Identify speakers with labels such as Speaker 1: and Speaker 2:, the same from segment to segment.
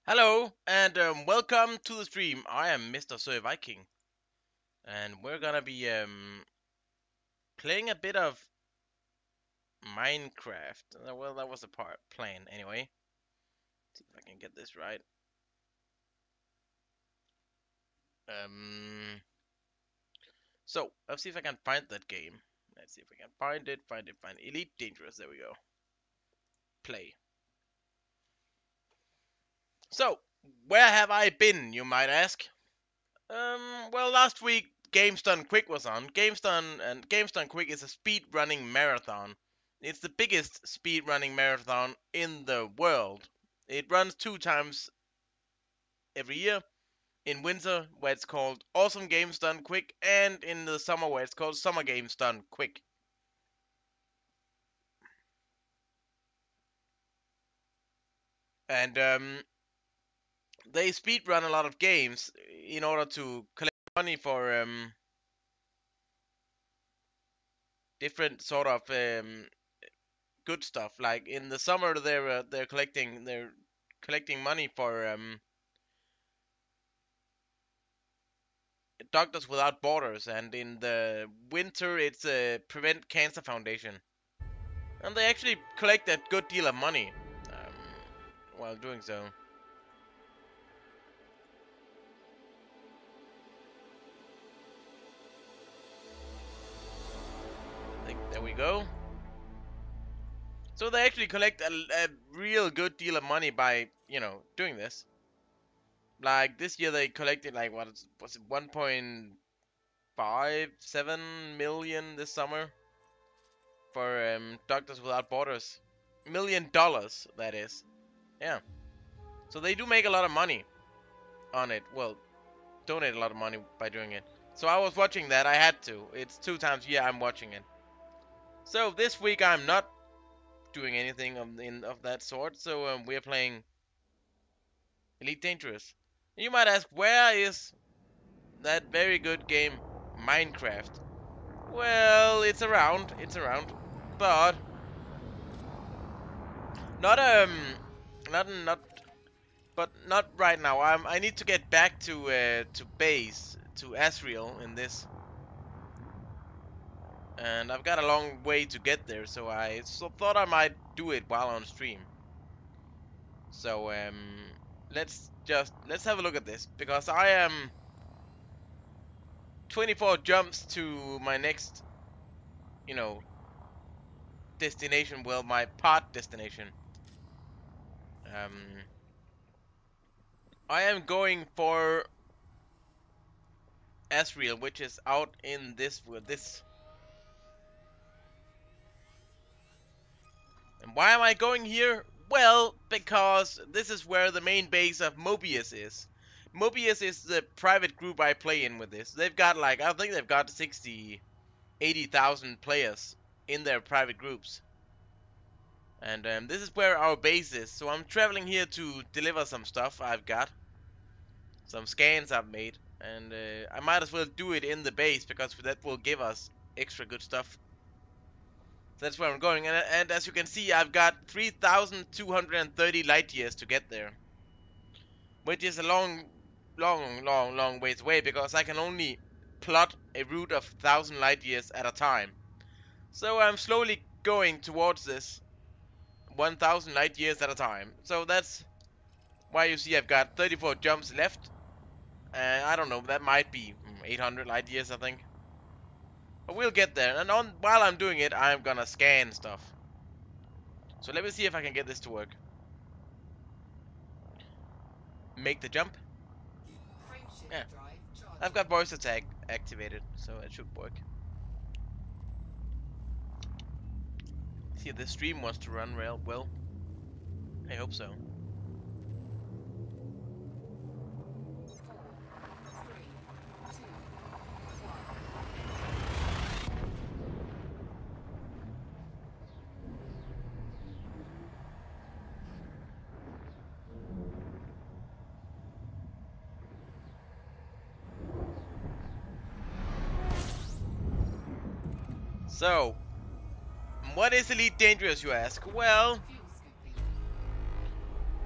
Speaker 1: Hello and welcome to the stream. I am MrSirViking, and we're gonna be playing a bit of Minecraft. Well, that was the plan anyway. See if I can get this right. Um, so let's see if I can find that game. Let's see if I can find it. Find it. Elite Dangerous. There we go. Play. So where have I been? You might ask. Well, last week Games Done Quick was on. Games Done Quick is a speed running marathon. It's the biggest speed running marathon in the world. It runs 2 times every year. In winter, where it's called Awesome Games Done Quick, and in the summer, where it's called Summer Games Done Quick. And they speed run a lot of games in order to collect money for different sort of good stuff. Like in the summer, they're collecting money for Doctors Without Borders, and in the winter, it's a Prevent Cancer Foundation, and they actually collect a good deal of money while doing so. I think there we go. So they actually collect a real good deal of money by doing this. Like this year, they collected like what was it 1.57 million this summer for Doctors Without Borders. $1 million, that is. Yeah. So they do make a lot of money on it. Well, donate a lot of money by doing it. So I was watching that. I had to. It's 2 times a year I'm watching it. So this week I'm not doing anything of that sort. So we're playing Elite Dangerous. You might ask, where is that very good game, Minecraft? Well, it's around. It's around, but not not but not right now. I need to get back to base to Asriel in this, and I've got a long way to get there. So I thought I might do it while on stream. So let's have a look at this, because I am 24 jumps to my next you know destination. Well, my part destination. Um, I am going for Asriel, which is out in this. And why am I going here? Well, because this is where the main base of Mobius is. Mobius is the private group I play in with this. They've got like, I think they've got 60, 80,000 players in their private groups. And this is where our base is. So I'm traveling here to deliver some stuff I've got. Some scans I've made. And I might as well do it in the base, because that will give us extra good stuff. So that's where I'm going, and as you can see, I've got 3,230 light years to get there, which is a long ways away, because I can only plot a route of 1,000 light years at a time. So I'm slowly going towards this 1,000 light years at a time. So that's why you see I've got 34 jumps left. I don't know, that might be 800 light years, I think. But we'll get there, and while I'm doing it, I'm gonna scan stuff. So let me see if I can get this to work. Make the jump. Yeah, I've got voice attack activated, so it should work. See if the stream wants to run real well. I hope so. So, what is Elite Dangerous, you ask? Well,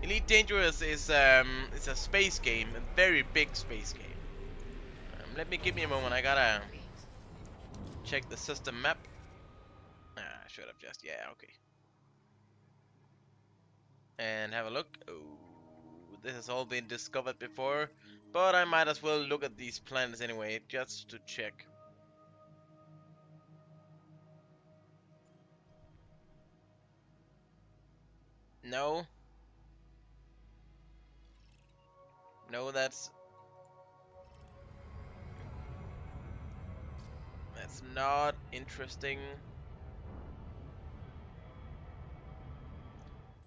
Speaker 1: Elite Dangerous is it's a space game, a very big space game. Give me a moment. I gotta check the system map. I should have just okay. And have a look. Oh, this has all been discovered before, but I might as well look at these planets anyway, just to check. No. No, that's not interesting.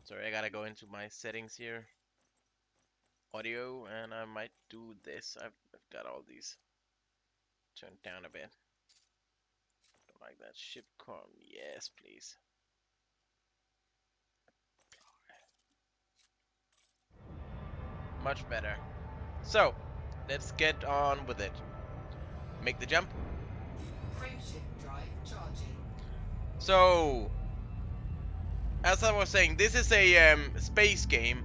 Speaker 1: Sorry, I gotta go into my settings here. Audio, and I might do this. I've got all these turned down a bit. Don't like that. Ship com. Yes, please. Much better. So, let's get on with it. Make the jump.
Speaker 2: Frameshift drive charging.
Speaker 1: So, as I was saying, this is a space game.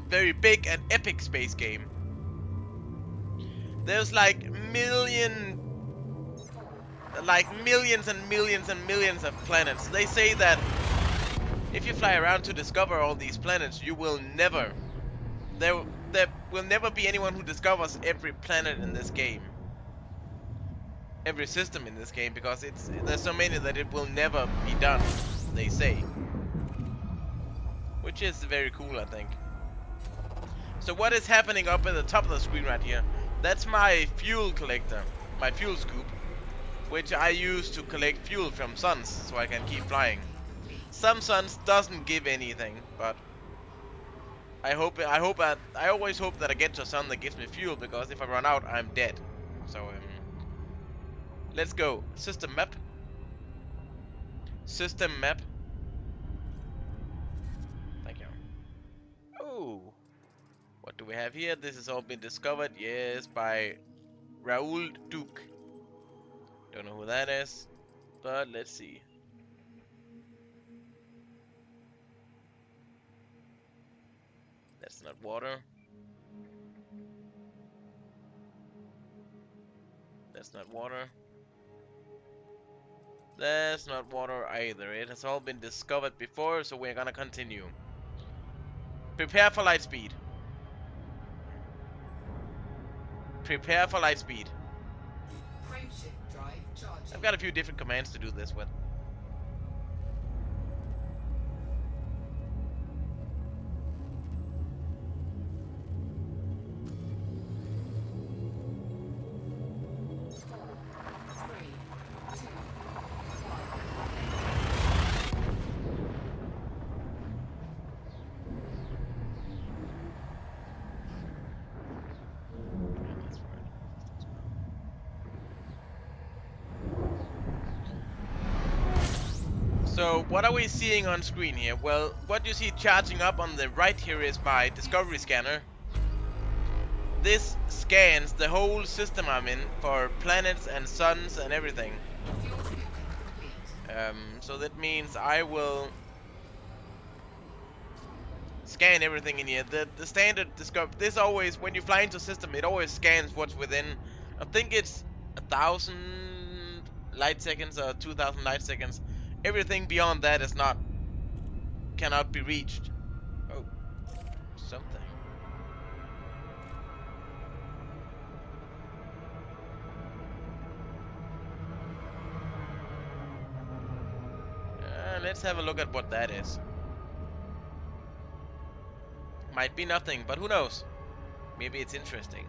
Speaker 1: Very big and epic space game. There's like millions and millions and millions of planets. They say that if you fly around to discover all these planets, you will never... There will never be anyone who discovers every planet in this game. Every system in this game, because there's so many that it will never be done, they say. Which is very cool, I think. So what is happening up at the top of the screen right here? That's my fuel collector, my fuel scoop, which I use to collect fuel from suns so I can keep flying. Some suns doesn't give anything, but I always hope that I get to a sun that gives me fuel, because if I run out, I'm dead. So let's go. System map. System map. Thank you. Oh, what do we have here? This has all been discovered, yes, by Raoul Duke. Don't know who that is, but let's see. That's not water. That's not water. That's not water either. It has all been discovered before, so we're gonna continue. Prepare for light speed. Prepare for light speed.
Speaker 2: Frameshift drive charging.
Speaker 1: I've got a few different commands to do this with. So what are we seeing on screen here? Well, what you see charging up on the right here is my discovery scanner. This scans the whole system I'm in for planets and suns and everything. So that means I will scan everything in here. The standard this always, when you fly into a system, it always scans what's within. I think it's 1,000 light seconds or 2,000 light seconds. Everything beyond that cannot be reached. Oh, something. Let's have a look at what that is. Might be nothing, but who knows? Maybe it's interesting.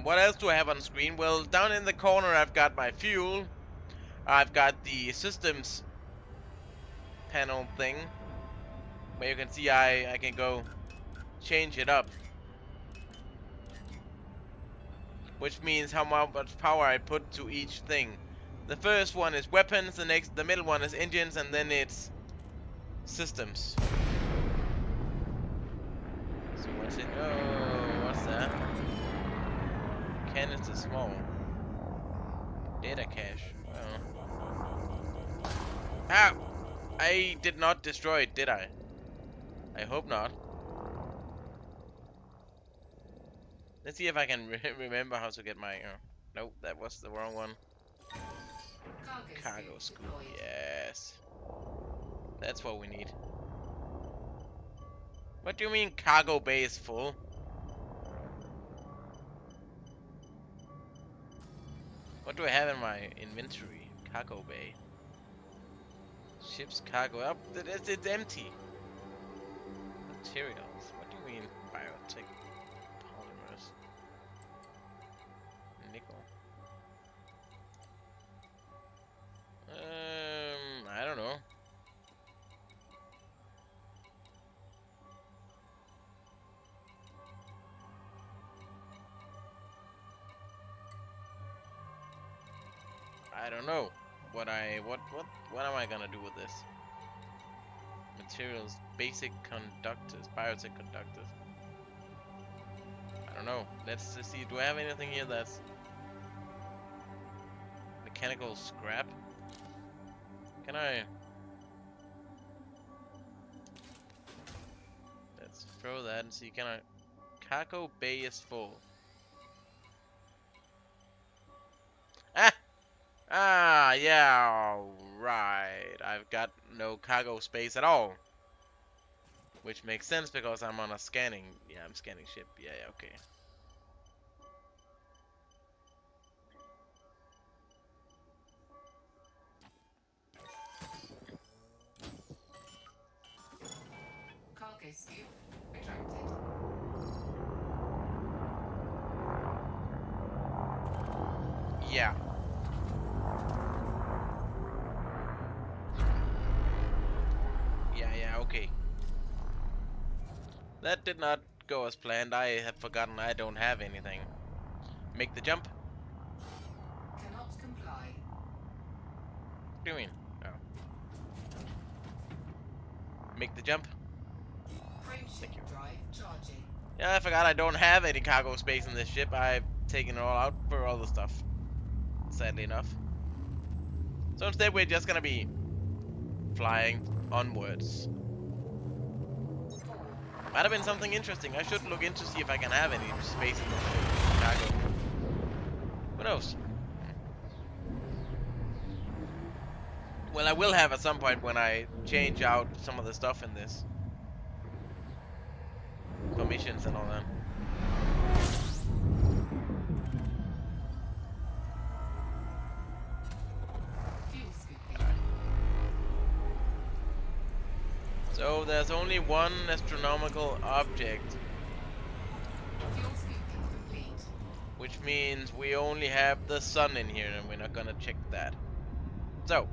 Speaker 1: What else do I have on screen? Well, down in the corner I've got my fuel. I've got the systems panel thing, where you can see I can go change it up. Which means how much power I put to each thing. The first one is weapons, the middle one is engines, and then it's systems. So what's it? Oh, what's that? Cannons are small. Data cache. Well. Ah! I did not destroy it, did I? I hope not. Let's see if I can remember how to get my... nope, that was the wrong one. Cargo scoop. Yes. That's what we need. What do you mean cargo bay is full? What do I have in my inventory? Cargo bay. Ship's cargo up. It's empty. Materials. What do you mean biotech polymers? Nickel. I don't know. I don't know. What am I gonna do with this? Materials, basic conductors, biotech conductors. I don't know. Let's just see. Do I have anything here that's mechanical scrap? Can I? Let's throw that and see. Can I? Cargo bay is full. Ah! Ah, yeah, right. I've got no cargo space at all. Which makes sense because I'm on a scanning. Yeah, I'm scanning ship. Yeah, yeah, okay.
Speaker 2: Cargo scoop retracted.
Speaker 1: Yeah. Yeah, okay. That did not go as planned. I have forgotten I don't have anything. Make the jump.
Speaker 2: Cannot comply.
Speaker 1: What do you mean? Oh. Make the jump. Thank you.
Speaker 2: Drive charging.
Speaker 1: Yeah, I forgot I don't have any cargo space in this ship. I've taken it all out for all the stuff. Sadly enough. So instead we're just gonna be flying onwards. Might have been something interesting. I should look into see if I can have any space in this ship for cargo. Who knows? Well, I will have at some point when I change out some of the stuff in this. For missions and all that.
Speaker 2: Fuel scooping.
Speaker 1: So there's only one astronomical object,
Speaker 2: Fuel scooping complete.
Speaker 1: which means we only have the sun in here, and we're not gonna check that. So,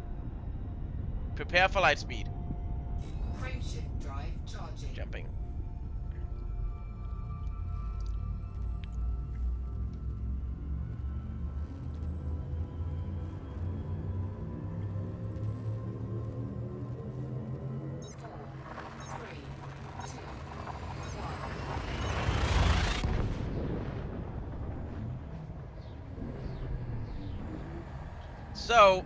Speaker 1: prepare for light speed.
Speaker 2: Frameshift drive charging.
Speaker 1: Jumping. So,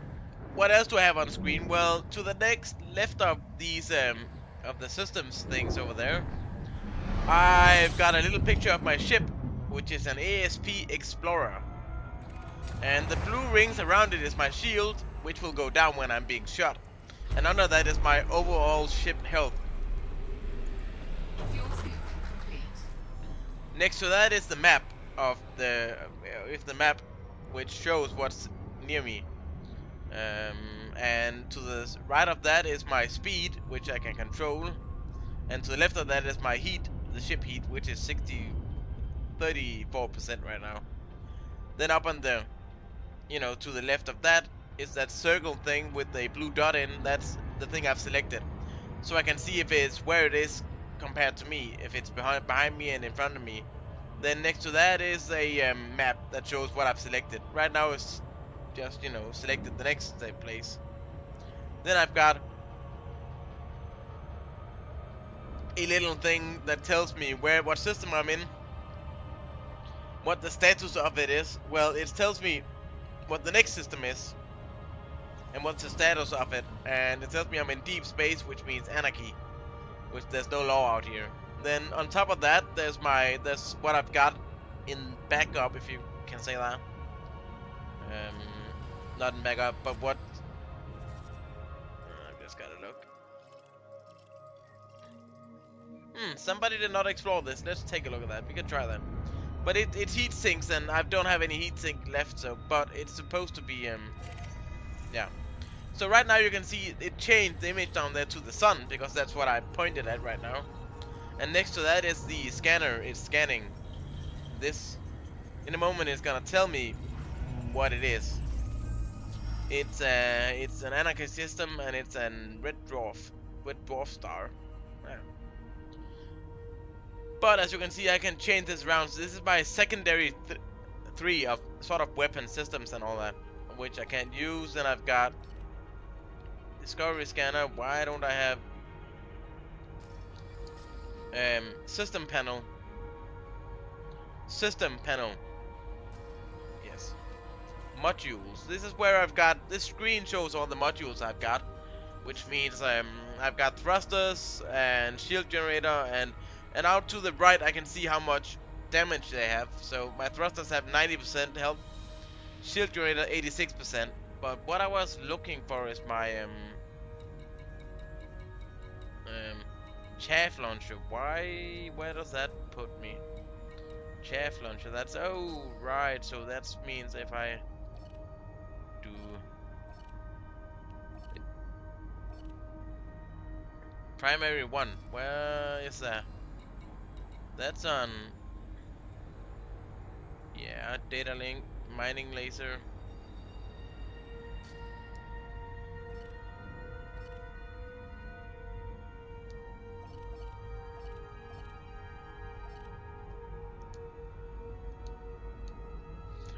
Speaker 1: what else do I have on screen? Well, to the next left of these of the systems things over there, I've got a little picture of my ship, which is an ASP Explorer. And the blue rings around it is my shield, which will go down when I'm being shot. And under that is my overall ship health.
Speaker 2: Fuel scooping complete.
Speaker 1: Next to that is the map of the map which shows what's near me. And to the right of that is my speed, which I can control. And to the left of that is my heat, the ship heat, which is 34% right now. Then up on the, to the left of that is that circle thing with the blue dot in. That's the thing I've selected. So I can see if it's where it is compared to me, if it's behind me and in front of me. Then next to that is a map that shows what I've selected. Right now it's just, selected the next place. Then I've got a little thing that tells me what system I'm in. What the status of it is? Well, it tells me what the next system is and what's the status of it, and it tells me I'm in deep space, which means anarchy, which there's no law out here. Then on top of that, there's what I've got in backup, if you can say that. Not in backup, but what? I just gotta look. Somebody did not explore this. Let's take a look at that. We can try that. But it heat sinks, and I don't have any heat sink left. So, but it's supposed to be yeah. So right now you can see it changed the image down there to the sun, because that's what I pointed at right now. And next to that is the scanner. It's scanning this. In a moment it's gonna tell me what it is. It's an anarchy system, and it's a red dwarf star. Yeah. But as you can see, I can change this around. So this is my secondary 3 of sort of weapon systems and all that, which I can't use. And I've got discovery scanner. Why don't I have system panel? System panel. Yes. Modules. This is where I've got, this screen shows all the modules I've got, which means I've got thrusters and shield generator, and out to the right I can see how much damage they have. So my thrusters have 90% health, shield generator 86%. But what I was looking for is my chaff launcher. Where does that put me? Chaff launcher, that's, oh right, so that means if I do primary 1, where is that? That's on, yeah, data link, mining laser.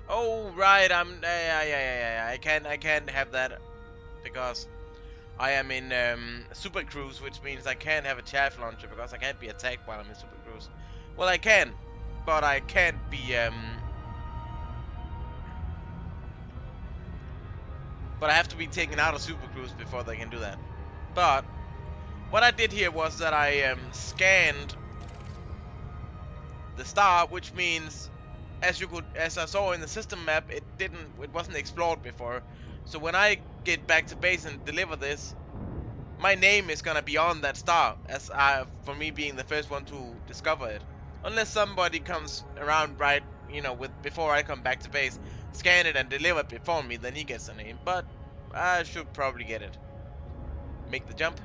Speaker 1: Oh right, yeah. I can't have that because I am in super cruise, which means I can't have a chaff launcher because I can't be attacked while I'm in super cruise. Well, I can, but I can't be but I have to be taken out of super cruise before they can do that. But what I did here was that I scanned the star, which means, as I saw in the system map, it wasn't explored before. So when I get back to base and deliver this, my name is gonna be on that star, as for me being the first one to discover it. Unless somebody comes around right, before I come back to base, scan it and deliver it before me, then he gets the name. But I should probably get it. Make the jump.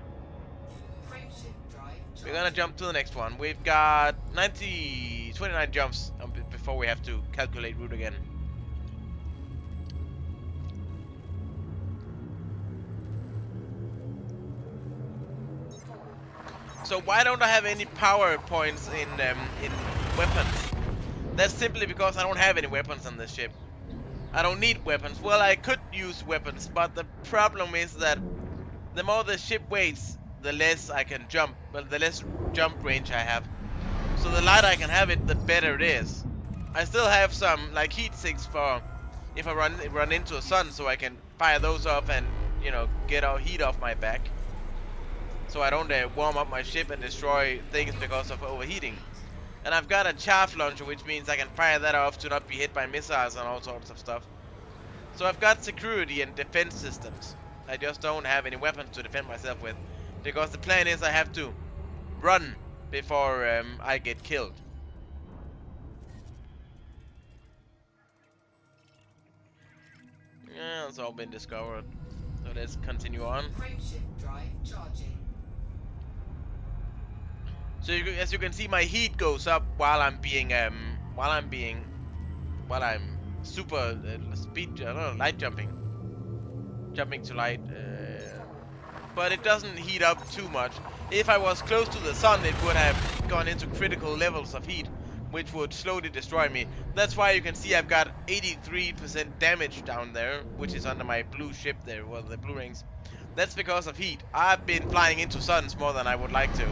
Speaker 1: We're gonna jump to the next one. We've got 29 jumps before we have to calculate route again. So why don't I have any power points in weapons? That's simply because I don't have any weapons on this ship. I don't need weapons. Well, I could use weapons, but the problem is that the more the ship weighs, the less I can jump. Well, the less jump range I have. So the lighter I can have it, the better it is. I still have some like heat sinks for if I run into a sun, so I can fire those off and get our heat off my back. So I don't warm up my ship and destroy things because of overheating. And I've got a chaff launcher, which means I can fire that off to not be hit by missiles and all sorts of stuff. So I've got security and defense systems. I just don't have any weapons to defend myself with, because the plan is I have to run before I get killed. Yeah, it's all been discovered. So let's continue on.
Speaker 2: Frameshift drive charging.
Speaker 1: So as you can see, my heat goes up while I'm super speed, light jumping to light, but it doesn't heat up too much. If I was close to the sun, it would have gone into critical levels of heat, which would slowly destroy me. That's why you can see I've got 83% damage down there, which is under my blue ship there, well, the blue rings. That's because of heat. I've been flying into suns more than I would like to.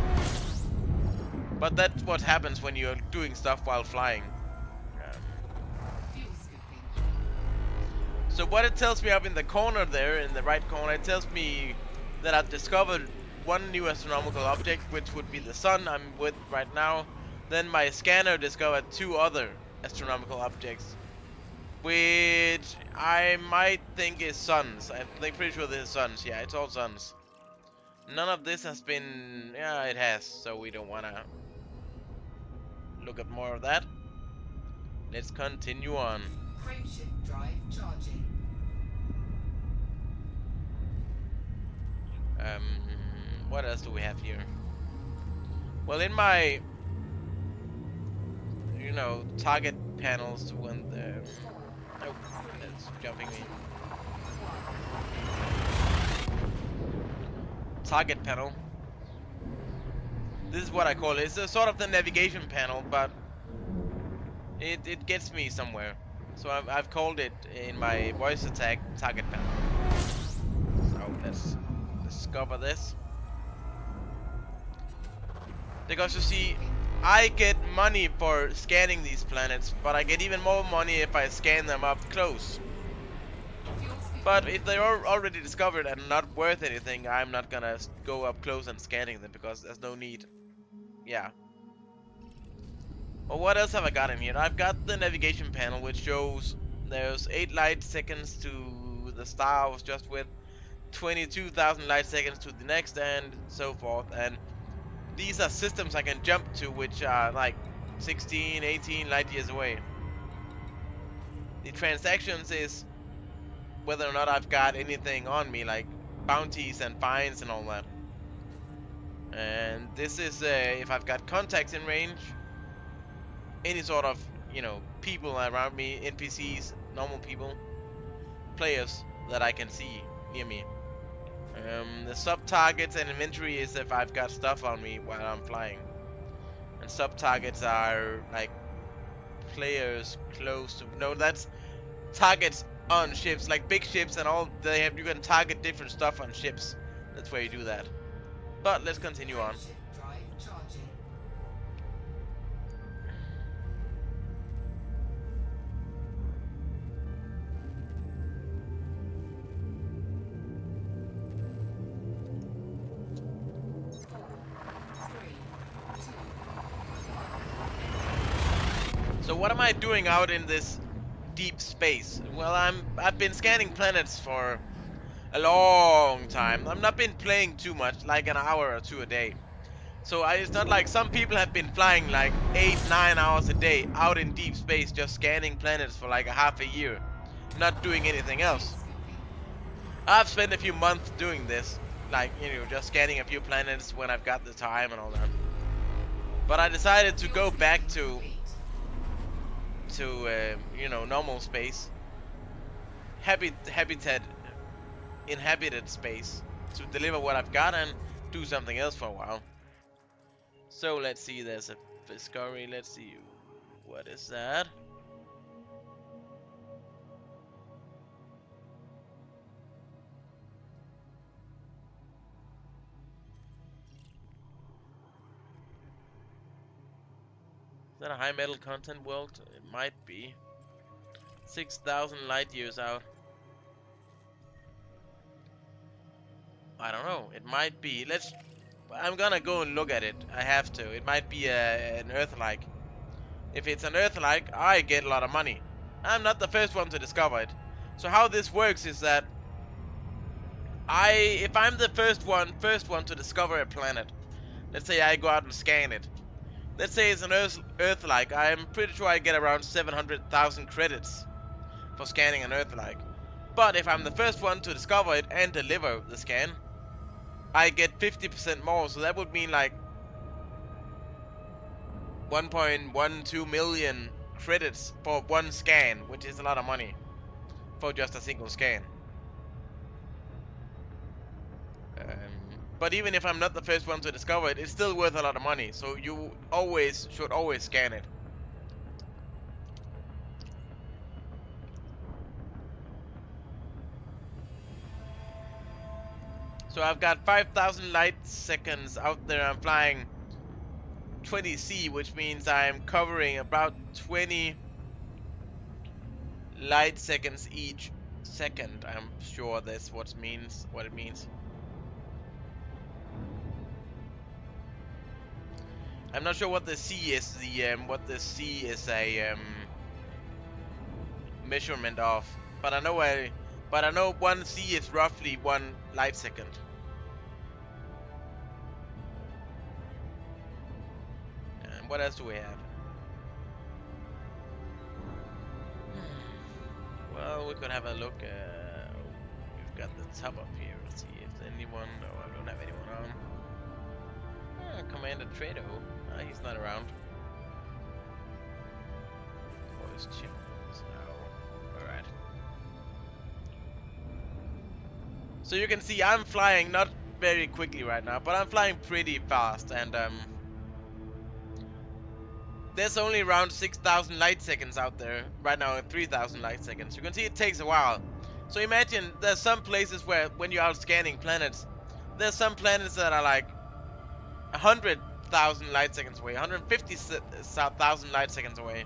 Speaker 1: But that's what happens when you're doing stuff while flying. So what it tells me up in the corner there, in the right corner, it tells me that I've discovered one new astronomical object, which would be the sun I'm with right now. Then my scanner discovered two other astronomical objects, which I might think is suns. I'm pretty sure this is suns. Yeah, it's all suns. None of this has been... Yeah, it has, so we don't want to look at more of that. Let's continue on.
Speaker 2: Frameshift drive charging.
Speaker 1: Um, what else do we have here? Well, in my, target panels when the... Oh, that's jumping me. Target panel. This is what I call it. It's a sort of the navigation panel, but it gets me somewhere. So I've called it in my voice attack target panel. So let's discover this. Because you see, I get money for scanning these planets, but I get even more money if I scan them up close. But if they're already discovered and not worth anything, I'm not gonna go up close and scanning them because there's no need. Yeah. Well, what else have I got in here? I've got the navigation panel, which shows there's 8 light seconds to the star I was just with, 22,000 light seconds to the next, and so forth. And these are systems I can jump to, which are like 16, 18 light years away. The transactions is whether or not I've got anything on me, like bounties and fines and all that. And this is if I've got contacts in range, any sort of, people around me, NPCs, normal people, players that I can see near me. The sub-targets and inventory is if I've got stuff on me while I'm flying. And sub-targets are like players close to... No, that's targets on ships, like big ships and all. You can target different stuff on ships. That's where you do that. But let's continue on.
Speaker 2: Frameshift drive charging.
Speaker 1: So what am I doing out in this deep space? Well, I've been scanning planets for a long time. I've not been playing too much, like an hour or two a day. So it's not like some people have been flying like 8-9 hours a day out in deep space just scanning planets for like a half a year, not doing anything else. I've spent a few months doing this, like, just scanning a few planets when I've got the time and all that. But I decided to go back to normal space, inhabited space, to deliver what I've got and do something else for a while. So let's see, there's a discovery. Let's see, what is that? Is that a high metal content world? It might be. 6,000 light years out. I don't know. It might be. I'm gonna go and look at it. I have to. It might be an Earth-like. If it's an Earth-like, I get a lot of money. I'm not the first one to discover it. So how this works is that if I'm the first one to discover a planet, let's say I go out and scan it. Let's say it's an Earth-like. I'm pretty sure I get around 700,000 credits for scanning an Earth-like. But if I'm the first one to discover it and deliver the scan, I get 50% more. So that would mean like 1.12 million credits for one scan, which is a lot of money for just a single scan. But even if I'm not the first one to discover it, it's still worth a lot of money. So you should always scan it. So I've got 5,000 light seconds out there. I'm flying 20C, which means I'm covering about 20 light seconds each second. I'm sure that's what it means. I'm not sure what the C is. What the C is a measurement of. But I know one C is roughly 1 light second. And what else do we have? Well, we could have a look. We've got the top up here. Let's see if anyone. No, I don't have anyone on. Commander Trado. He's not around. Voice channels. No. Alright. So you can see I'm flying not very quickly right now, but I'm flying pretty fast, and there's only around 6,000 light seconds out there right now, 3,000 light seconds. You can see it takes a while. So imagine there's some places where when you're out scanning planets, there's some planets that are like 100,000 light seconds away, 150,000 light seconds away.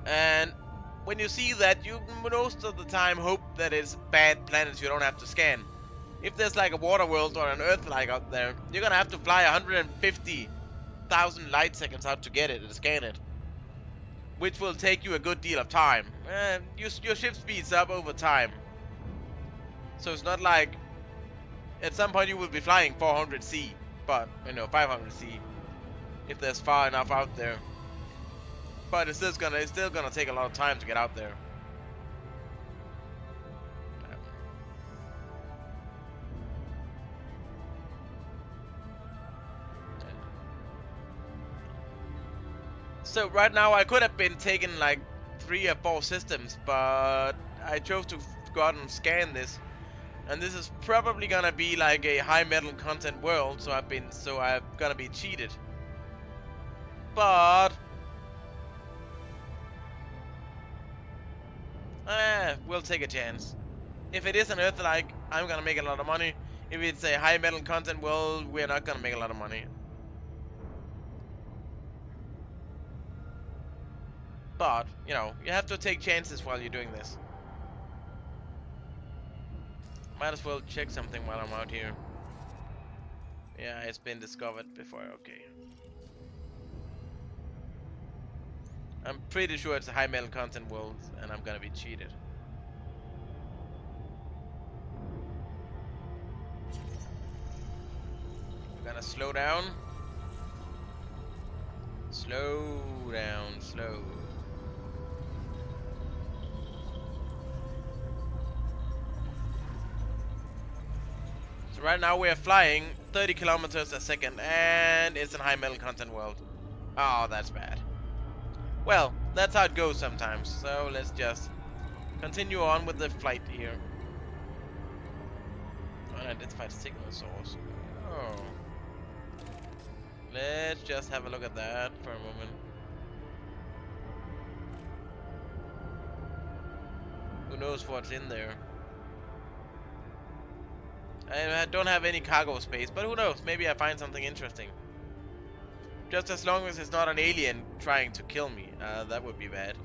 Speaker 1: And when you see that, you most of the time hope that it's bad planets you don't have to scan. If there's like a water world or an Earth-like out there, you're gonna have to fly 150,000 light seconds out to get it and scan it, which will take you a good deal of time. Your ship speeds up over time, so it's not like at some point you will be flying 400C, but 500C if there's far enough out there. But it's still gonna take a lot of time to get out there. So right now I could have been taking like 3 or 4 systems, but I chose to go out and scan this. And this is probably gonna be like a high metal content world, so I'm gonna be cheated. But we'll take a chance. If it is an Earth-like, I'm gonna make a lot of money. If it's a high metal content world, we're not gonna make a lot of money. But, you have to take chances while you're doing this. Might as well check something while I'm out here. Yeah, it's been discovered before, okay. I'm pretty sure it's a high metal content world, and I'm gonna be cheated. We're gonna slow down. Slow down, slow. So right now we are flying 30 kilometers a second, and it's a high metal content world. Oh, that's bad. Well, that's how it goes sometimes. So let's just continue on with the flight here. Unidentified signal source. Oh. Let's just have a look at that for a moment. Who knows what's in there? I don't have any cargo space, but who knows? Maybe I find something interesting. Just as long as it's not an alien trying to kill me, that would be bad.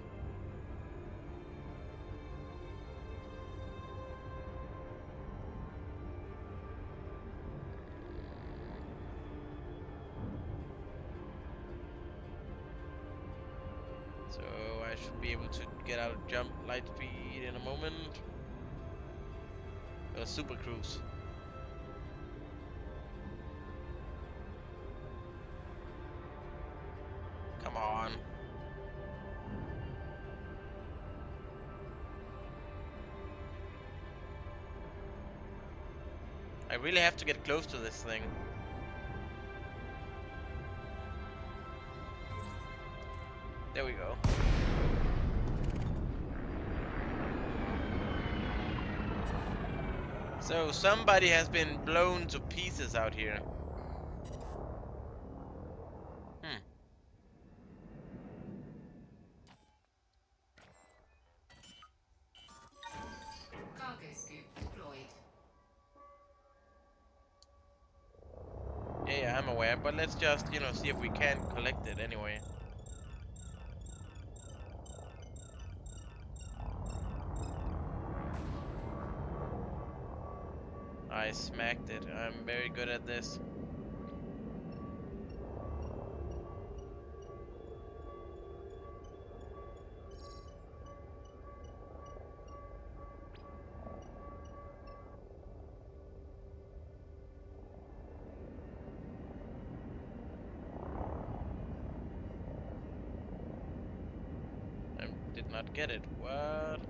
Speaker 1: So I should be able to get out of jump light speed in a moment. Super cruise. Come on. I really have to get close to this thing. There we go. So somebody has been blown to pieces out here.
Speaker 2: Cargo scoop deployed.
Speaker 1: Yeah, I'm aware, but let's just, see if we can collect it anyway. I smacked it. I'm very good at this. I did not get it. What?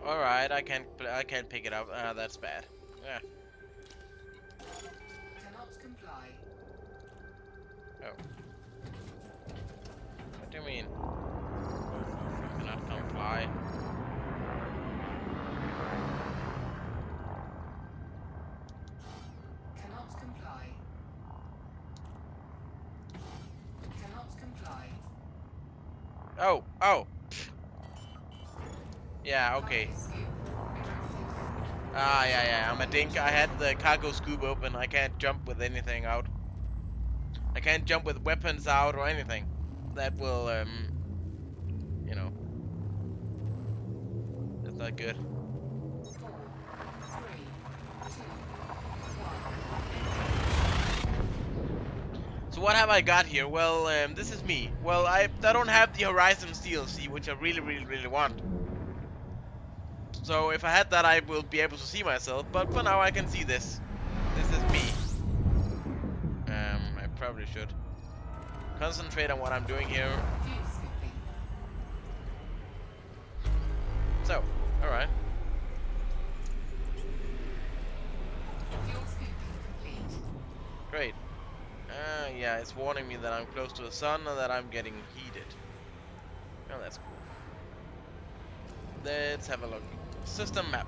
Speaker 1: Alright, I can't pick it up. That's bad. Yeah.
Speaker 2: Cannot comply.
Speaker 1: Oh. What do you mean? Cannot comply.
Speaker 2: Cannot comply. Cannot comply.
Speaker 1: Oh, oh. Yeah, okay.
Speaker 2: Cargo scoop retracted.
Speaker 1: Ah, yeah, I'm a dink. I had the cargo scoop open. I can't jump with anything out. I can't jump with weapons out or anything. That will, you know, that's not good.
Speaker 2: 4, 3, 2, 1.
Speaker 1: So what have I got here? Well, this is me. Well, I don't have the Horizons DLC, which I really want. So if I had that, I will be able to see myself. But for now, I can see this. This is me. I probably should concentrate on what I'm doing here.
Speaker 2: Fuel scooping.
Speaker 1: So, all right.
Speaker 2: Fuel scooping complete.
Speaker 1: Great. Yeah, it's warning me that I'm close to the sun and that I'm getting heated. Oh, that's cool. Let's have a look. System map.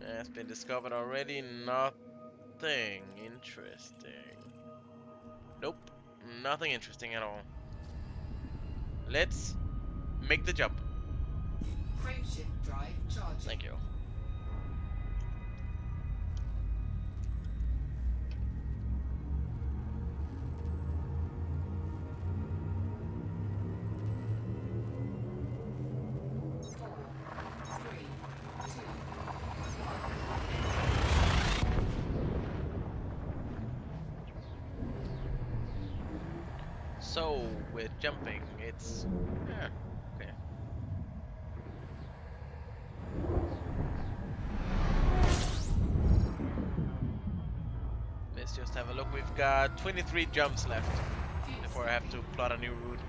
Speaker 1: It's been discovered already. Nothing interesting. Nope. Nothing interesting at all. Let's make the jump.
Speaker 2: Frameshift drive charging.
Speaker 1: Thank you. So, with jumping, it's... yeah, okay. Let's just have a look. We've got 23 jumps left before I have to plot a new route.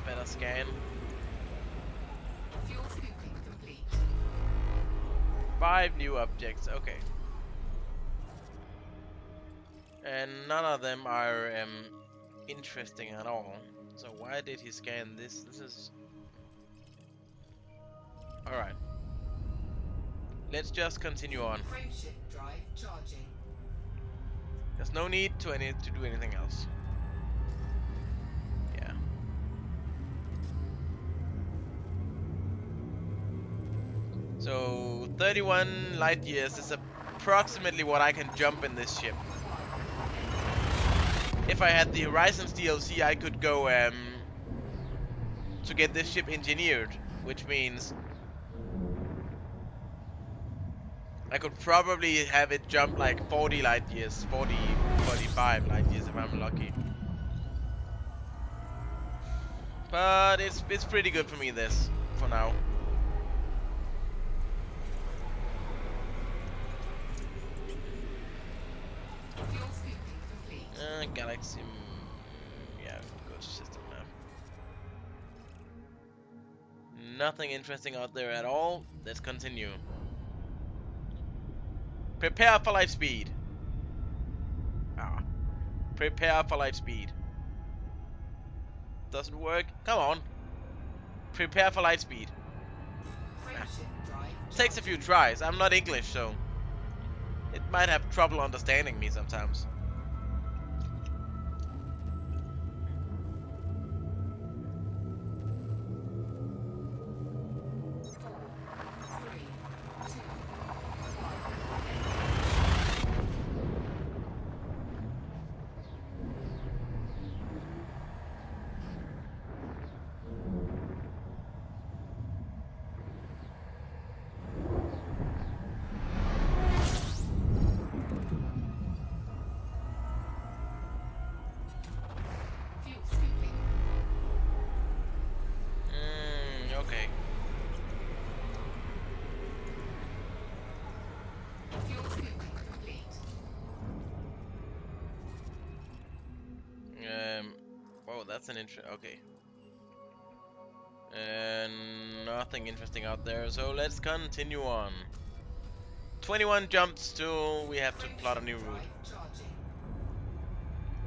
Speaker 1: Better scan.
Speaker 2: Fuel scooping complete.
Speaker 1: 5 new objects, okay. And none of them are interesting at all. So why did he scan this? This is... alright. Let's just continue on.
Speaker 2: Frameshift drive charging.
Speaker 1: There's no need to do anything else. Yeah. So 31 light years is approximately what I can jump in this ship. If I had the Horizons DLC, I could go to get this ship engineered, which means I could probably have it jump like 40 light years, 40, 45 light years if I'm lucky. But it's pretty good for me this, for now.
Speaker 2: Fuel scooping complete.
Speaker 1: Galaxy, yeah, go to system map. Nothing interesting out there at all. Let's continue. Prepare for light speed. Ah, prepare for light speed. Doesn't work. Come on. Prepare for light speed.
Speaker 2: Frameshift drive
Speaker 1: Takes a few tries. I'm not English, so it might have trouble understanding me sometimes. that's an interest. Okay. And nothing interesting out there, so let's continue on. 21 jumps till we have to plot a new route.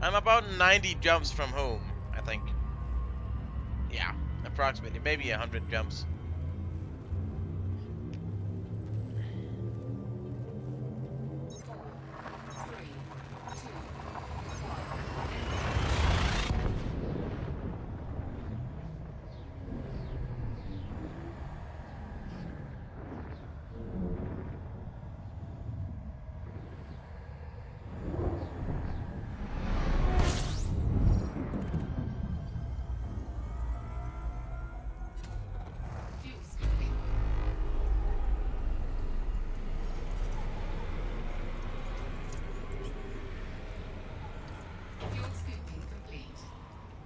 Speaker 1: I'm about 90 jumps from home, I think. Yeah, approximately. Maybe 100 jumps.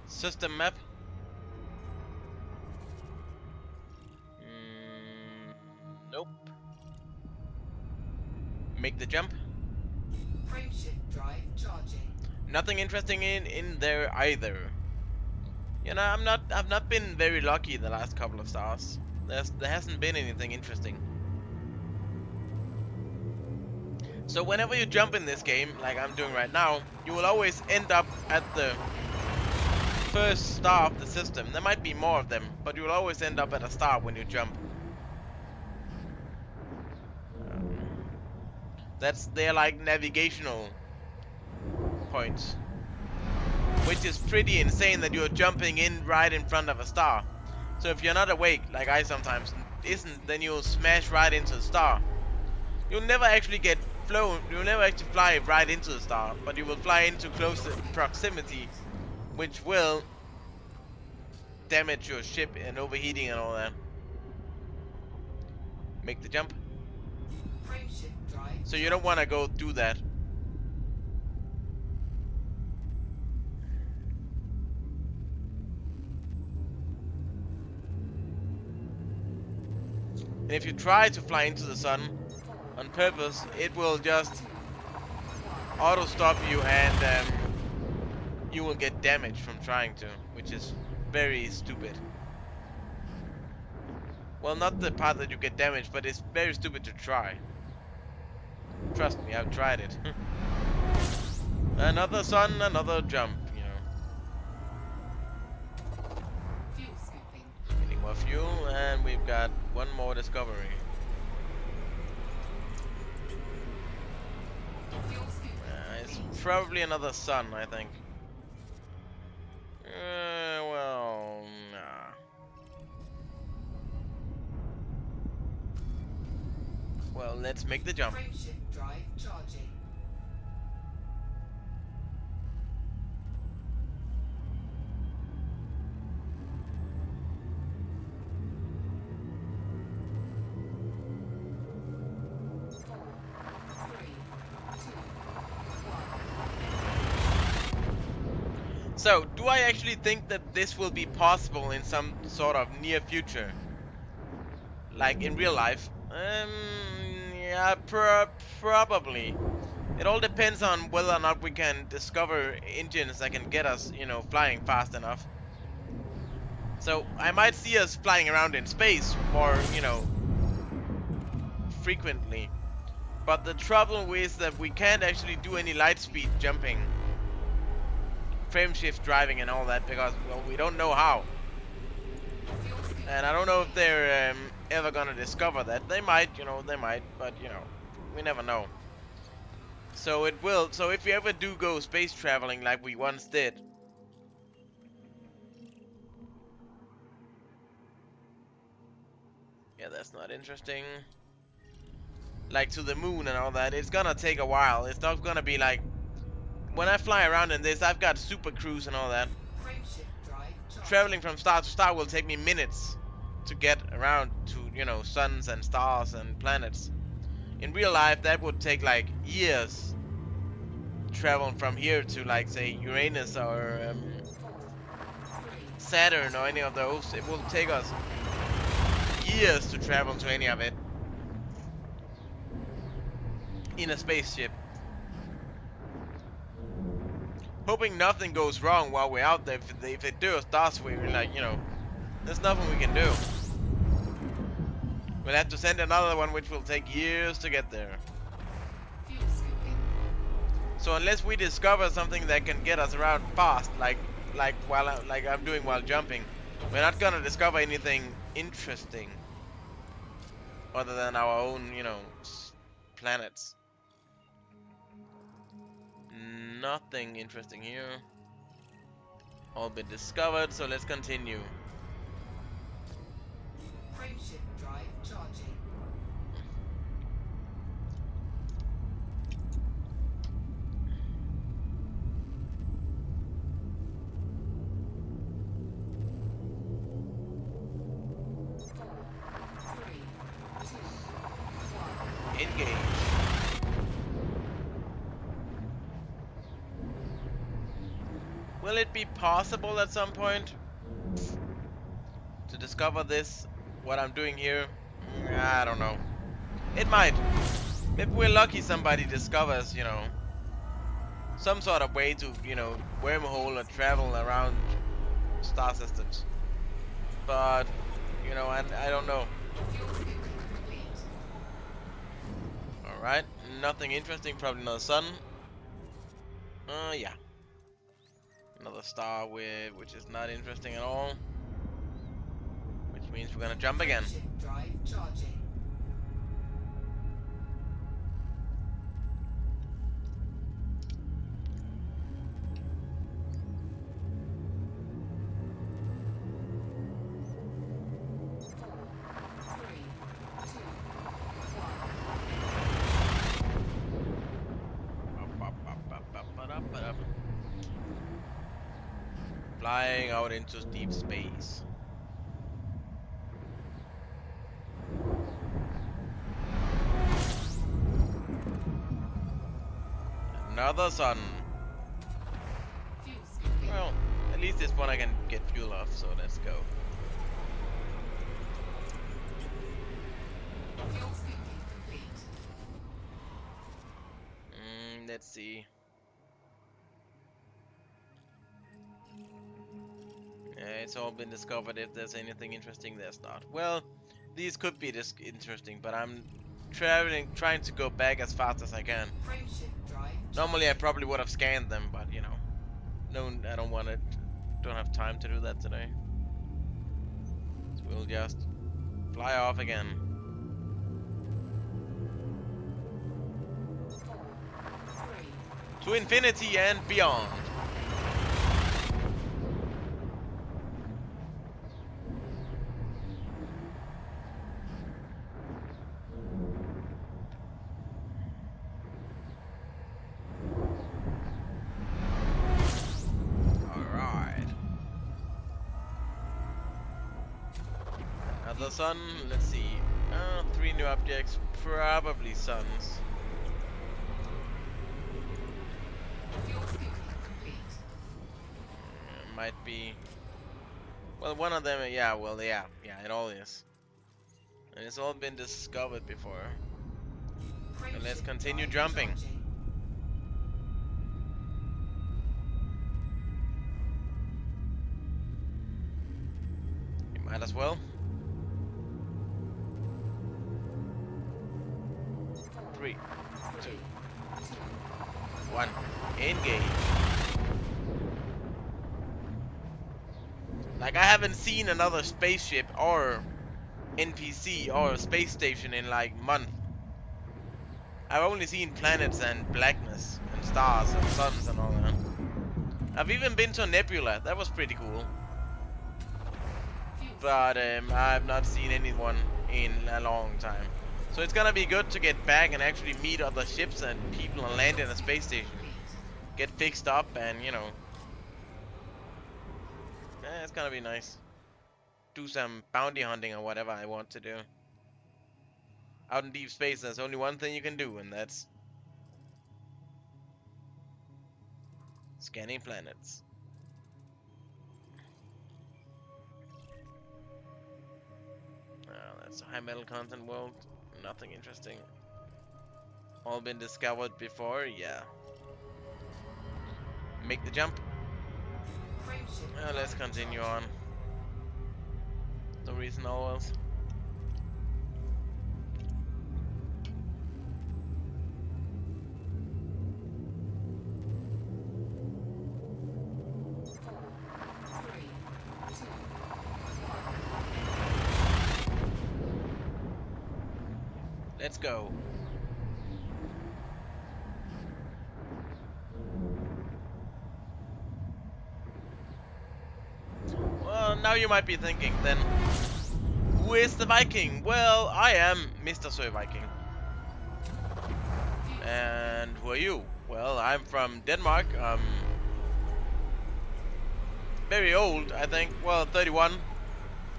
Speaker 1: System map. Nope. Make the jump.
Speaker 2: Frameshift drive charging.
Speaker 1: Nothing interesting in there either. You know, I've not been very lucky the last couple of stars. There hasn't been anything interesting. So whenever you jump in this game, like I'm doing right now, you will always end up at the first star of the system. There might be more of them, but you will always end up at a star when you jump. They're like navigational points, which is pretty insane that you're jumping in right in front of a star. So if you're not awake, like I sometimes isn't, then you'll smash right into the star. You'll never actually get flown. You'll never actually fly right into the star, but you will fly into close proximity, which will damage your ship and overheating and all that. Make the jump. So you don't want to go do that. And if you try to fly into the sun on purpose, it will just auto stop you, and you will get damaged from trying to, which is very stupid. Well, not the part that you get damaged, but it's very stupid to try. Trust me, I've tried it. Another sun, another jump, you know.
Speaker 2: Fuel scooping.
Speaker 1: Getting more fuel, and we've got one more discovery.
Speaker 2: Fuel scooping.
Speaker 1: It's probably another sun, I think. Well, nah. Well, let's make the jump.
Speaker 2: Frameshift drive charging.
Speaker 1: So, do I actually think that this will be possible in some sort of near future? Like in real life? Yeah, probably. It all depends on whether or not we can discover engines that can get us, you know, flying fast enough. So, I might see us flying around in space more, you know, frequently. But the trouble is that we can't actually do any light speed jumping, frame shift driving and all that, because, well, we don't know how. And I don't know if they're ever gonna discover that. They might, you know, they might, but, you know, we never know. So it will, so if we ever do go space traveling like we once did, yeah, that's not interesting. Like to the moon and all that, it's gonna take a while. It's not gonna be like, when I fly around in this, I've got super cruise and all that. Traveling from star to star will take me minutes to get around to, you know, suns and stars and planets. In real life, that would take like years. Traveling from here to, like, say, Uranus or Saturn or any of those, it will take us years to travel to any of it in a spaceship. hoping nothing goes wrong while we're out there. If they do a star swing, we're like, you know, there's nothing we can do. We'll have to send another one, which will take years to get there.
Speaker 2: Fuel scooping.
Speaker 1: So unless we discover something that can get us around fast, like I'm doing while jumping, we're not gonna discover anything interesting other than our own, you know, planets. Nothing interesting here. All been discovered, so let's continue.
Speaker 2: Frameshift drive charging. Four, three, two, one.
Speaker 1: Engage. Will it be possible at some point to discover this, what I'm doing here? I don't know. It might. If we're lucky, somebody discovers, you know, some sort of way to, you know, wormhole or travel around star systems. But, you know, I don't know.
Speaker 2: Fuel scooping complete.
Speaker 1: Alright, nothing interesting, probably another sun. Yeah. Another star which is not interesting at all. Which means we're gonna jump again.
Speaker 2: Frameshift drive charging. Four, three, two, one.
Speaker 1: Flying out into deep space. Another sun.
Speaker 2: Fuel scooping.
Speaker 1: Well, at least this one I can get fuel off, so let's go.
Speaker 2: Fuel scooping complete.
Speaker 1: Let's see. It's all been discovered. If there's anything interesting, there's not. Well, these could be interesting, but I'm trying to go back as fast as I can.
Speaker 2: Frameshift drive.
Speaker 1: Normally I probably would have scanned them, but you know, no, I don't want it. Don't have time to do that today. So we'll just fly off again.
Speaker 2: Four, three,
Speaker 1: To infinity and beyond. Another sun, let's see. 3 new objects, probably suns.
Speaker 2: fuel scooping complete.
Speaker 1: Might be. Well, one of them, yeah, well, yeah, it all is. And it's all been discovered before. So let's
Speaker 2: Frameshift
Speaker 1: continue
Speaker 2: drive
Speaker 1: jumping.
Speaker 2: charging.
Speaker 1: You might as well. 3, 2, 1, engage. Like, I haven't seen another spaceship or NPC or space station in like months. I've only seen planets and blackness and stars and suns and all that. I've even been to a nebula. That was pretty cool. But I've not seen anyone in a long time. So it's gonna be good to get back and actually meet other ships and people and land in a space station. Get fixed up and, you know. It's gonna be nice. Do some bounty hunting or whatever I want to do. Out in deep space, there's only one thing you can do, and that's scanning planets. That's a high metal content world. Nothing interesting. All been discovered before? Yeah. make the jump.
Speaker 2: Frameshift
Speaker 1: Let's
Speaker 2: drive
Speaker 1: continue
Speaker 2: charging.
Speaker 1: on. No reason always.
Speaker 2: Four, three, two,
Speaker 1: Let's go. Well, now you might be thinking then, who is the Viking? Well, I am MrSirViking. And who are you? Well, I'm from Denmark. Very old, I think. Well, 31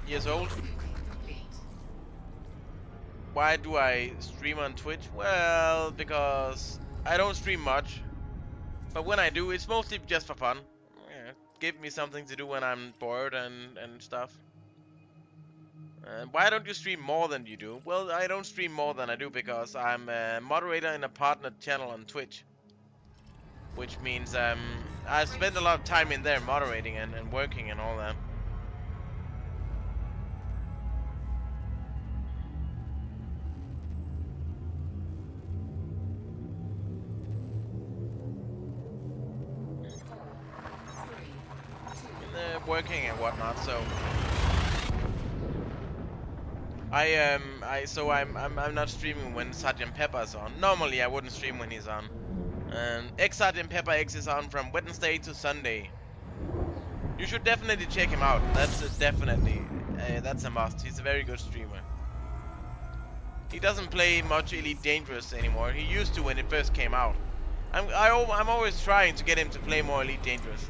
Speaker 1: years old.
Speaker 2: complete.
Speaker 1: Why do I stream on Twitch? Well, because I don't stream much. But when I do, it's mostly just for fun. Yeah, give me something to do when I'm bored and stuff. Why don't you stream more than you do? Well, I don't stream more than I do because I'm a moderator in a partnered channel on Twitch. Which means I spend a lot of time in there moderating and working and all that. Working and whatnot, so I'm not streaming when Sergeant Pepper's on. Normally I wouldn't stream when he's on. X Sergeant Pepper X is on from Wednesday to Sunday. You should definitely check him out. That's that's a must. He's a very good streamer. He doesn't play much Elite Dangerous anymore. He used to when it first came out. I'm always trying to get him to play more Elite Dangerous,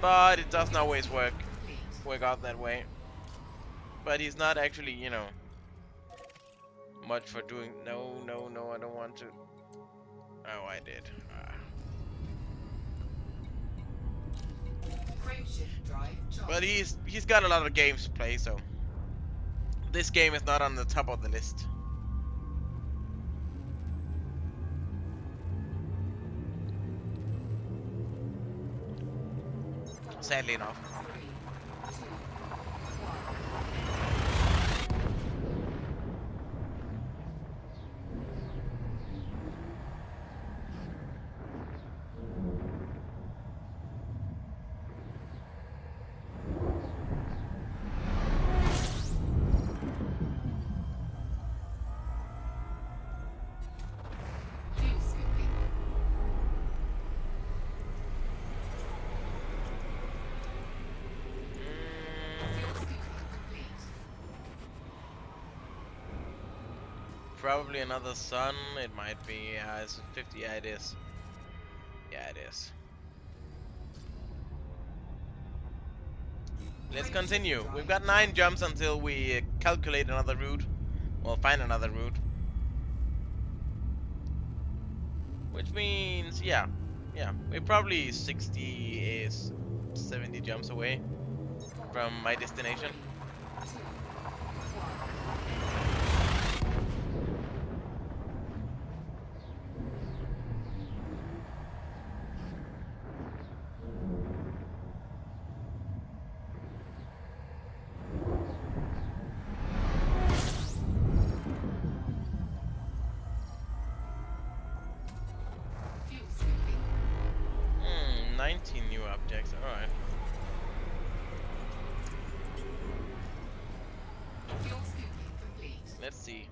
Speaker 1: but it doesn't always work out that way. But he's not actually, you know, much for doing. No, I don't want to. Oh, I did.
Speaker 2: Frameshift drive charging.
Speaker 1: But he's got a lot of games to play, so this game is not on the top of the list. Sadly enough.
Speaker 2: 3, 2, 1. Fuel scooping. Fuel scooping complete.
Speaker 1: Probably another sun. It might be. It's 50. Yeah, it is. Yeah, it is. Let's continue. We've got 9 jumps until we calculate another route. Well, find another route. Which means, yeah, we're probably 60 is 70 jumps away from my destination.
Speaker 2: 2, 1. Fuel scooping.
Speaker 1: 19 new objects. All right.
Speaker 2: Fuel scooping complete.
Speaker 1: Let's see.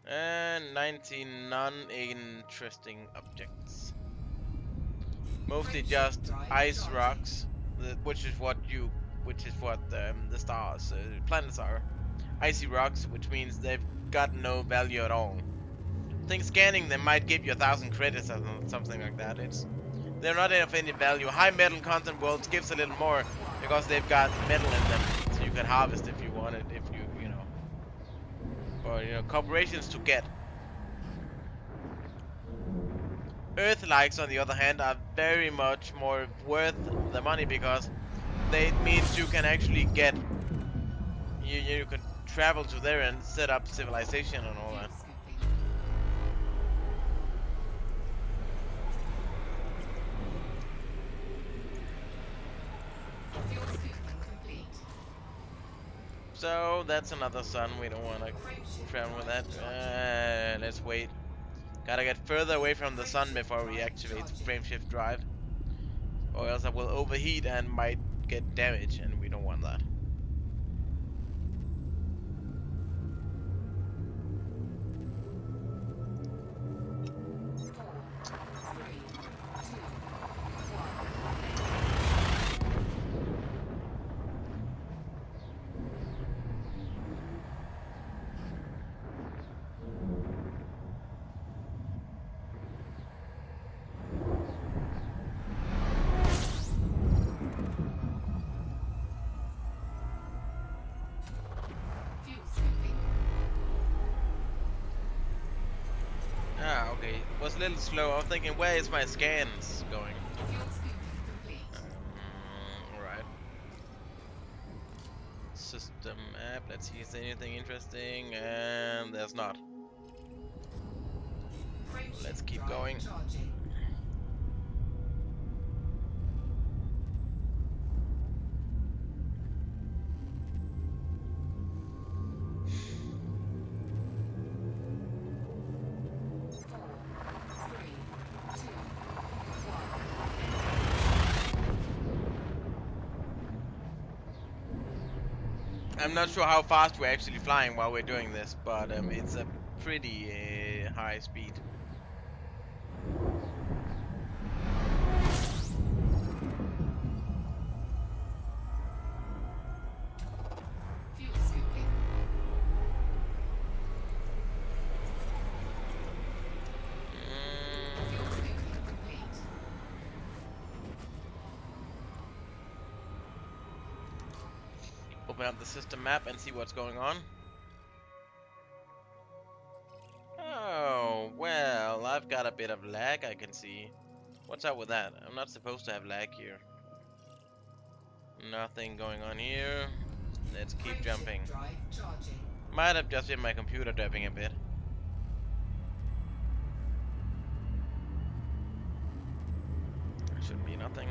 Speaker 1: And 19 non-interesting objects. Mostly just ice rocks, which is what the stars, planets are. Icy rocks, which means they've got no value at all. I think scanning them might give you 1,000 credits or something like that. They're not of any value. High metal content worlds gives a little more because they've got metal in them, so you can harvest if you want it. If you know, or corporations to get. Earth-likes, on the other hand, are very much more worth the money because they means you can actually get you can travel to there and set up civilization and all that.
Speaker 2: Fuel scooping.
Speaker 1: So that's another sun. We don't want to travel with that. Let's wait. Gotta get further away from the sun before we activate frameshift drive, or else I will overheat and might get damage, and we don't want that.
Speaker 2: Fuel scooping.
Speaker 1: Ah, okay. Was a little slow. I was thinking, where is my scans going?
Speaker 2: Fuel scooping complete.
Speaker 1: Alright. System map. Let's see if there's anything interesting. And there's not. Let's
Speaker 2: Frameshift
Speaker 1: keep
Speaker 2: drive
Speaker 1: going.
Speaker 2: charging.
Speaker 1: I'm not sure how fast we're actually flying while we're doing this, but it's a pretty high speed.
Speaker 2: Fuel scooping. Fuel scooping complete.
Speaker 1: Open up the system map and see what's going on. Oh, well, I've got a bit of lag, I can see. What's up with that? I'm not supposed to have lag here. Nothing going on here. Let's keep
Speaker 2: Frameshift
Speaker 1: jumping.
Speaker 2: drive charging.
Speaker 1: Might have just been my computer driving a bit. Should be nothing.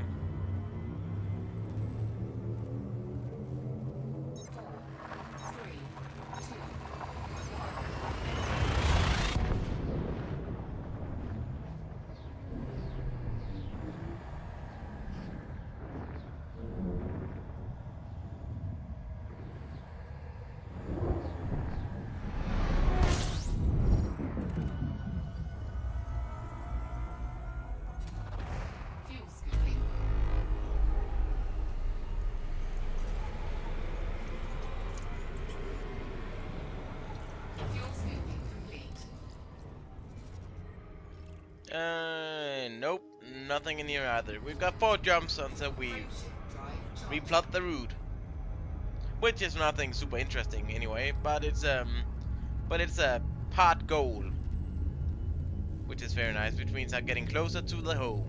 Speaker 2: Fuel scooping. Fuel scooping complete.
Speaker 1: Nope, nothing in here either. We've got 4 jumps until we
Speaker 2: Frameshift drive charging.
Speaker 1: replot the route, which is nothing super interesting anyway. But it's a part goal, which is very nice, which means I'm getting closer to the home.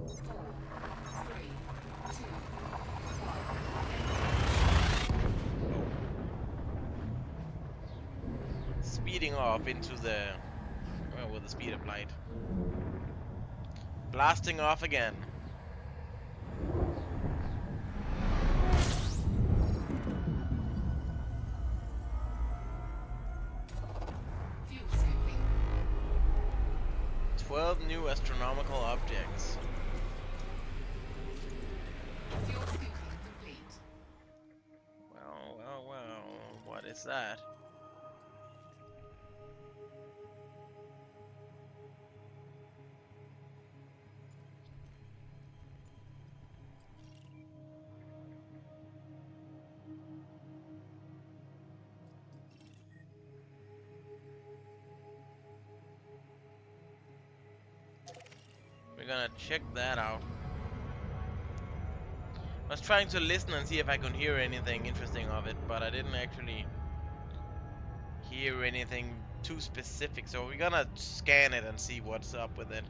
Speaker 2: 4, 3, 2,
Speaker 1: Speeding off into the well, with the speed of light. Blasting off again.
Speaker 2: fuel scooping.
Speaker 1: 12 new astronomical objects.
Speaker 2: Fuel scooping complete.
Speaker 1: Well, what is that? We're gonna check that out. I was trying to listen and see if I could hear anything interesting of it, but I didn't actually hear anything too specific. So we're gonna scan it and see what's up with it.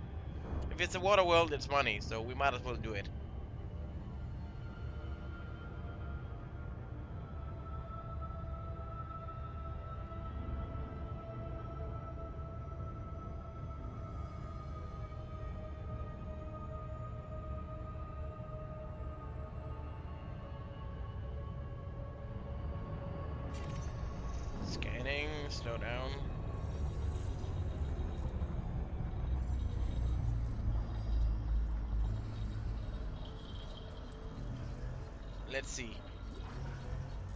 Speaker 1: If it's a water world, it's money, so we might as well do it. Scanning, slow down. Let's see.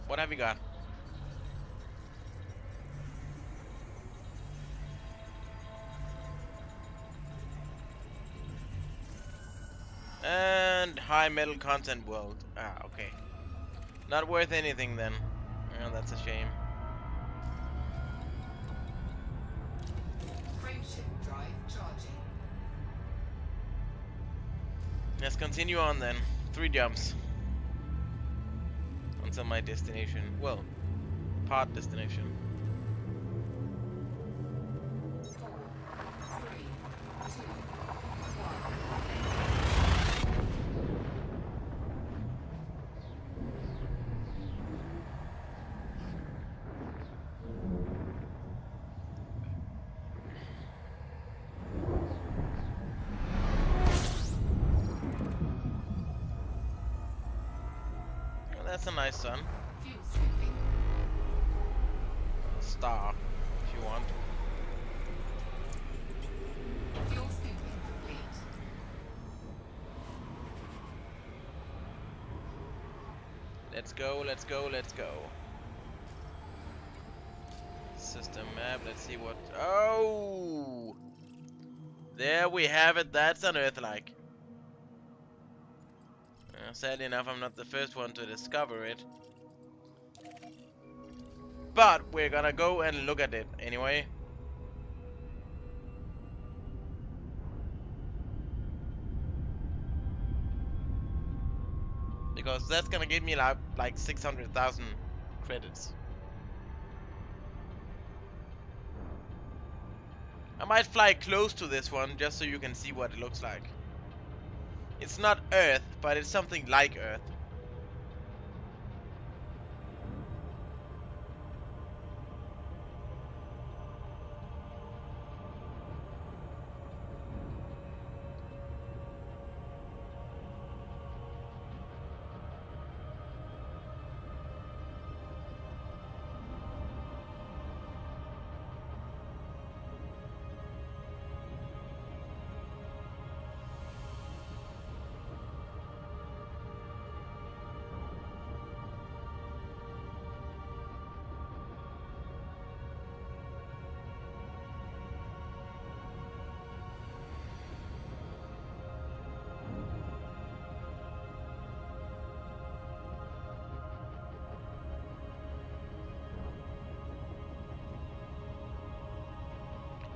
Speaker 1: What have we got? And high metal content world. Ah, okay. Not worth anything then. Oh, that's a shame.
Speaker 2: Frameshift drive charging.
Speaker 1: Let's continue on then. 3 jumps. Until my destination. Well, part destination.
Speaker 2: 4, 3, 2, 1.
Speaker 1: Well, that's a nice sun.
Speaker 2: Fuel scooping.
Speaker 1: Star, if you want.
Speaker 2: Fuel scooping complete.
Speaker 1: Let's go, let's go, let's go. System map, let's see what... Oh! There we have it, that's an Earth-like. Sadly enough, I'm not the first one to discover it. But we're gonna go and look at it anyway. Because that's gonna give me like 600,000 credits. I might fly close to this one just so you can see what it looks like. It's not Earth, but it's something like Earth.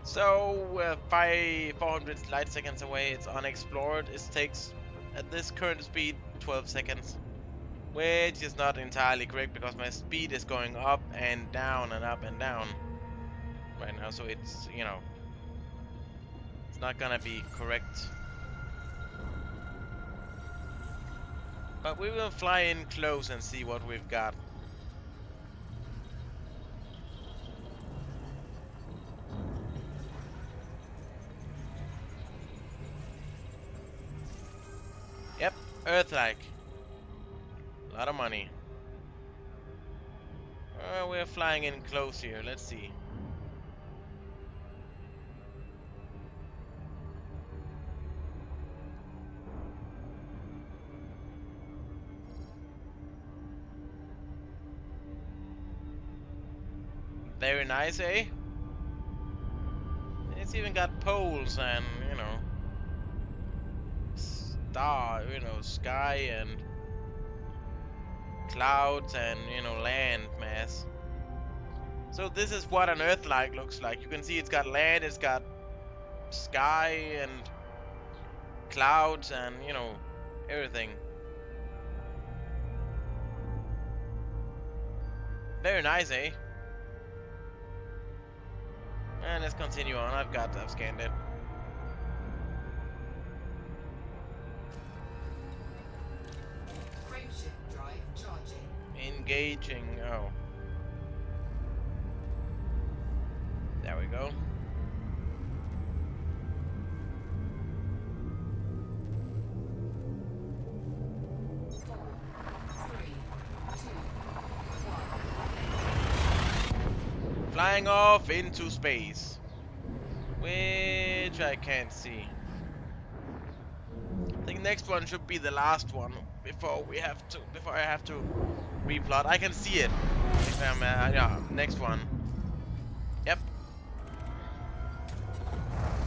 Speaker 1: So, 400 light seconds away, it's unexplored. It takes, at this current speed, 12 seconds. Which is not entirely correct because my speed is going up and down and up and down right now. So it's, you know, it's not gonna be correct. But we will fly in close and see what we've got. Yep, Earth-like. A lot of money. We're flying in close here. Let's see. Very nice, eh? It's even got poles and, you know, sky and clouds and, you know, land mass. So this is what an Earth-like looks like. You can see it's got land, it's got sky and clouds and, you know, everything. Very nice, eh? And let's continue on. I've scanned it.
Speaker 2: Frameshift drive charging.
Speaker 1: Engaging. Oh. There we go. Flying off into space. Which I can't see. I think next one should be the last one before I have to replot. I can see it. If I'm yeah, next one. Yep.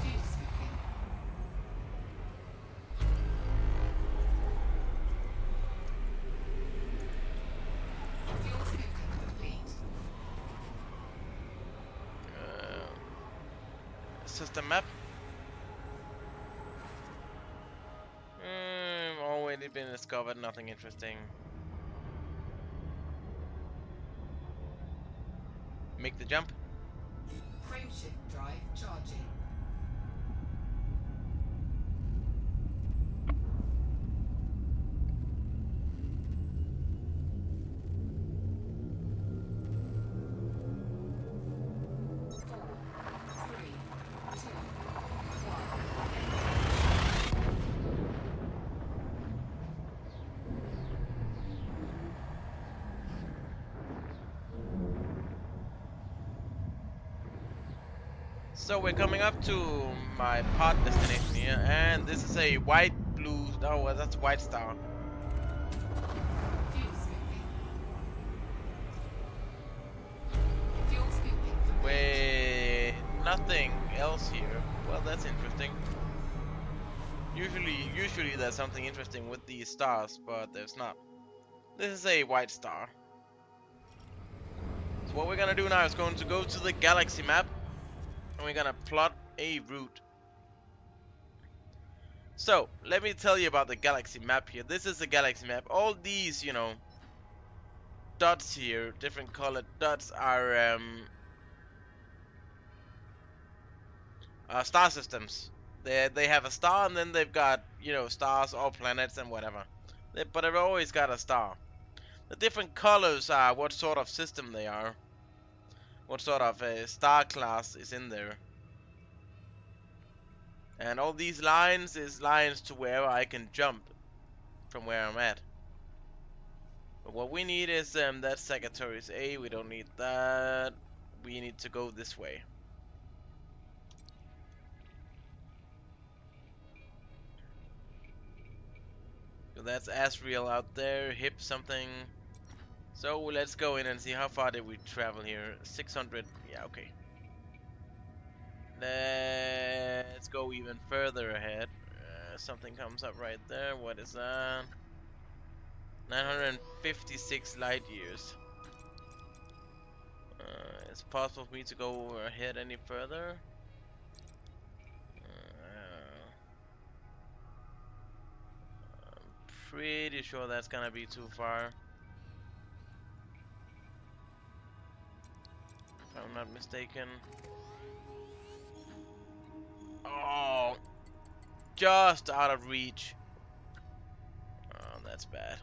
Speaker 2: Fuel scooping. Fuel scooping complete.
Speaker 1: System map. Already been discovered. Nothing interesting. Make the jump.
Speaker 2: Frameshift drive charging. Four, three, two,
Speaker 1: So we're coming up to my pod destination here, and this is a white, blue. Oh, well, that's a white star.
Speaker 2: fuel scooping. Fuel scooping complete.
Speaker 1: With nothing else here. Well, that's interesting. Usually there's something interesting with these stars, but there's not. This is a white star. So what we're gonna do now is going to go to the galaxy map, and we're gonna plot a route. So, let me tell you about the galaxy map here. This is the galaxy map. All these, you know, dots here, different colored dots are star systems. They have a star, and then they've got, you know, stars or planets and whatever. But they've always got a star. The different colors are what sort of system they are. What sort of star class is in there. And all these lines is lines to where I can jump from where I'm at. But what we need is that Sagittarius A. We don't need that. We need to go this way. So that's Asriel out there. Hip something. So let's go in and see how far did we travel here. 600. Yeah, okay. Let's go even further ahead. Something comes up right there. What is that? 956 light years. It's possible for me to go ahead any further. I'm pretty sure that's gonna be too far. If I'm not mistaken. Oh, just out of reach. Oh, that's bad.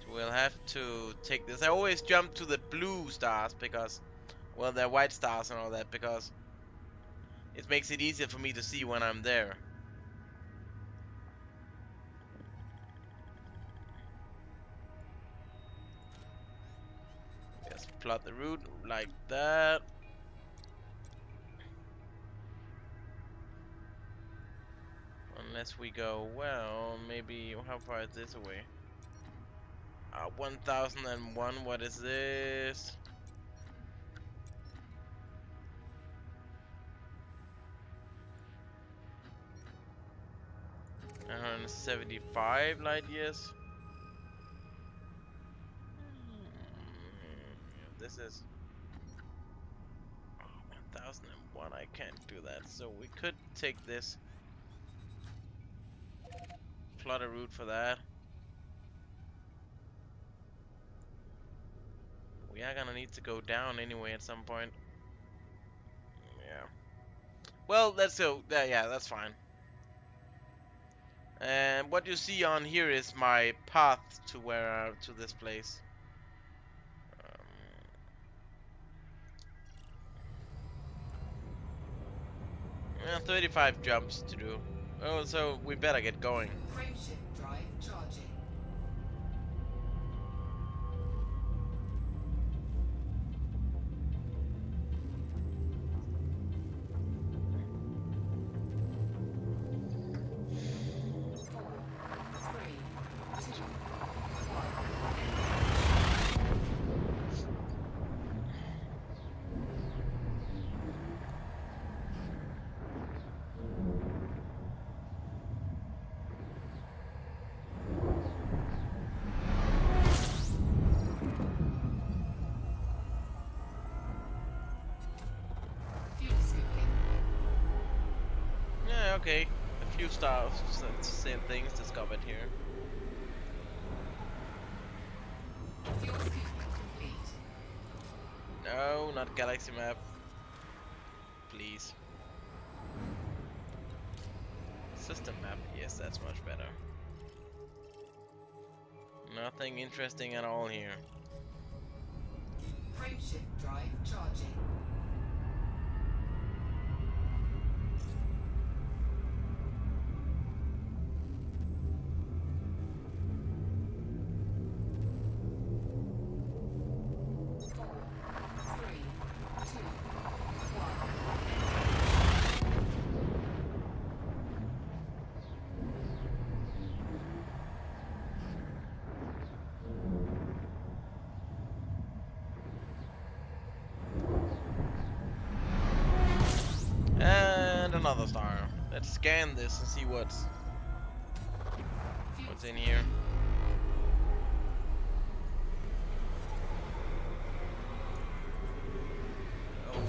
Speaker 1: So we'll have to take this. I always jump to the blue stars because, well, they're white stars and all that because it makes it easier for me to see when I'm there. Just plot the route like that. Unless we go, well, maybe, how far is this away? 1001, what is this? 975 light years. This is 1001. I can't do that. So we could take this, plot a route for that. We are gonna need to go down anyway at some point. Yeah. Well, let's go. Yeah, that's fine. And what you see on here is my path to where to this place. 35 jumps to do. Oh, so we better get going.
Speaker 2: Frameshift drive charging. Four, three, two, fuel scooping.
Speaker 1: Yeah, okay. A few stars, same things discovered here.
Speaker 2: Fuel scooping complete.
Speaker 1: No, not galaxy map. Please. System map. Yes, that's much better. Nothing interesting at all here.
Speaker 2: Frameshift drive charging. Four, three, two,
Speaker 1: And another star. Let's scan this and see what's in here. Oh,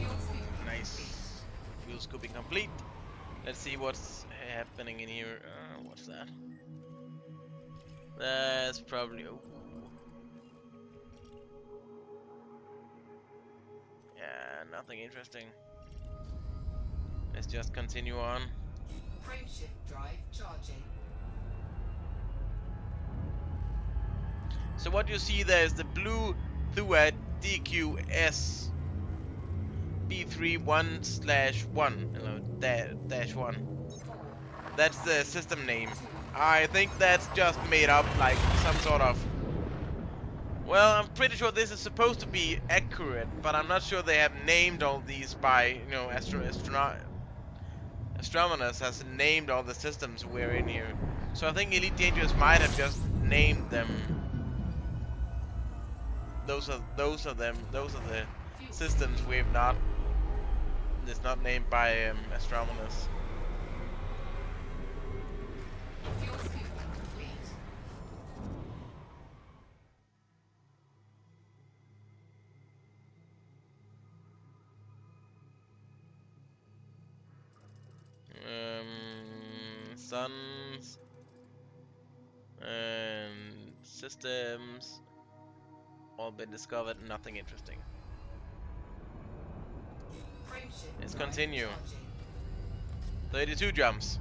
Speaker 1: nice. Fuel scooping complete. Let's see what's happening in here. What's that? That's probably. Oh. Yeah, nothing interesting. Let's just continue on.
Speaker 2: Frameshift drive charging.
Speaker 1: So what you see there is the blue Thuat DQS B31/1, dash 1. That's the system name. I think that's just made up like some sort of. Well, I'm pretty sure this is supposed to be accurate, but I'm not sure they have named all these by, astronomers has named all the systems we're in here. So I think Elite Dangerous might have just named them. Those are them. Those are the systems we've not. It's not named by astronomers.
Speaker 2: Fuel scooping complete.
Speaker 1: Suns and systems all been discovered. Nothing interesting.
Speaker 2: Frameshift
Speaker 1: Let's
Speaker 2: drive
Speaker 1: continue.
Speaker 2: charging.
Speaker 1: 32 jumps.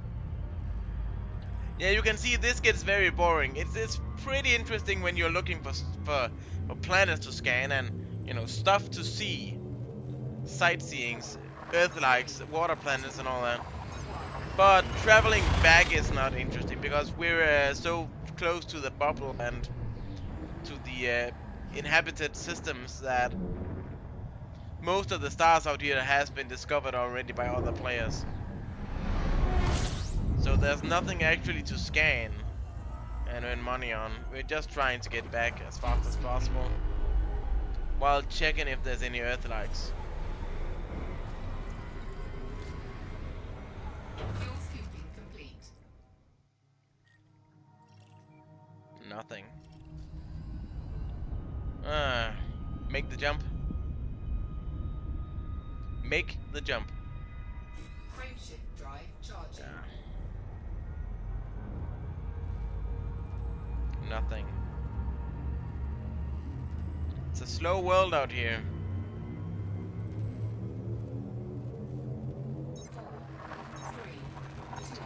Speaker 1: Yeah, you can see this gets very boring. It's pretty interesting when you're looking for planets to scan and stuff to see, sightseeings, Earth-likes, water planets, and all that. But traveling back is not interesting because we're so close to the bubble and to the inhabited systems that most of the stars out here has been discovered already by other players. So there's nothing actually to scan and earn money on. We're just trying to get back as fast as possible while checking if there's any Earth-likes.
Speaker 2: Fuel scooping complete.
Speaker 1: Nothing. Make the jump. Make the jump.
Speaker 2: Frameshift drive charging.
Speaker 1: Nothing. It's a slow world out here.
Speaker 2: Four, three, two,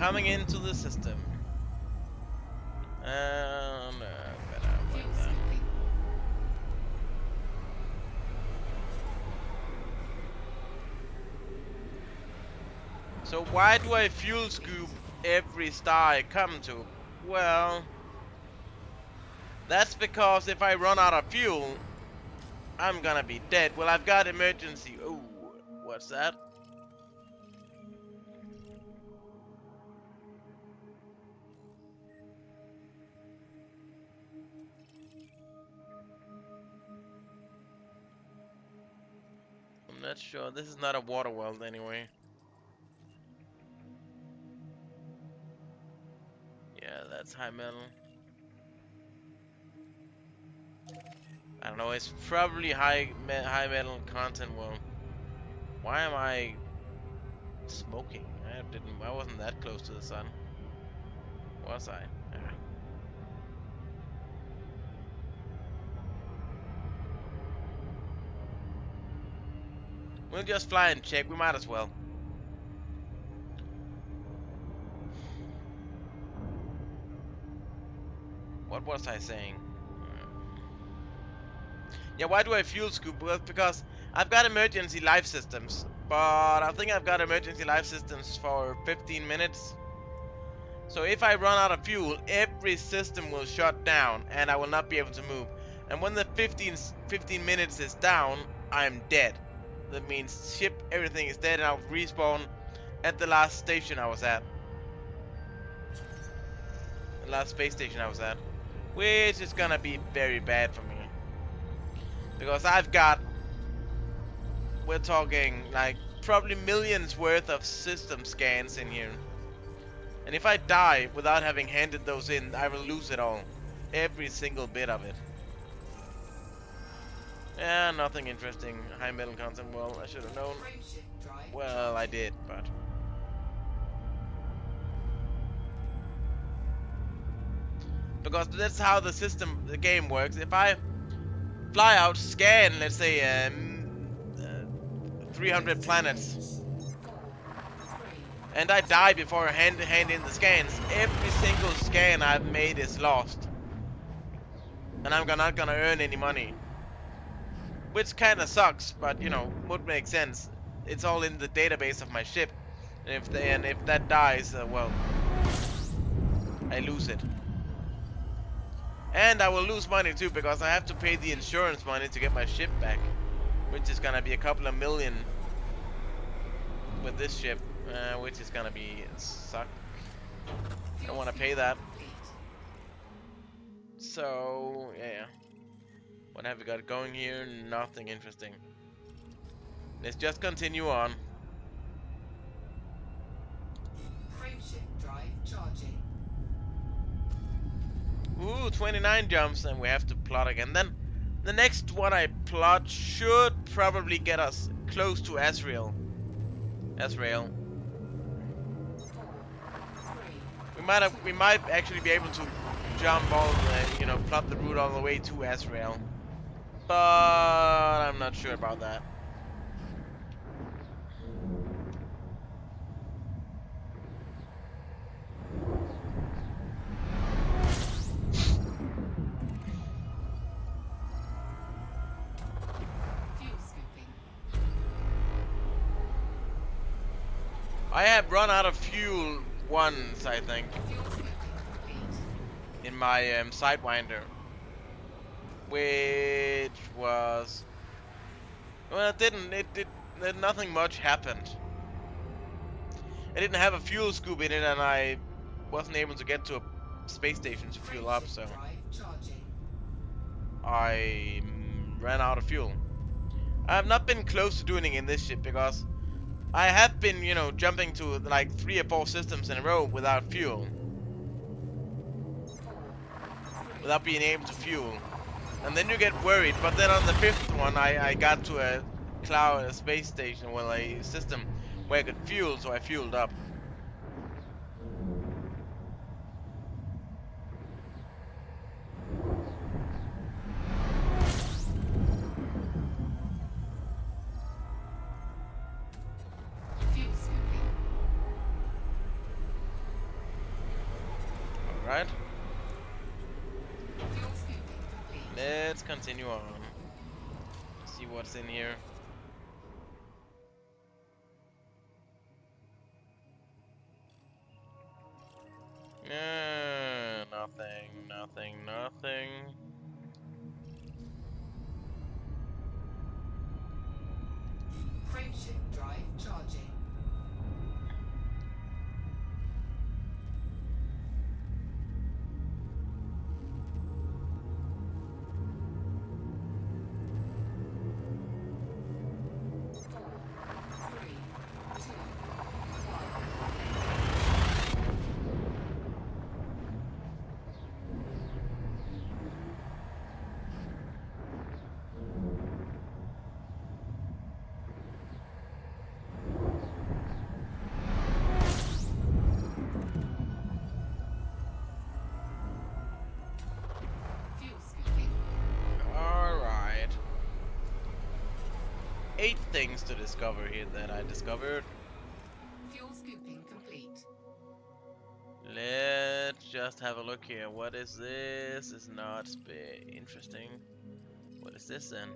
Speaker 1: coming into the system. No, better avoid
Speaker 2: Fuel
Speaker 1: that.
Speaker 2: scooping.
Speaker 1: So why do I fuel scoop every star I come to? Well, that's because if I run out of fuel, I'm gonna be dead. Well, I've got emergency. Ooh, what's that? I'm not sure. This is not a water world anyway. Yeah, that's high metal. I don't know. It's probably high metal content world. Why am I smoking? I wasn't that close to the sun. Was I? Ah. We'll just fly and check. We might as well. What was I saying? Yeah, why do I fuel scoop? Well, because I've got emergency life systems, but I think I've got emergency life systems for 15 minutes. So if I run out of fuel, every system will shut down and I will not be able to move. And when the 15 minutes is down, I'm dead. That means ship, everything is dead, and I'll respawn at the last station I was at. The last space station I was at. Which is gonna be very bad for me. Because we're talking like probably millions worth of system scans in here. And if I die without having handed those in, I will lose it all. Every single bit of it. Yeah, nothing interesting. High metal content. Well, I should have known.
Speaker 2: Frameshift drive
Speaker 1: Well, I
Speaker 2: charging.
Speaker 1: did, but... Because that's how the game works. If I fly out, scan, let's say, 300 planets,
Speaker 2: 4, 3,
Speaker 1: and I die before I hand in the scans, every single scan I've made is lost. And I'm not gonna earn any money. Which kinda sucks, but you know, would make sense. It's all in the database of my ship. And if that dies, well, I lose it. And I will lose money too, because I have to pay the insurance money to get my ship back. Which is gonna be a couple of million with this ship. Which is gonna be suck. I don't wanna pay that.
Speaker 2: complete.
Speaker 1: So, yeah. What have we got going here? Nothing interesting. Let's just continue on.
Speaker 2: Frameshift drive charging.
Speaker 1: Ooh, 29 jumps, and we have to plot again. Then, the next one I plot should probably get us close to Azrael.
Speaker 2: 4, 3,
Speaker 1: We might actually be able to jump all the, plot the route all the way to Azrael. But I'm not sure about that.
Speaker 2: fuel scooping.
Speaker 1: I have run out of fuel once, I think,
Speaker 2: Fuel scooping complete.
Speaker 1: in my Sidewinder. Which was... Well, it didn't. Nothing much happened. I didn't have a fuel scoop in it, and I wasn't able to get to a space station to fuel up, so
Speaker 2: Frameshift drive charging.
Speaker 1: I ran out of fuel. I have not been close to doing it in this ship, because I have been, jumping to like 3 or 4 systems in a row without fuel.
Speaker 2: 4, 3,
Speaker 1: Without being able to fuel. And then you get worried, but then on the 5th one I got to a space station, well, a system where I could fuel, so I fueled up.
Speaker 2: fuel scooping.
Speaker 1: Alright,
Speaker 2: Fuel scooping complete.
Speaker 1: let's continue on. See what's in here. Nothing, nothing, nothing.
Speaker 2: Frameshift drive charging. Four, three, two, fuel scooping.
Speaker 1: Alright. 8 things to discover here that I discovered.
Speaker 2: Fuel scooping complete.
Speaker 1: Let's just have a look here. What is this? Is not interesting. What is this then?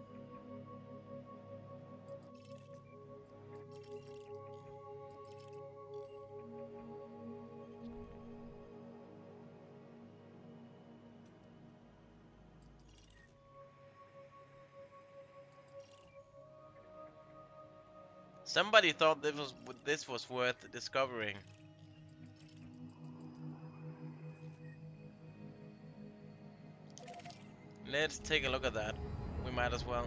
Speaker 1: Somebody thought this was worth discovering. Let's take a look at that. We might as well.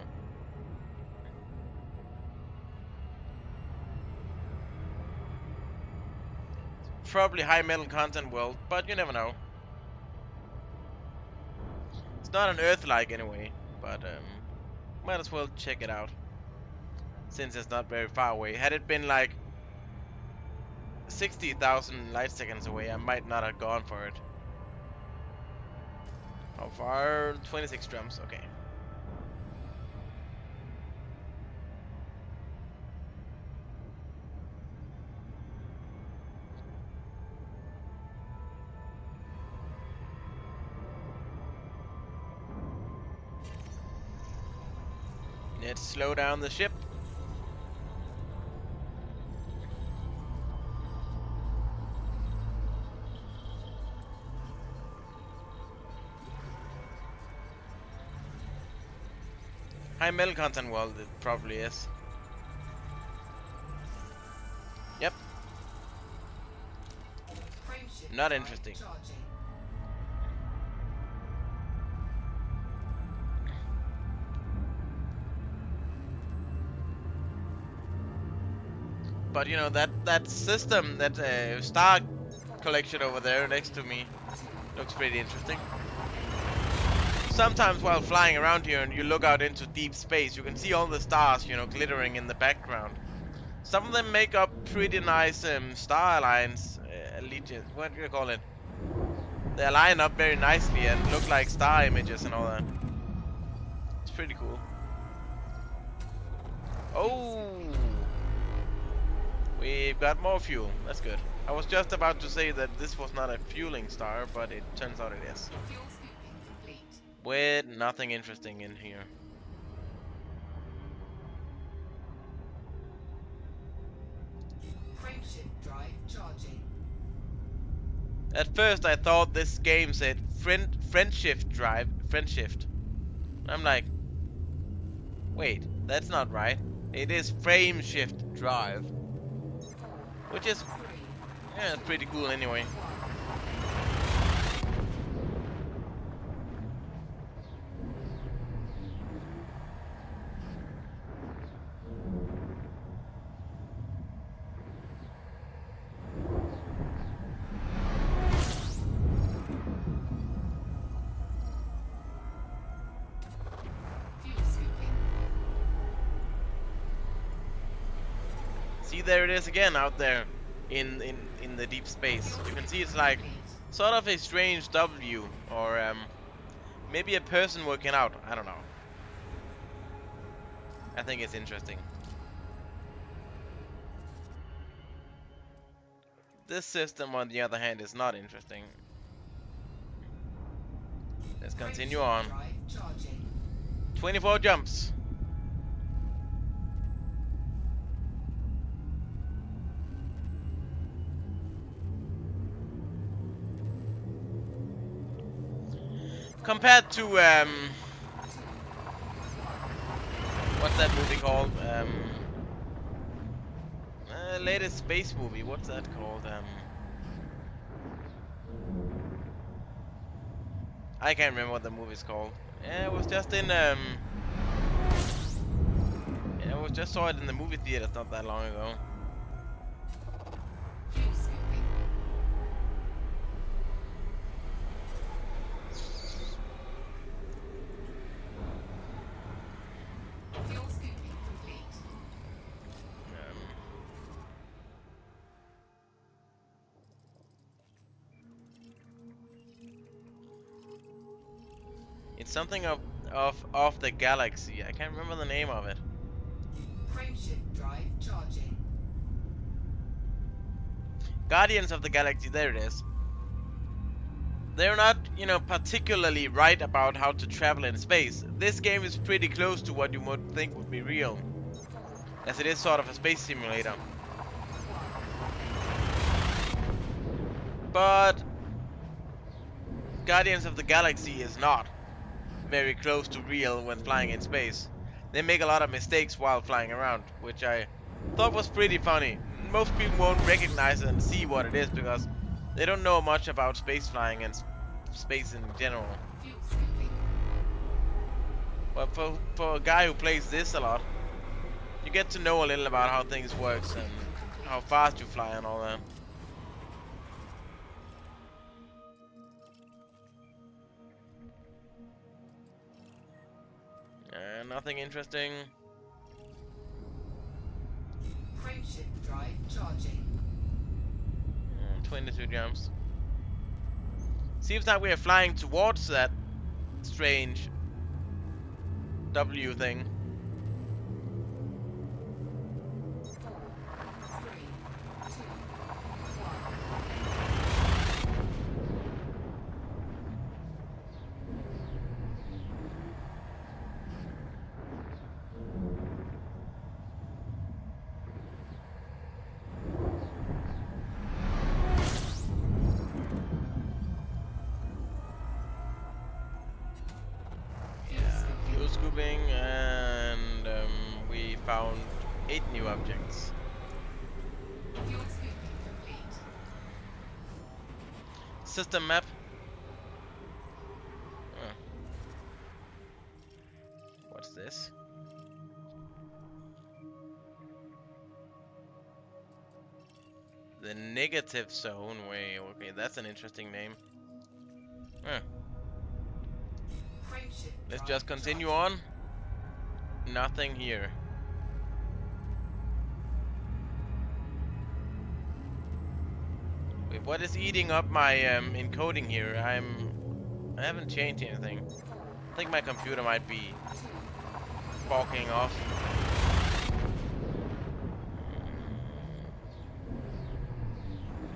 Speaker 1: Probably high metal content world, but you never know. It's not an Earth-like anyway, but might as well check it out. Since it's not very far away. Had it been like 60,000 light seconds away, I might not have gone for it. How far? 26 drums, okay. Let's slow down the ship. High metal content world, it probably is. Yep,
Speaker 2: Frameshift
Speaker 1: not
Speaker 2: drive
Speaker 1: interesting.
Speaker 2: charging.
Speaker 1: But you know, that system, that star collection over there next to me looks pretty interesting. Sometimes while flying around here and you look out into deep space, you can see all the stars, you know, glittering in the background. Some of them make up pretty nice star lines, allegiance, what do you call it? They line up very nicely and look like star images and all that. It's pretty cool. Oh, we've got more fuel. That's good. I was just about to say that this was not a fueling star, but it turns out it is.
Speaker 2: Fuel scooping complete.
Speaker 1: With nothing interesting in here.
Speaker 2: Frameshift drive charging.
Speaker 1: At first I thought this game said friendshift drive, friendshift. I'm like, wait, that's not right. It is frame shift drive. Which is, yeah, pretty cool anyway.
Speaker 2: Fuel scooping.
Speaker 1: See, there it is again out there in the deep space. You can see it's like sort of a strange W, or maybe a person working out. I don't know. I think it's interesting. This system, on the other hand, is not interesting. Let's continue
Speaker 2: Frameshift
Speaker 1: on.
Speaker 2: drive charging.
Speaker 1: 24 jumps. Compared to what's that movie called? Latest space movie. What's that called? I can't remember what the movie's called. Yeah, it was just in yeah, I was just saw it in the movie theaters not that long ago.
Speaker 2: Fuel scooping. Fuel scooping complete.
Speaker 1: Um, it's something of the galaxy. I can't remember the name of it.
Speaker 2: Frameshift drive charging.
Speaker 1: Guardians of the Galaxy. There it is. They're not, you know, particularly right about how to travel in space. This game is pretty close to what you would think would be real, as it is sort of a space simulator. But Guardians of the Galaxy is not very close to real when flying in space. They make a lot of mistakes while flying around, which I thought was pretty funny. Most people won't recognize it and see what it is because they don't know much about space flying and space in general.
Speaker 2: Fuel scooping.
Speaker 1: But for a guy who plays this a lot, you get to know a little about how things works and how fast you fly and all that. Nothing interesting.
Speaker 2: Frameshift drive charging.
Speaker 1: 22 jumps. Seems like we are flying towards that strange W thing.
Speaker 2: 4, 3, 2, 1. Fuel scooping.
Speaker 1: Fuel scooping, and we found 8 new objects.
Speaker 2: Fuel scooping complete.
Speaker 1: System map. Oh. What's this? The negative zone. Wait, okay, that's an interesting name. Huh.
Speaker 2: Frameshift
Speaker 1: Let's
Speaker 2: drive
Speaker 1: just continue
Speaker 2: charging.
Speaker 1: on. Nothing here. Wait, what is eating up my encoding here? I haven't changed anything. I think my computer might be balking off.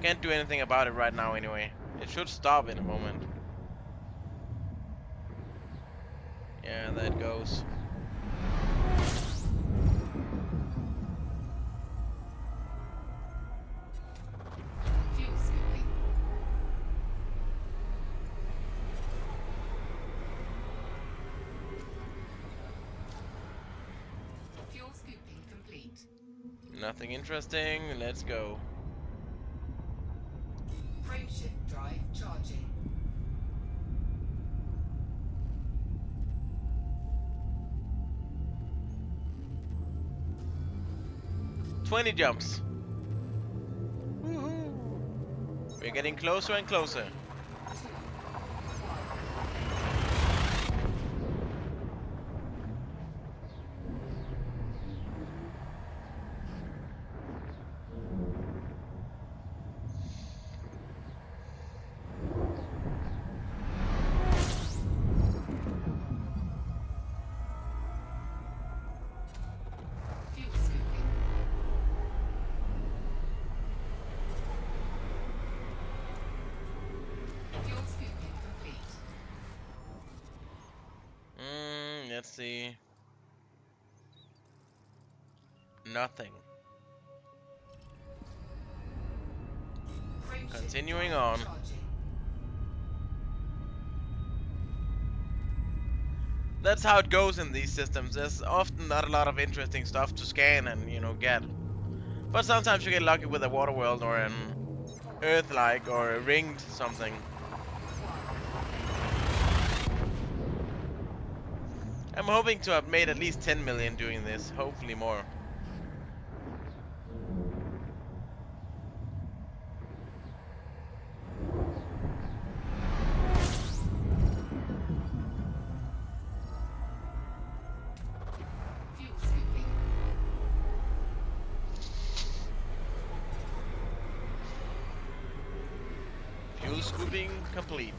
Speaker 1: Can't do anything about it right now anyway. It should stop in a moment. Yeah, that goes.
Speaker 2: Fuel scooping. Fuel scooping complete.
Speaker 1: Nothing interesting. Let's go.
Speaker 2: Frameshift drive charging.
Speaker 1: 20 jumps. Woohoo! We're getting closer and closer.
Speaker 2: 2, 1. Fuel scooping.
Speaker 1: let's see. Nothing.
Speaker 2: Frameshift
Speaker 1: Continuing
Speaker 2: drive
Speaker 1: on.
Speaker 2: charging.
Speaker 1: That's how it goes in these systems. There's often not a lot of interesting stuff to scan and, get. But sometimes you get lucky with a water world or an Earth-like or a ringed something. I'm hoping to have made at least 10 million doing this, hopefully more.
Speaker 2: Fuel scooping.
Speaker 1: Fuel scooping complete.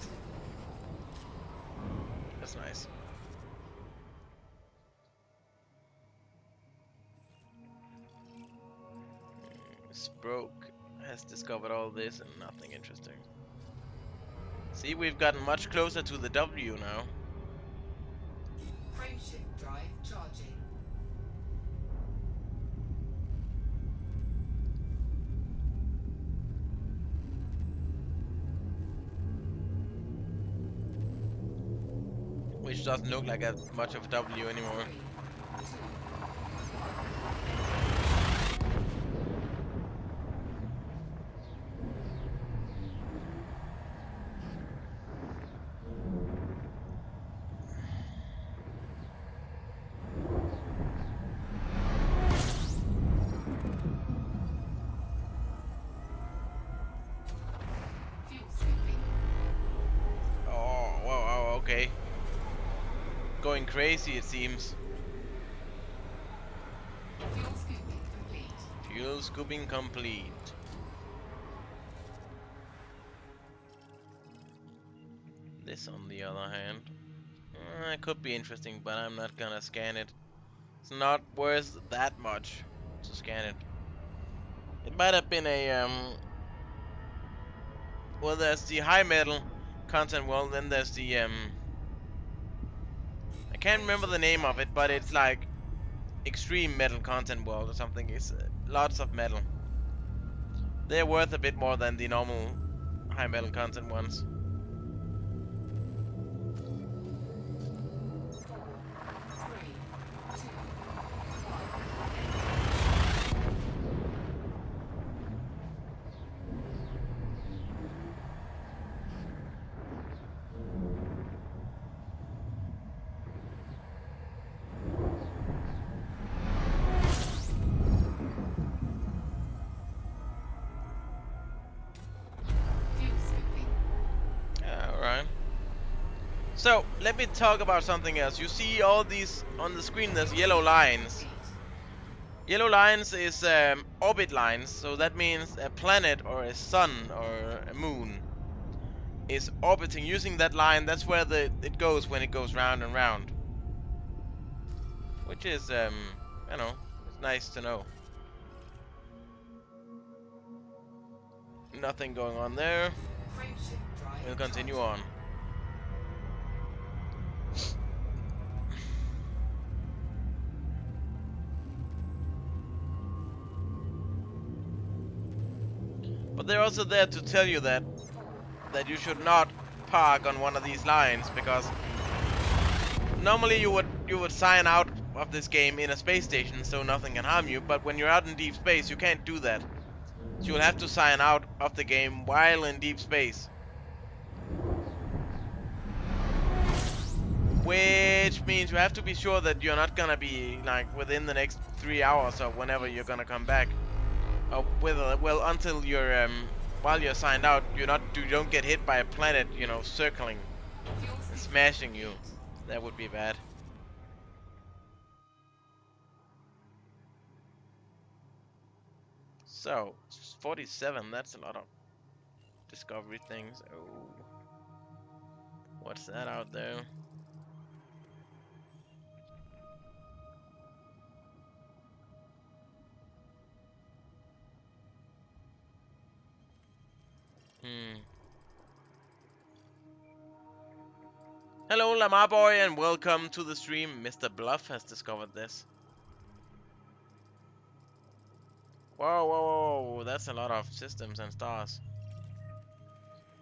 Speaker 1: That's nice. Sproke has discovered all this and nothing interesting. See, we've gotten much closer to the W now.
Speaker 2: Frameshift drive charging.
Speaker 1: Which doesn't look like much of a W anymore.
Speaker 2: 3, 2, fuel scooping.
Speaker 1: Oh, wow, okay. Going crazy, it seems.
Speaker 2: Fuel scooping complete.
Speaker 1: Fuel scooping complete. This, on the other hand, it could be interesting, but I'm not gonna scan it. It's not worth that much to scan it. It might have been a well, there's the high metal content world, then there's the I can't remember the name of it, but it's like extreme metal content world or something. It's lots of metal. They're worth a bit more than the normal high metal content ones.
Speaker 2: 4, 3, 2, 1. Fuel scooping.
Speaker 1: Alright. So, let me talk about something else. You see all these on the screen, there's yellow lines. Yellow lines is orbit lines, so that means a planet or a sun or a moon is orbiting using that line. That's where it goes when it goes round and round. Which is, it's nice to know. Nothing going on there.
Speaker 2: Frameshift drive
Speaker 1: We'll continue
Speaker 2: charging.
Speaker 1: on. But they're also there to tell you that you should not park on one of these lines, because normally you would sign out of this game in a space station so nothing can harm you, but when you're out in deep space you can't do that. So you'll have to sign out of the game while in deep space. Which means you have to be sure that you're not gonna be like within the next 3 hours or whenever you're gonna come back. Or well, until you're while you're signed out, you don't get hit by a planet, circling
Speaker 2: Fuel
Speaker 1: and
Speaker 2: scooping
Speaker 1: smashing you.
Speaker 2: complete.
Speaker 1: That would be bad. So, 47, that's a lot of discovery things. Oh, what's that out there? Hmm. Hello, Lamar Boy, and welcome to the stream. Mr. Bluff has discovered this. Whoa, whoa, whoa, that's a lot of systems and stars.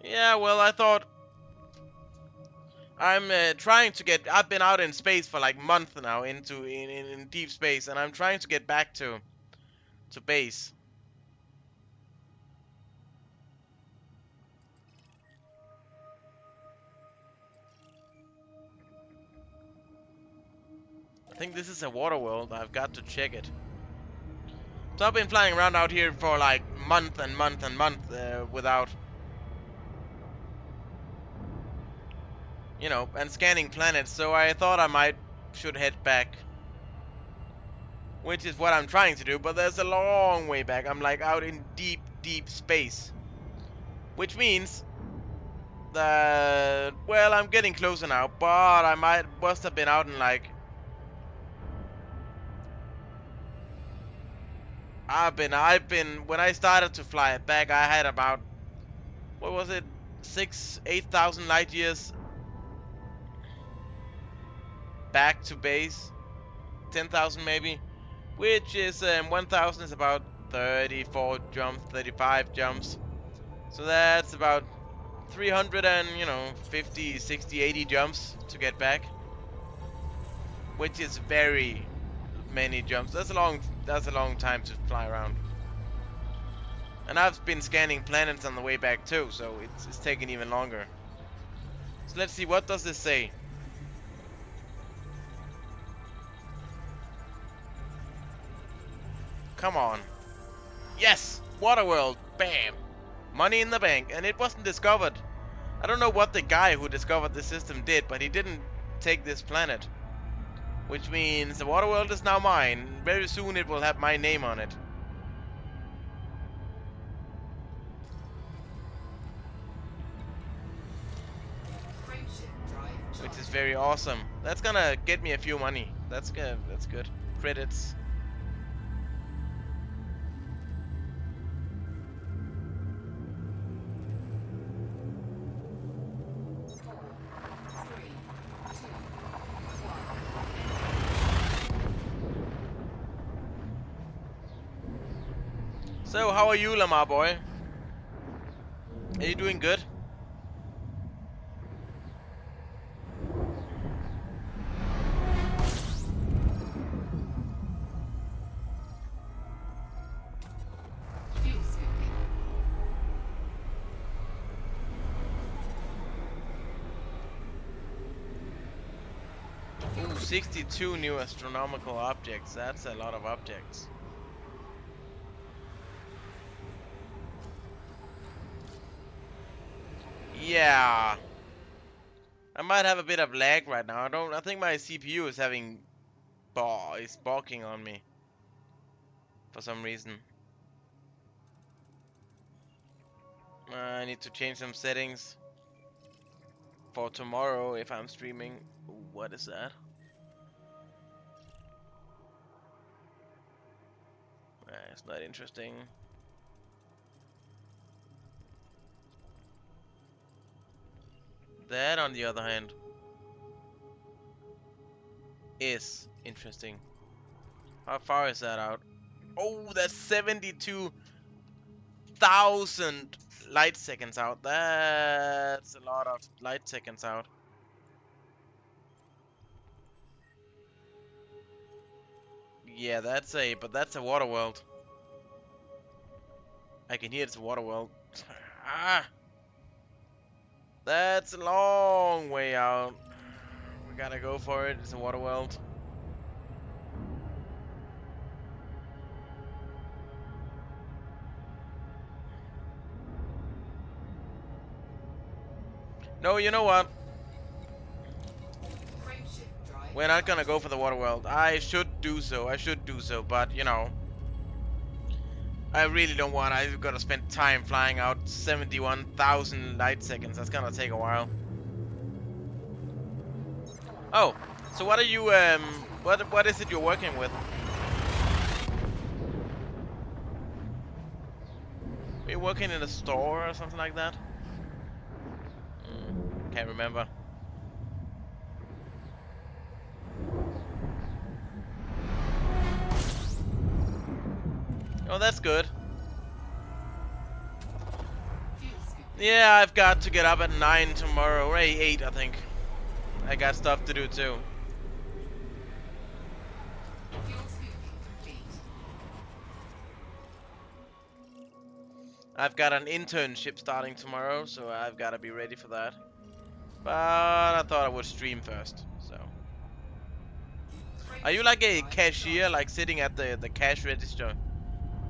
Speaker 1: Yeah, well, I thought I'm trying to get. I've been out in space for like months now, in deep space, and I'm trying to get back to base. I think this is a water world. I've got to check it. So I've been flying around out here for like month and month and month without, and scanning planets. So I thought I should head back, which is what I'm trying to do. But there's a long way back. I'm like out in deep, deep space, which means that, well, I'm getting closer now. But I must have been out in like, when I started to fly it back, I had about, what was it, 8,000 light years back to base, 10,000 maybe, which is 1,000 is about 34 jumps, 35 jumps. So that's about 300 and 50, 60, 80 jumps to get back, which is very many jumps. That's a long time to fly around. And I've been scanning planets on the way back too, so it's taking even longer. So let's see, what does this say? Come on. Yes! Waterworld! Bam! Money in the bank, and it wasn't discovered. I don't know what the guy who discovered the system did, but he didn't take this planet. Which means the Waterworld is now mine. Very soon it will have my name on it. Which is very awesome. That's gonna get me a few money. That's good. That's good. Credits. So, how are you, Lamar boy? Are you doing good? Ooh, 62 new astronomical objects. That's a lot of objects. Yeah. I might have a bit of lag right now. I think my CPU is is balking on me for some reason. I need to change some settings for tomorrow if I'm streaming. Ooh, what is that? It's not interesting. That, on the other hand, is interesting. How far is that out? Oh, that's 72,000 light seconds out. That's a lot of light seconds out. Yeah, but that's a water world. I can hear it's a water world. Ah! That's a long way out. We gotta go for it. It's a water world. No, you know what? We're not gonna go for the water world. I should do so, but I really don't want. I've gotta spend time flying out 71,000 light seconds. That's gonna take a while. Oh, so what are you, what is it you're working with? Are you working in a store or something like that? Can't remember. Oh, that's good.
Speaker 2: Fuel scooping.
Speaker 1: Yeah, I've got to get up at 9 tomorrow, or 8, I think. I got stuff to do too.
Speaker 2: Fuel scooping complete.
Speaker 1: I've got an internship starting tomorrow, so I've got to be ready for that. But I thought I would stream first, so. Are you like a cashier, like sitting at the cash register,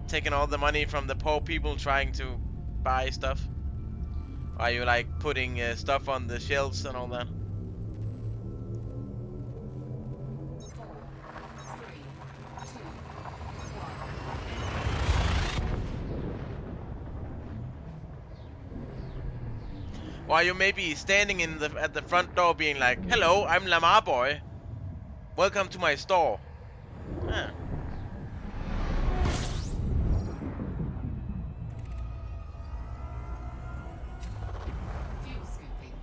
Speaker 1: taking all the money from the poor people trying to buy stuff? Or are you like putting stuff on the shelves and all that?
Speaker 2: 4, 3, 2, 1.
Speaker 1: Or are you maybe standing in the at the front door being like, "Hello, I'm Lamar Boy. Welcome to my store." Ah.
Speaker 2: Fuel scooping.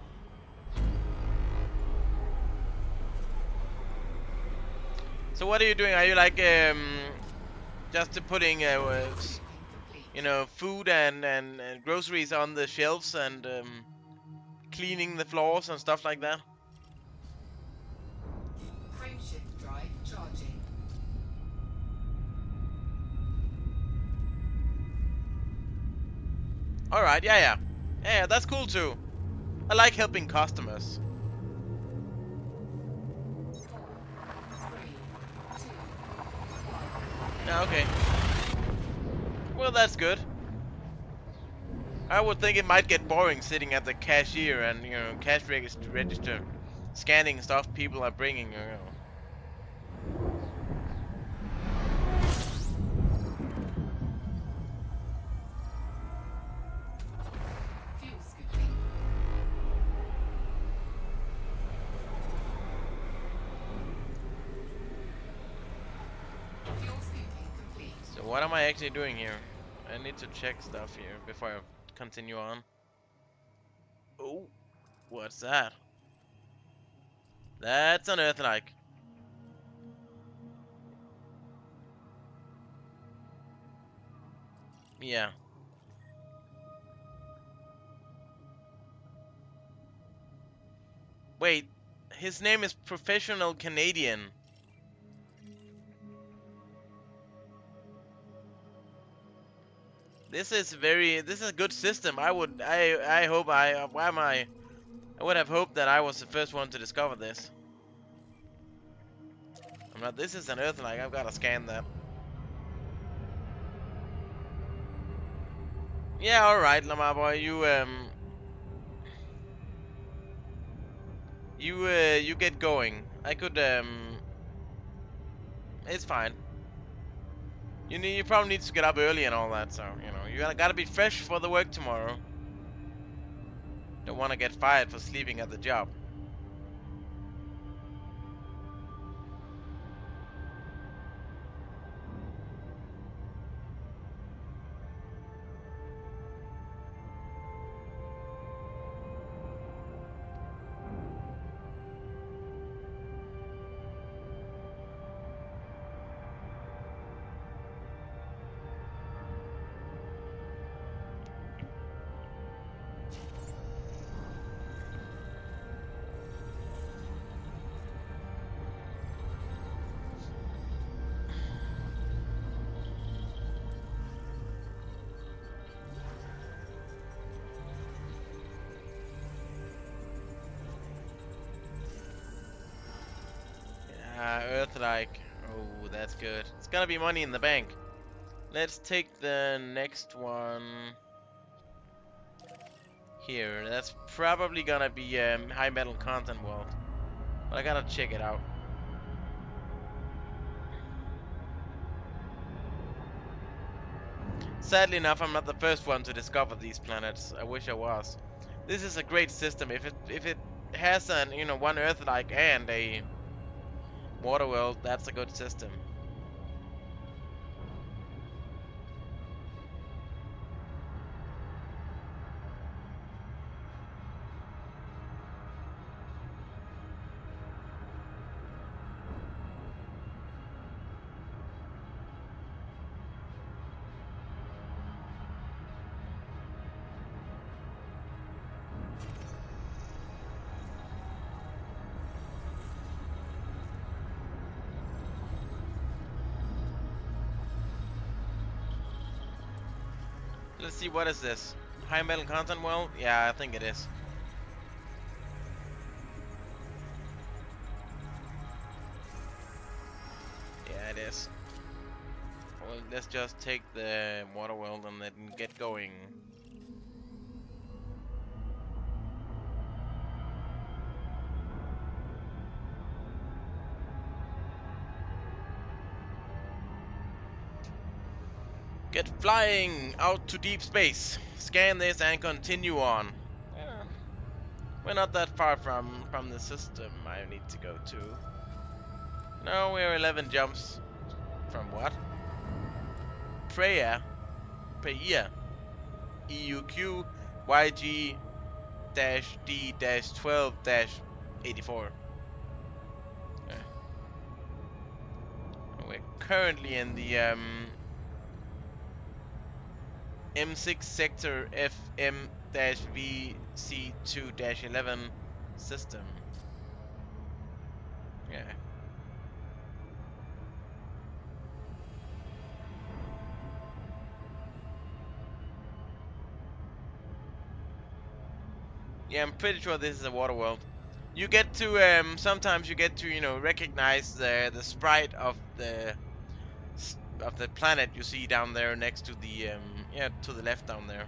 Speaker 1: So what are you doing? Are you like just putting
Speaker 2: Fuel scooping complete.
Speaker 1: you know, food and groceries on the shelves and cleaning the floors and stuff like that?
Speaker 2: Frameshift drive charging.
Speaker 1: All right, yeah, that's cool too. I like helping customers.
Speaker 2: 4, 3, 2, 1.
Speaker 1: Yeah, okay. Well, that's good. I would think it might get boring sitting at the cashier and, you know, cash register scanning stuff people are bringing, you know.
Speaker 2: Fuel scooping. Fuel scooping complete.
Speaker 1: So what am I actually doing here? I need to check stuff here before I continue on. Oh, what's that? That's an Earth-like. Yeah. Wait, his name is Professional Canadian. This is a good system. I hope why am I would have hoped that I was the first one to discover this. I'm not, this is an Earth-like, I've gotta scan that. Yeah, alright, Lamar boy, you get going. I could it's fine. You probably need to get up early and all that, so you know you gotta be fresh for the work tomorrow. Don't want to get fired for sleeping at the job. Earth-like. Oh, that's good. It's gonna be money in the bank. Let's take the next one here. That's probably gonna be high metal content world, but I gotta check it out. Sadly enough, I'm not the first one to discover these planets. I wish I was. This is a great system. If it has an one Earth-like and a water world, that's a good system. let's see, what is this? High metal content well? Yeah, I think it is. Yeah, it is. Well, let's just take the water well and then get going. Get flying out to deep space. Scan this and continue on. Yeah, we're not that far from the system I need to go to. No, we're 11 jumps from what? Prayer. Prayer. EUQ YG D 12 84. Yeah. We're currently in the M6 sector FM VC2 11 system. Yeah. Yeah, I'm pretty sure this is a water world. You get to sometimes you get to, you know, recognize the sprite of the planet you see down there next to the yeah, to the left down there.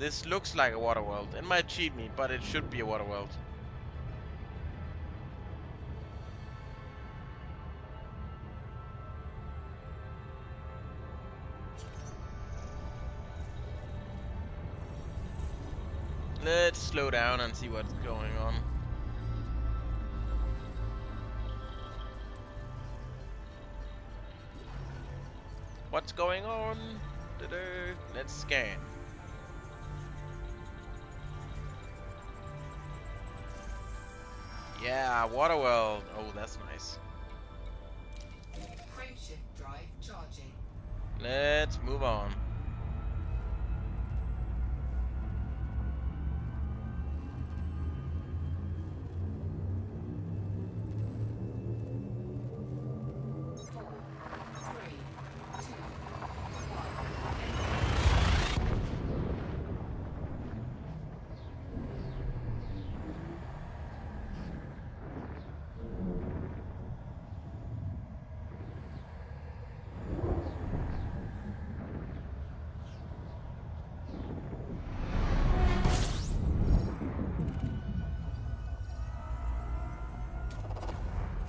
Speaker 1: This looks like a water world. It might cheat me, but it should be a water world. Let's slow down and see what's going on. What's going on? Let's scan. Yeah, water world. Oh, that's nice.
Speaker 2: Frameshift drive charging.
Speaker 1: Let's move on.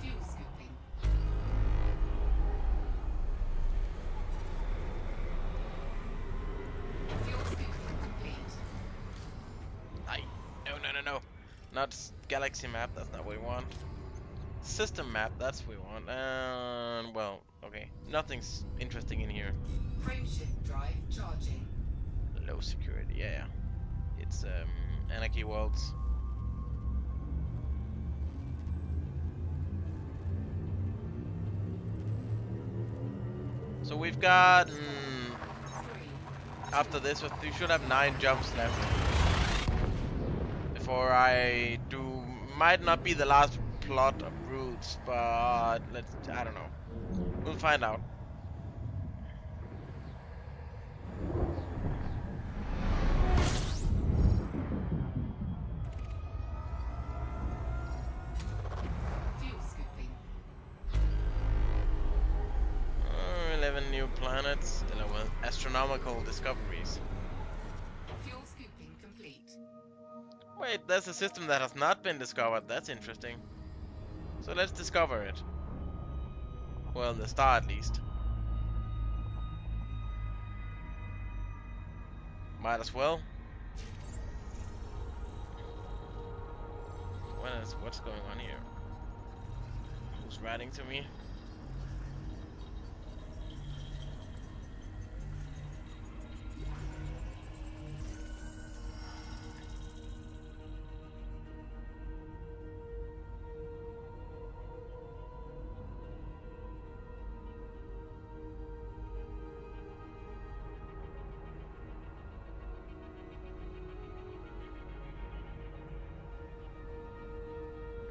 Speaker 2: Fuel scooping. Fuel scooping complete.
Speaker 1: Aye. No. Not galaxy map, that's not what we want. System map, that's what we want. And, well, okay. Nothing's interesting in here.
Speaker 2: Frameshift drive charging.
Speaker 1: Low security, yeah. It's, Anarchy Worlds. So we've got, after this, we should have 9 jumps left. Before I do, might not be the last plot of routes, but I don't know. We'll find out.
Speaker 2: Fuel scooping.
Speaker 1: 11 new planets, astronomical discoveries.
Speaker 2: Fuel scooping complete.
Speaker 1: Wait, there's a system that has not been discovered. That's interesting. So let's discover it. Well, the star at least. Might as well. What's going on here? Who's writing to me?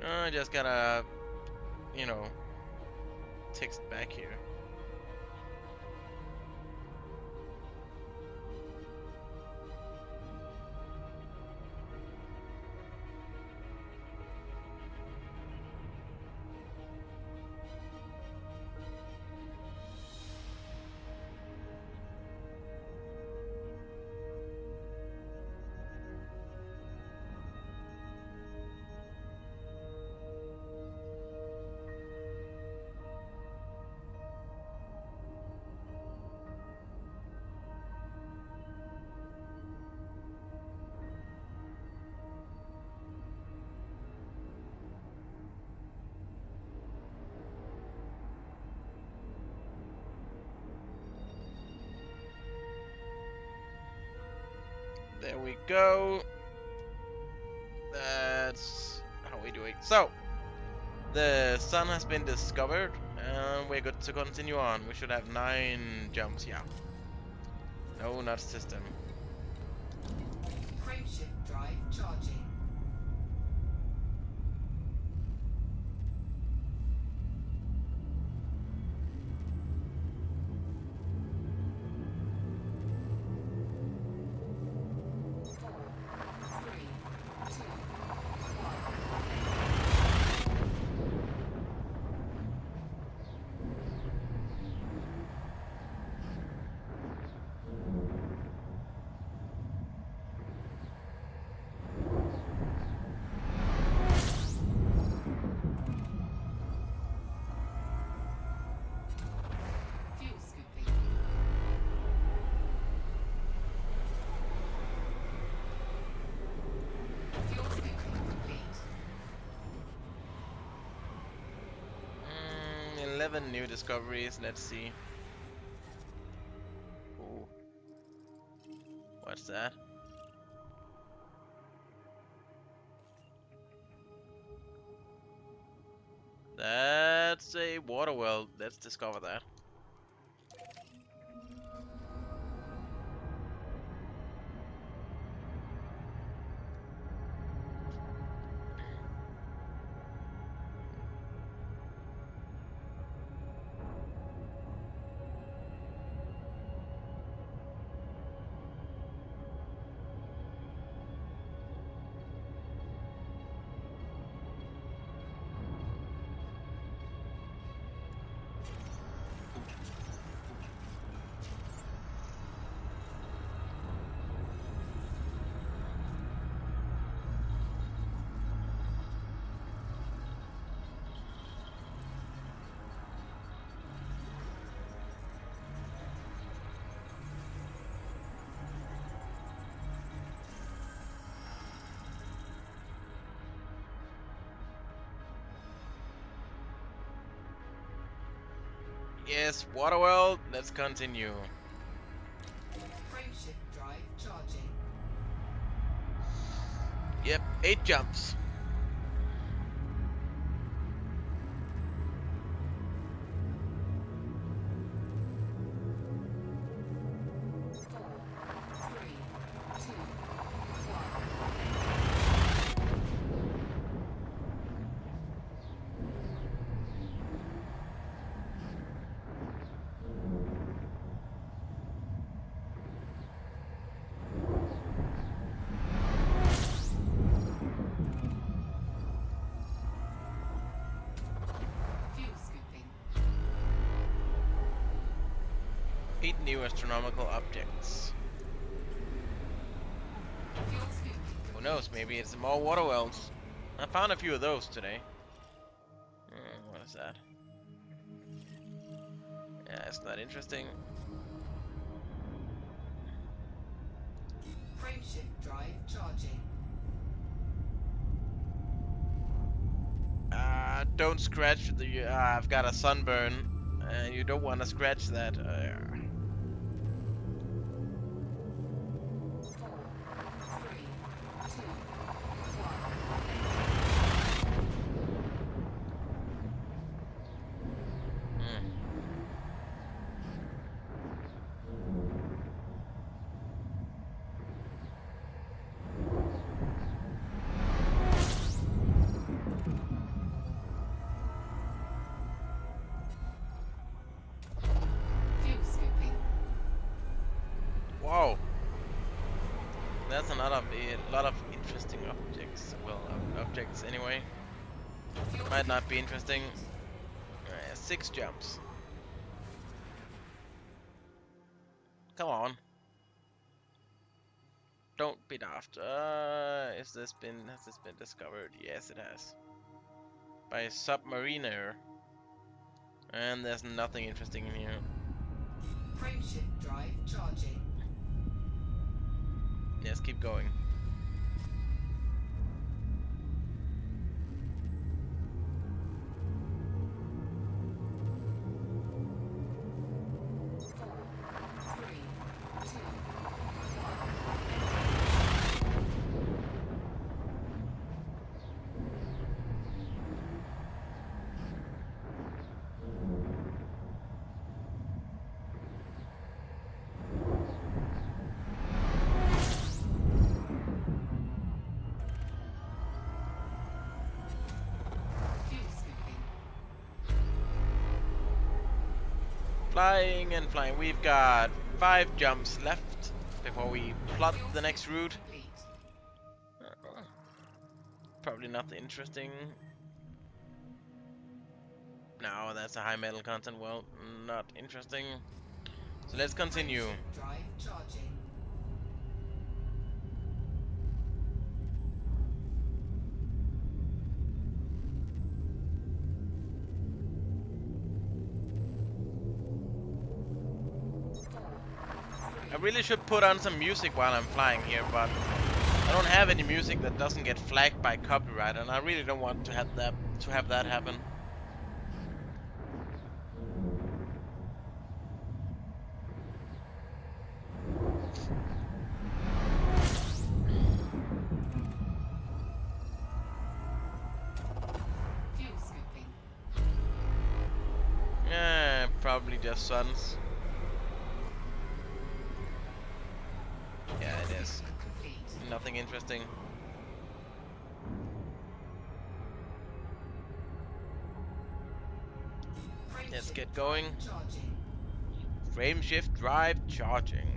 Speaker 1: I just gotta, you know, text back here. There we go. That's how we do it. So, the sun has been discovered, and we're good to continue on. We should have 9 jumps, yeah. No, not system.
Speaker 2: Frameshift drive charging. Fuel scooping. Fuel scooping complete.
Speaker 1: 11 new discoveries, let's see. Ooh. What's that? That's a water well. Let's discover that. Yes, water well. Let's continue.
Speaker 2: Frameshift drive charging.
Speaker 1: Yep, 8 jumps.
Speaker 2: Fuel scooping.
Speaker 1: 8 new astronomical objects.
Speaker 2: Fuel scooping complete.
Speaker 1: Who knows, maybe it's more water wells. I found a few of those today. What is that? Yeah, it's not interesting.
Speaker 2: Frameshift drive charging.
Speaker 1: Don't scratch the. I've got a sunburn, and you don't want to scratch that. Hmm.
Speaker 2: Fuel scooping.
Speaker 1: Wow, that's a lot of interesting objects. Well, objects anyway.
Speaker 2: Fuel
Speaker 1: Might not be interesting. 6 jumps. Come on. Don't be daft. Has this been discovered? Yes, it has. By a submariner. And there's nothing interesting in here.
Speaker 2: Frameshift drive charging.
Speaker 1: Yes, keep going. Flying and flying. We've got 5 jumps left before we plot
Speaker 2: Fuel
Speaker 1: the next
Speaker 2: scooping
Speaker 1: route.
Speaker 2: complete.
Speaker 1: Probably not interesting. No, that's a high metal content. Well, not interesting. So let's continue.
Speaker 2: Frameshift drive charging.
Speaker 1: I really should put on some music while I'm flying here, but I don't have any music that doesn't get flagged by copyright, and I really don't want to have that happen.
Speaker 2: Fuel scooping.
Speaker 1: Yeah, probably just suns. Yeah,
Speaker 2: Fuel
Speaker 1: it is.
Speaker 2: scooping complete.
Speaker 1: Nothing interesting. Let's
Speaker 2: Frameshift
Speaker 1: get going.
Speaker 2: drive charging.
Speaker 1: Frame shift drive charging.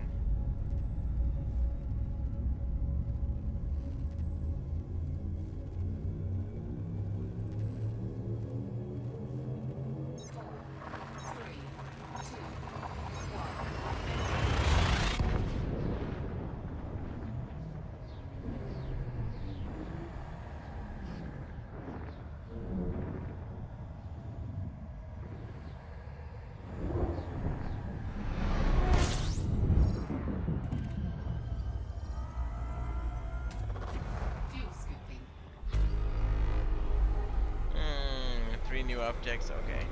Speaker 2: Three, two, one. Fuel scooping.
Speaker 1: 3 new objects. Okay.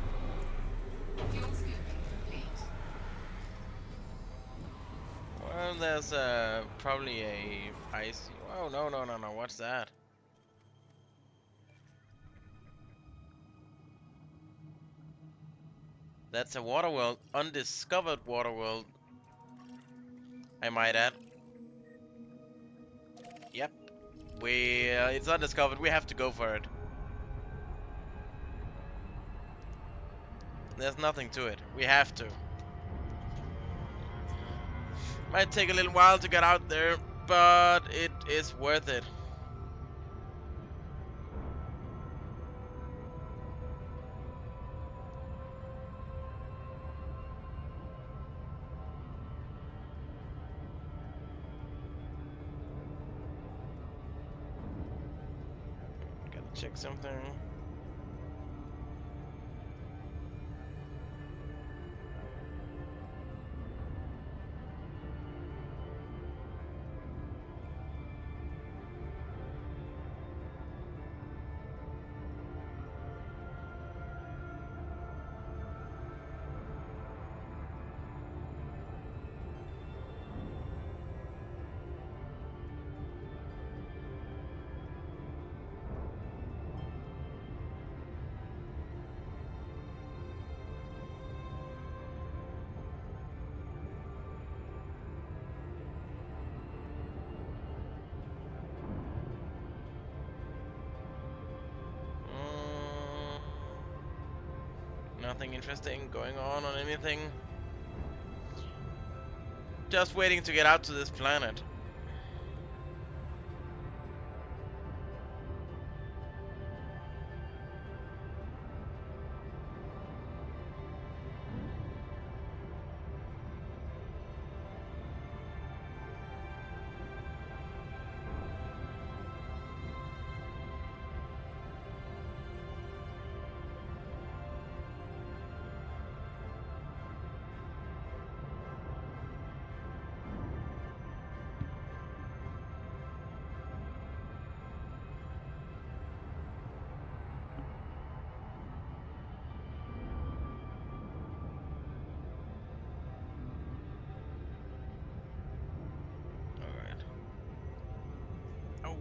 Speaker 2: Fuel scooping complete.
Speaker 1: Well, there's probably a ice. Oh no no no no! What's that? That's a water world, undiscovered water world. I might add. Yep. It's undiscovered. We have to go for it. There's nothing to it. We have to. Might take a little while to get out there, but it is worth it. Gotta check something. Nothing interesting going on anything. Just waiting to get out to this planet. Alright. Oh,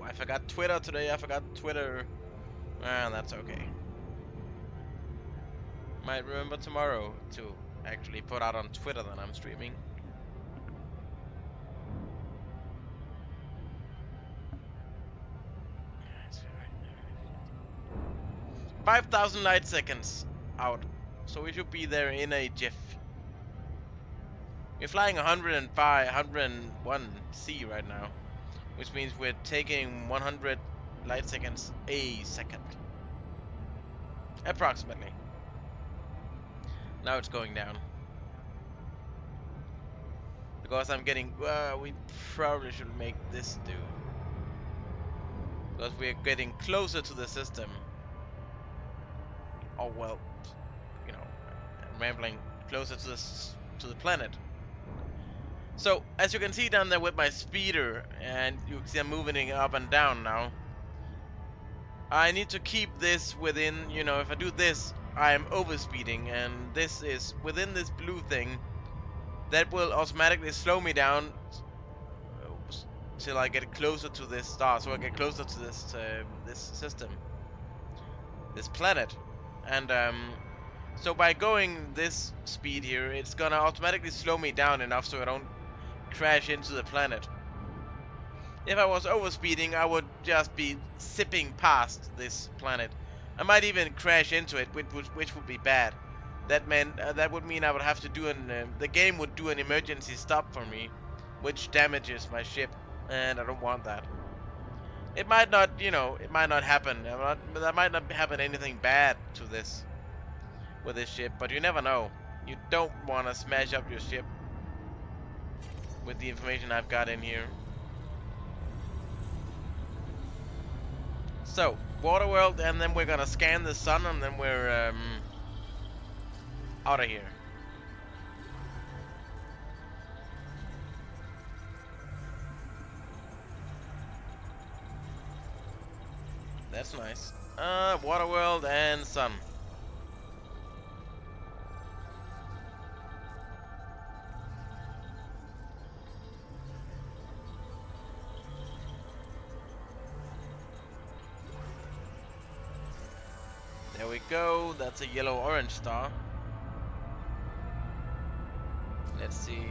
Speaker 1: I forgot Twitter today. I forgot Twitter. Ah, that's okay. Might remember tomorrow to actually put out on Twitter that I'm streaming. 5,000 light seconds out. So we should be there in a jiff. We're flying 105, 101 C right now, which means we're taking 100 light seconds a second. Approximately. Now it's going down. Because I'm getting... we probably should make this do. Because we're getting closer to the system. Oh, well, you know, I'm rambling. Closer to the planet. So, as you can see down there with my speeder, and you can see I'm moving it up and down now. I need to keep this within, you know, if I do this, I'm overspeeding, and this is within this blue thing. That will automatically slow me down till I get closer to this star, so I get closer to this system, this planet, and so by going this speed here, it's gonna automatically slow me down enough so I don't crash into the planet. If I was overspeeding, I would just be zipping past this planet. I might even crash into it, which would be bad. That meant that would mean I would have to do the game would do an emergency stop for me, which damages my ship, and I don't want that. It might not, you know, it might not happen. There might not happen anything bad to this with this ship, but you never know. You don't want to smash up your ship with the information I've got in here. So, Waterworld, and then we're gonna scan the sun, and then we're out of here. That's nice. Waterworld and sun. There we go. That's a yellow-orange star. Let's see.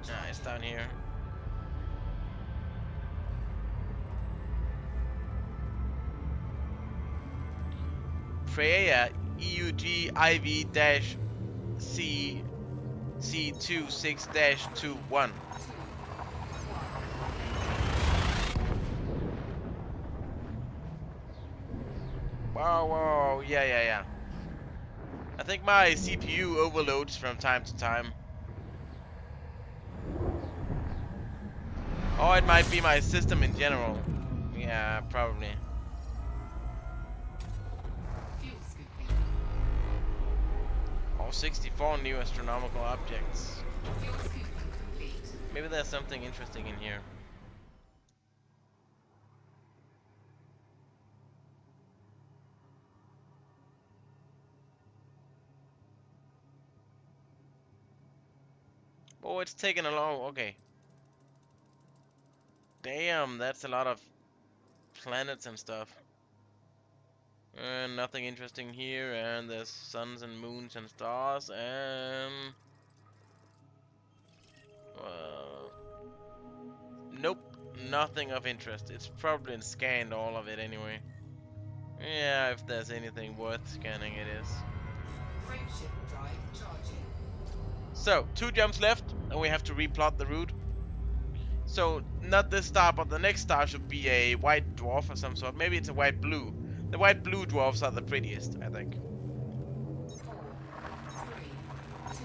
Speaker 1: Ah, it's down here. Freya EUG IV-C C26-21. Wow, yeah. I think my CPU overloads from time to time. Or it might be my system in general. Yeah, probably. Oh, 64 new astronomical objects. Maybe there's something interesting in here. Oh, it's taking a long... Okay. Damn, that's a lot of planets and stuff. Nothing interesting here, and there's suns and moons and stars, and... nope, nothing of interest. It's probably scanned all of it anyway. Yeah, if there's anything worth scanning, it is.
Speaker 2: Frameshift drive charging.
Speaker 1: So, 2 jumps left, and we have to replot the route. So, not this star, but the next star should be a white dwarf of some sort. Maybe it's a white-blue. The white-blue dwarfs are the prettiest, I think.
Speaker 2: 4, 3, 2, 1.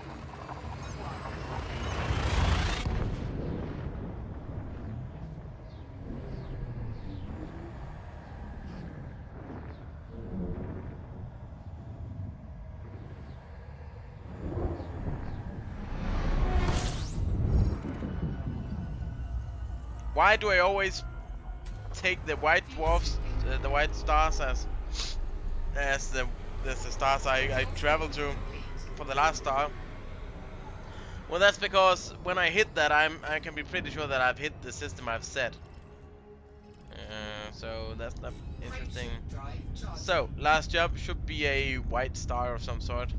Speaker 1: Why do I always take the white dwarfs, the white stars as the stars I travel to for the last star? Well, that's because when I hit that, I can be pretty sure that I've hit the system I've set. So that's not interesting. So last jump should be a white star of some sort.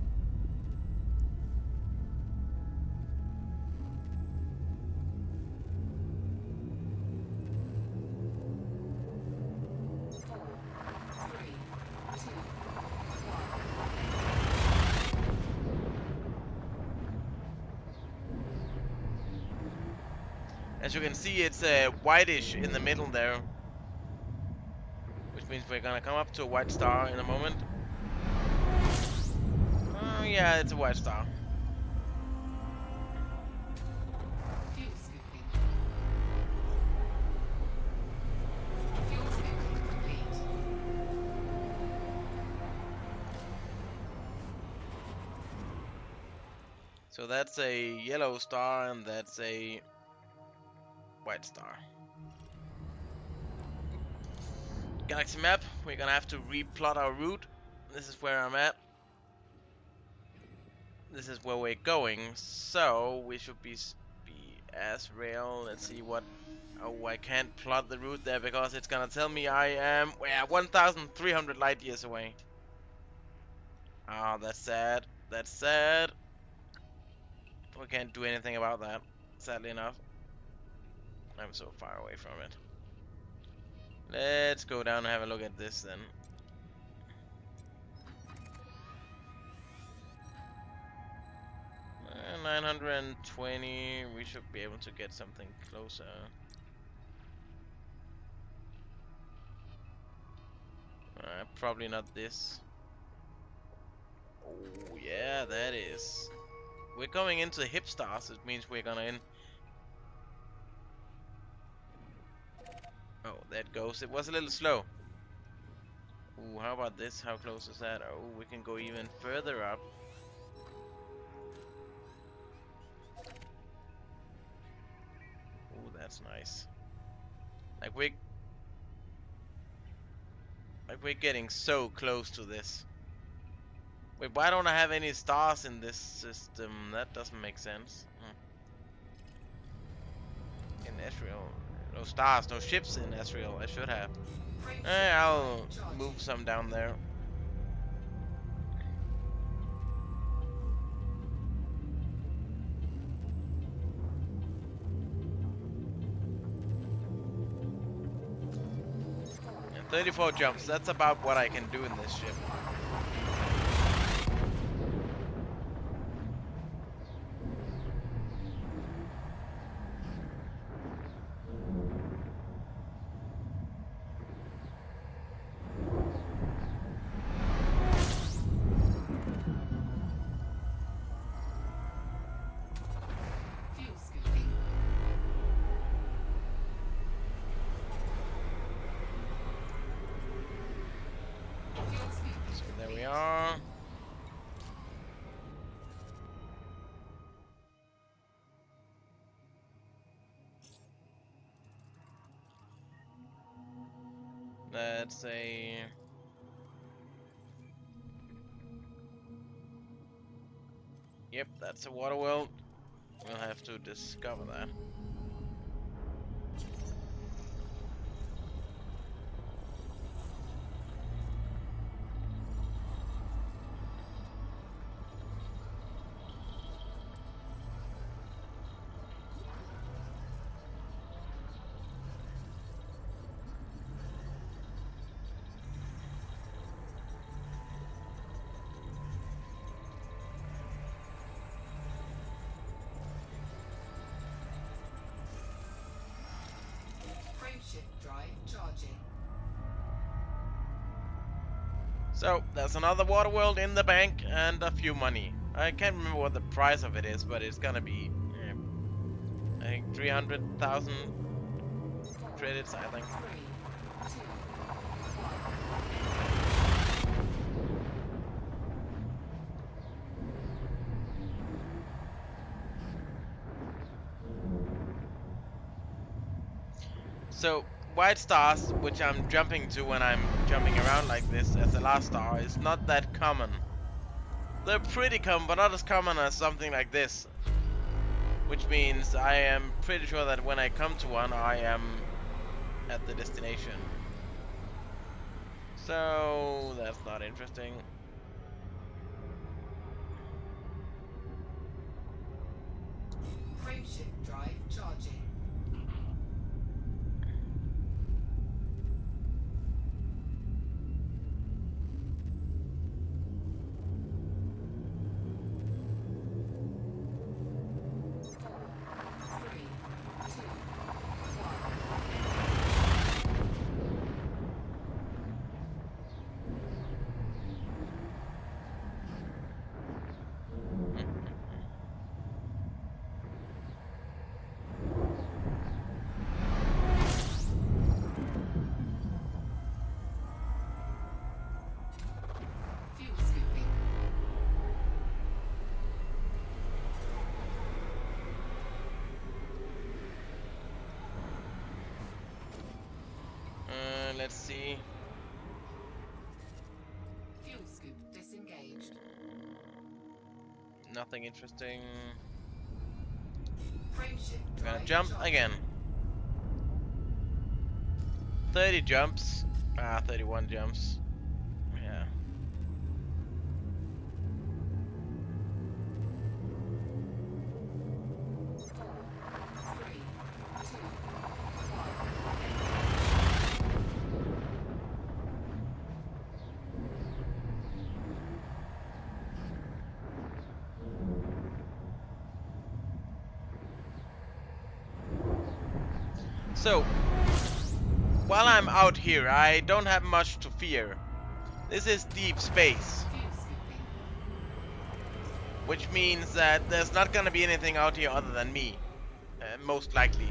Speaker 1: As you can see, it's whitish in the middle there, which means we're gonna come up to a white star in a moment. Oh yeah, it's a white star.
Speaker 2: Fuel scooping. Fuel scooping complete.
Speaker 1: So that's a yellow star and that's a white star. Galaxy map, we're gonna have to replot our route. This is where I'm at. This is where we're going, so we should be as rail. Let's see what. Oh, I can't plot the route there because it's gonna tell me I am 1,300 light years away. Oh, that's sad. That's sad. We can't do anything about that, sadly enough. I'm so far away from it. Let's go down and have a look at this then. 920, we should be able to get something closer. Probably not this. Oh yeah, that is. We're going into the hip stars, it means we're gonna in. Oh, that goes. It was a little slow. Ooh, how about this? How close is that? Oh, we can go even further up. Ooh, that's nice. Like we're getting so close to this. Wait, why don't I have any stars in this system? That doesn't make sense. In Ezreal. No stars, no ships in Ezreal. I should have. I'll move some down there. And 34 jumps, that's about what I can do in this ship.
Speaker 2: Fuel scooping. Fuel scooping.
Speaker 1: So there we are. That's a... Yep, that's a water world. We'll have to discover that.
Speaker 2: Frameshift drive charging.
Speaker 1: So, there's another water world in the bank and a few money. I can't remember what the price of it is, but it's gonna be, I think 300,000 credits, I think.
Speaker 2: 3, 2, 1.
Speaker 1: So, white stars, which I'm jumping to when I'm jumping around like this as the last star, is not that common. They're pretty common, but not as common as something like this. Which means I am pretty sure that when I come to one, I am at the destination. So, that's not interesting.
Speaker 2: Frameshift drive charging. Four, three, two,
Speaker 1: Let's see.
Speaker 2: Fuel scoop disengaged.
Speaker 1: Nothing interesting.
Speaker 2: Frameshift
Speaker 1: I'm gonna
Speaker 2: drive
Speaker 1: jump
Speaker 2: charging.
Speaker 1: again. 30 jumps. 31 jumps. Yeah. So, while I'm out here, I don't have much to fear. This is deep space,
Speaker 2: Fuel scooping.
Speaker 1: which means that there's not gonna be anything out here other than me, most likely.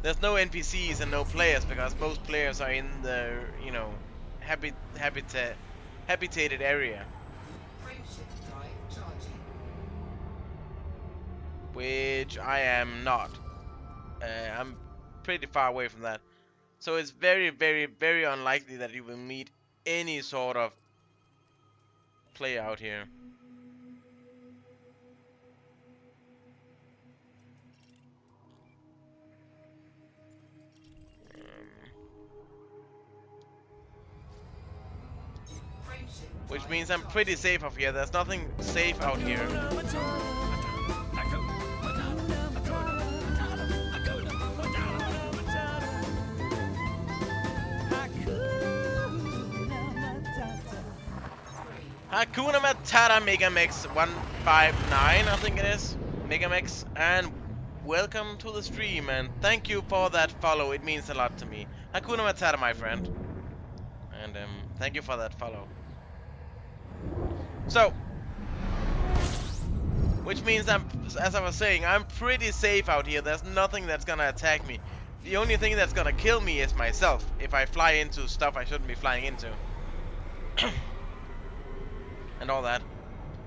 Speaker 1: There's no NPCs and no players because most players are in the, you know, habitated area,
Speaker 2: Frameshift drive charging.
Speaker 1: which I am not. I'm pretty far away from that. So it's very, very, very unlikely that you will meet any sort of player out here.
Speaker 2: Frameshift
Speaker 1: Which
Speaker 2: drive
Speaker 1: means I'm
Speaker 2: charging.
Speaker 1: pretty safe out here. There's nothing safe out here. Hakuna Matata Megamex 159, I think it is. Megamex, and welcome to the stream, and thank you for that follow. It means a lot to me. Hakuna Matata, my friend. And thank you for that follow. So, which means as I was saying, I'm pretty safe out here. There's nothing that's gonna attack me. The only thing that's gonna kill me is myself if I fly into stuff I shouldn't be flying into. And all that.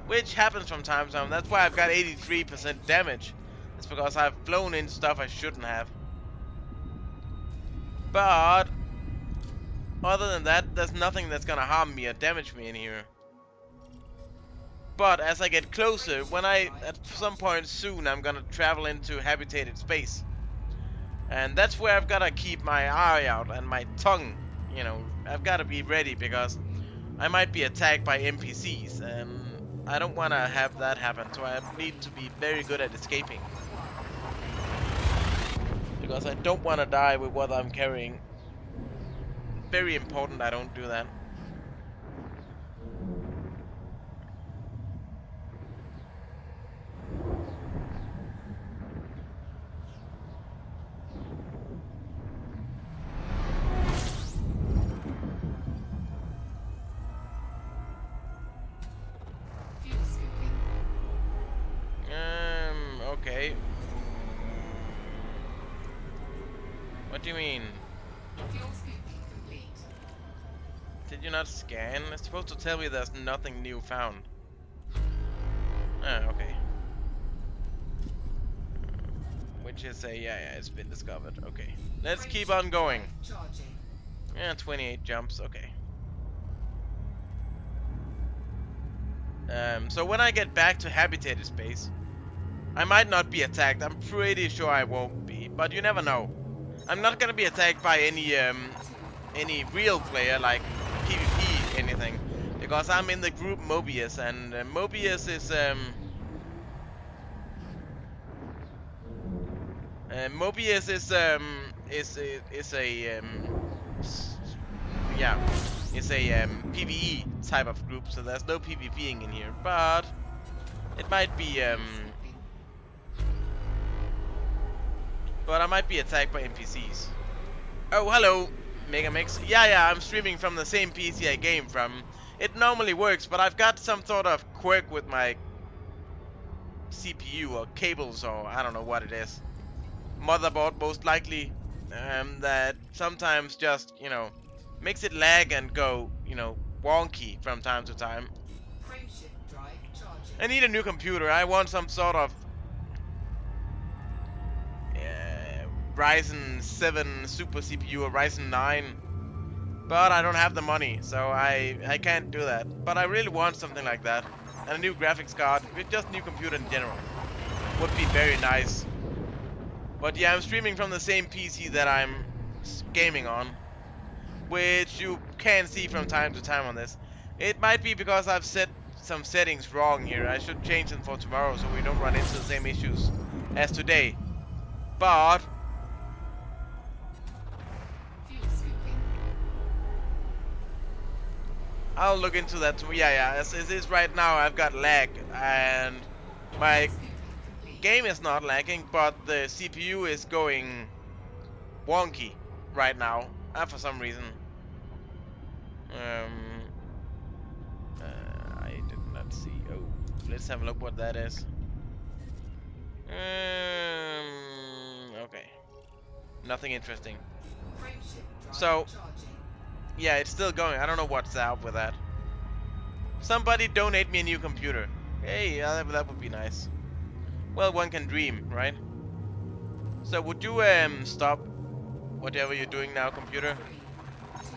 Speaker 1: Which happens from time to time. That's why I've got 83% damage. It's because I've flown into stuff I shouldn't have. But other than that, there's nothing that's gonna harm me or damage me in here. But as I get closer, at some point soon, I'm gonna travel into habitated space. And that's where I've gotta keep my eye out and my tongue. You know, I've gotta be ready because I might be attacked by NPCs, and I don't wanna have that happen, so I need to be very good at escaping. Because I don't wanna die with what I'm carrying. Very important I don't do that.
Speaker 2: Fuel scooping.
Speaker 1: Okay. What do you mean?
Speaker 2: Fuel scooping complete.
Speaker 1: Did you not scan? It's supposed to tell me there's nothing new found. Ah, okay. Which is yeah, it's been discovered. Okay. Let's keep on going.
Speaker 2: Charging.
Speaker 1: Yeah, 28 jumps, okay. So when I get back to habitated space, I might not be attacked. I'm pretty sure I won't be, but you never know. I'm not gonna be attacked by any real player like PvP anything, because I'm in the group Mobius, and Mobius is Mobius is a yeah, it's a PvE type of group, so there's no PvPing in here, but it might be but I might be attacked by NPCs. Oh, hello, Megamix. Yeah, I'm streaming from the same PC I game from. It normally works, but I've got some sort of quirk with my CPU or cables, or I don't know what it is. Motherboard, most likely, that sometimes just, you know, makes it lag and go, you know, wonky from time to time.
Speaker 2: Frameshift drive charging.
Speaker 1: I need a new computer. I want some sort of Ryzen 7 Super CPU or Ryzen 9, but I don't have the money, so I can't do that. But I really want something like that, and a new graphics card, with just new computer in general, would be very nice. But yeah, I'm streaming from the same PC that I'm gaming on, which you can see from time to time on this. It might be because I've set some settings wrong here. I should change them for tomorrow so we don't run into the same issues as today. But
Speaker 2: Fuel scooping.
Speaker 1: I'll look into that. Yeah, as it is right now, I've got lag, and my
Speaker 2: Scooping complete.
Speaker 1: game is not lagging, but the CPU is going wonky right now, for some reason. I did not see. Oh, let's have a look what that is. Okay, nothing interesting.
Speaker 2: Frameshift drive
Speaker 1: So
Speaker 2: charging.
Speaker 1: yeah, it's still going. I don't know what's up with that. Somebody donate me a new computer. Hey, that would be nice. Well, one can dream, right? So would you stop whatever you're doing now, computer?
Speaker 2: 3, 2,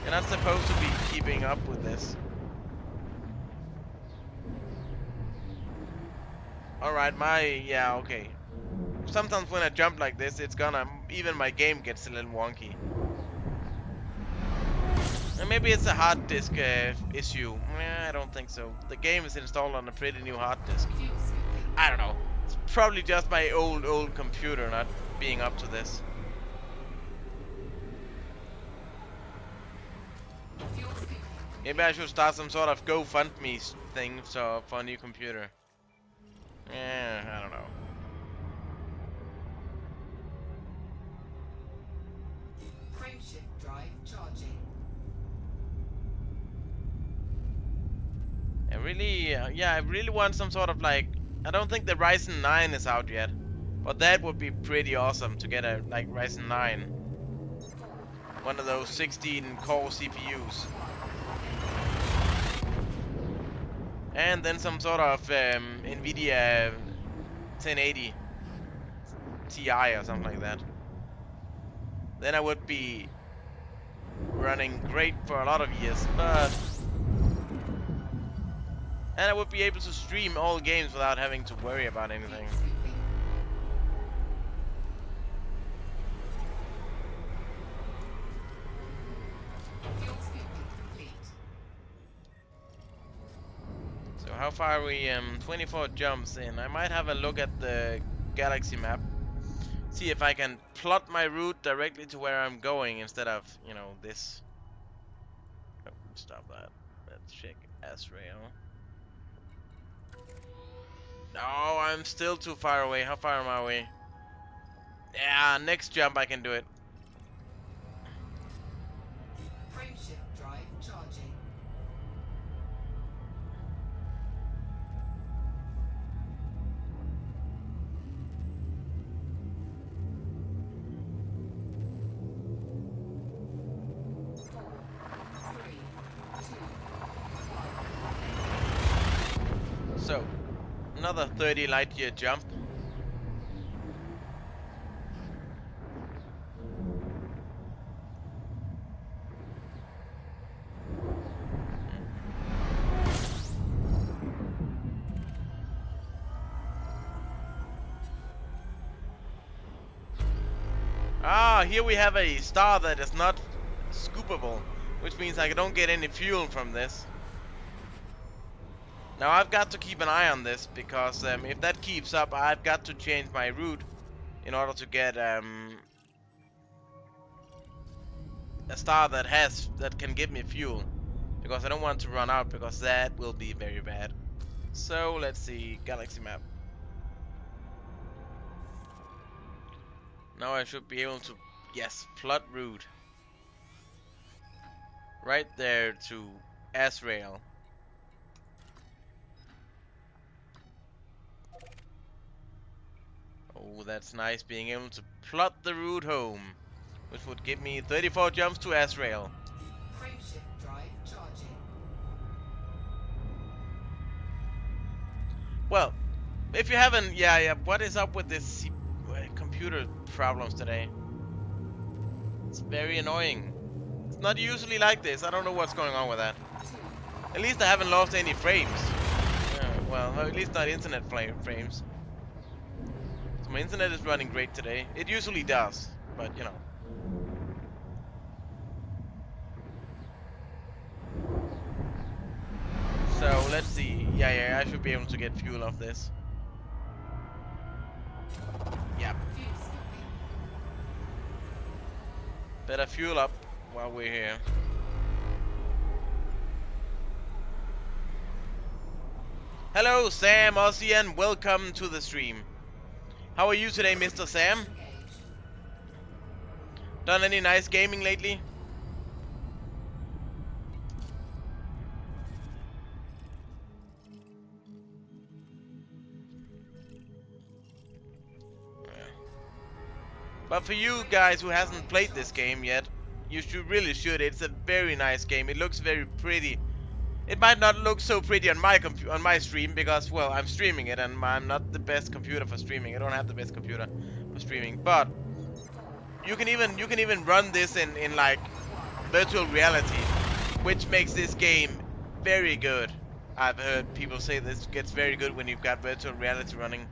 Speaker 1: You're not supposed to be keeping up with this. Alright, yeah, okay. Sometimes when I jump like this, it's gonna, even my game gets a little wonky. And maybe it's a hard disk issue. I don't think so. The game is installed on a pretty new hard disk.
Speaker 2: fuel scooping.
Speaker 1: I don't know. It's probably just my old computer not being up to this.
Speaker 2: Fuel scooping.
Speaker 1: Maybe I should start some sort of GoFundMe thing for a new computer. I don't know.
Speaker 2: Frameshift drive charging.
Speaker 1: I really want some sort of like, I don't think the Ryzen 9 is out yet, but that would be pretty awesome to get a like Ryzen 9, one of those 16 core CPUs, and then some sort of Nvidia 1080 Ti or something like that. Then I would be running great for a lot of years, and I would be able to stream all games without having to worry about anything.
Speaker 2: Fuel scooping. Fuel scooping complete.
Speaker 1: So how far are we? 24 jumps in. I might have a look at the galaxy map. See if I can plot my route directly to where I'm going instead of, you know, this. Oh, stop that. Let's check S-Rail. No, I'm still too far away. How far am I away? Yeah, next jump I can do it.
Speaker 2: Frameshift drive charging. Four, 3, 2,
Speaker 1: So, another 30 light year jump. Ah, here we have a star that is not scoopable, which means I don't get any fuel from this. Now I've got to keep an eye on this, because if that keeps up, I've got to change my route in order to get a star that can give me fuel, because I don't want to run out, because that will be very bad. So let's see, galaxy map. Now I should be able to, yes, plot route right there to S-Rail. Oh, that's nice, being able to plot the route home, which would give me 34 jumps to S-Rail.
Speaker 2: frameshift drive charging.
Speaker 1: Well, if you haven't, what is up with this computer computer problems today. It's very annoying. It's not usually like this. I don't know what's going on with that. At least I haven't lost any frames. Well, at least not internet frames. So my internet is running great today. It usually does, but you know. So let's see. Yeah, I should be able to get fuel off this. Yep. Better fuel up while we're here. Hello, Sam Aussie, and welcome to the stream. How are you today, Mr. Sam? Done any nice gaming lately? But for you guys who hasn't played this game yet, you really should. It's a very nice game. It looks very pretty. It might not look so pretty on my stream because, well, I'm streaming it and I'm not the best computer for streaming. I don't have the best computer for streaming. But you can even run this in like virtual reality, which makes this game very good. I've heard people say this gets very good when you've got virtual reality running.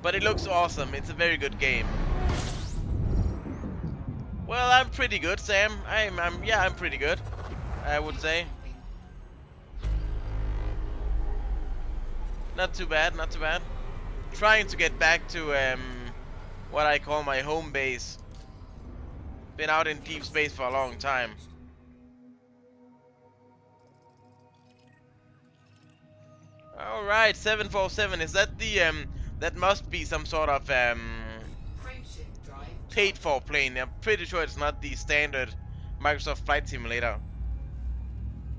Speaker 1: But it looks awesome. It's a very good game. Well, I'm pretty good, Sam. I'm pretty good, I would say. Not too bad, not too bad. Trying to get back to what I call my home base. Been out in deep space for a long time. All right, 747. Is that the that must be some sort of paid for plane. I'm pretty sure it's not the standard Microsoft Flight Simulator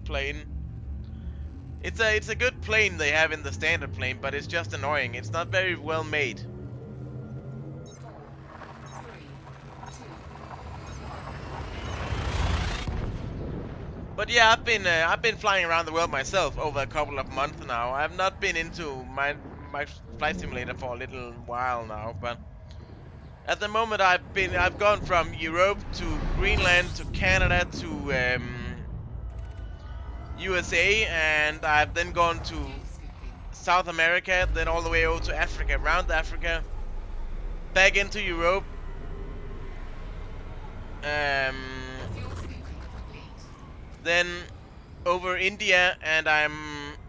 Speaker 1: plane. It's a good plane they have in the standard plane, but it's just annoying. It's not very well made. But yeah, I've been flying around the world myself over a couple of months now. I've not been into my flight simulator for a little while now, but at the moment I've gone from Europe to Greenland to Canada to USA, and I've then gone to South America, then all the way over to Africa, around Africa, back into Europe. Then over India, and I'm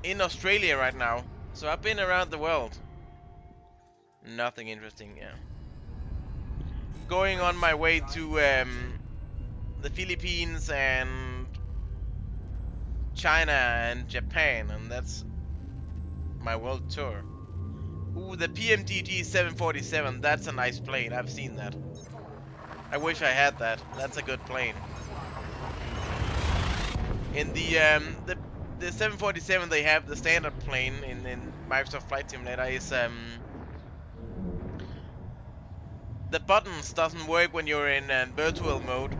Speaker 1: in Australia right now. So I've been around the world. Nothing interesting, yeah. Going on my way to the Philippines and China and Japan, and that's my world tour. Ooh, the PMDG 747, that's a nice plane. I've seen that. I wish I had that. That's a good plane. In the 747, they have the standard plane in Microsoft Flight Simulator is the buttons doesn't work when you're in virtual mode.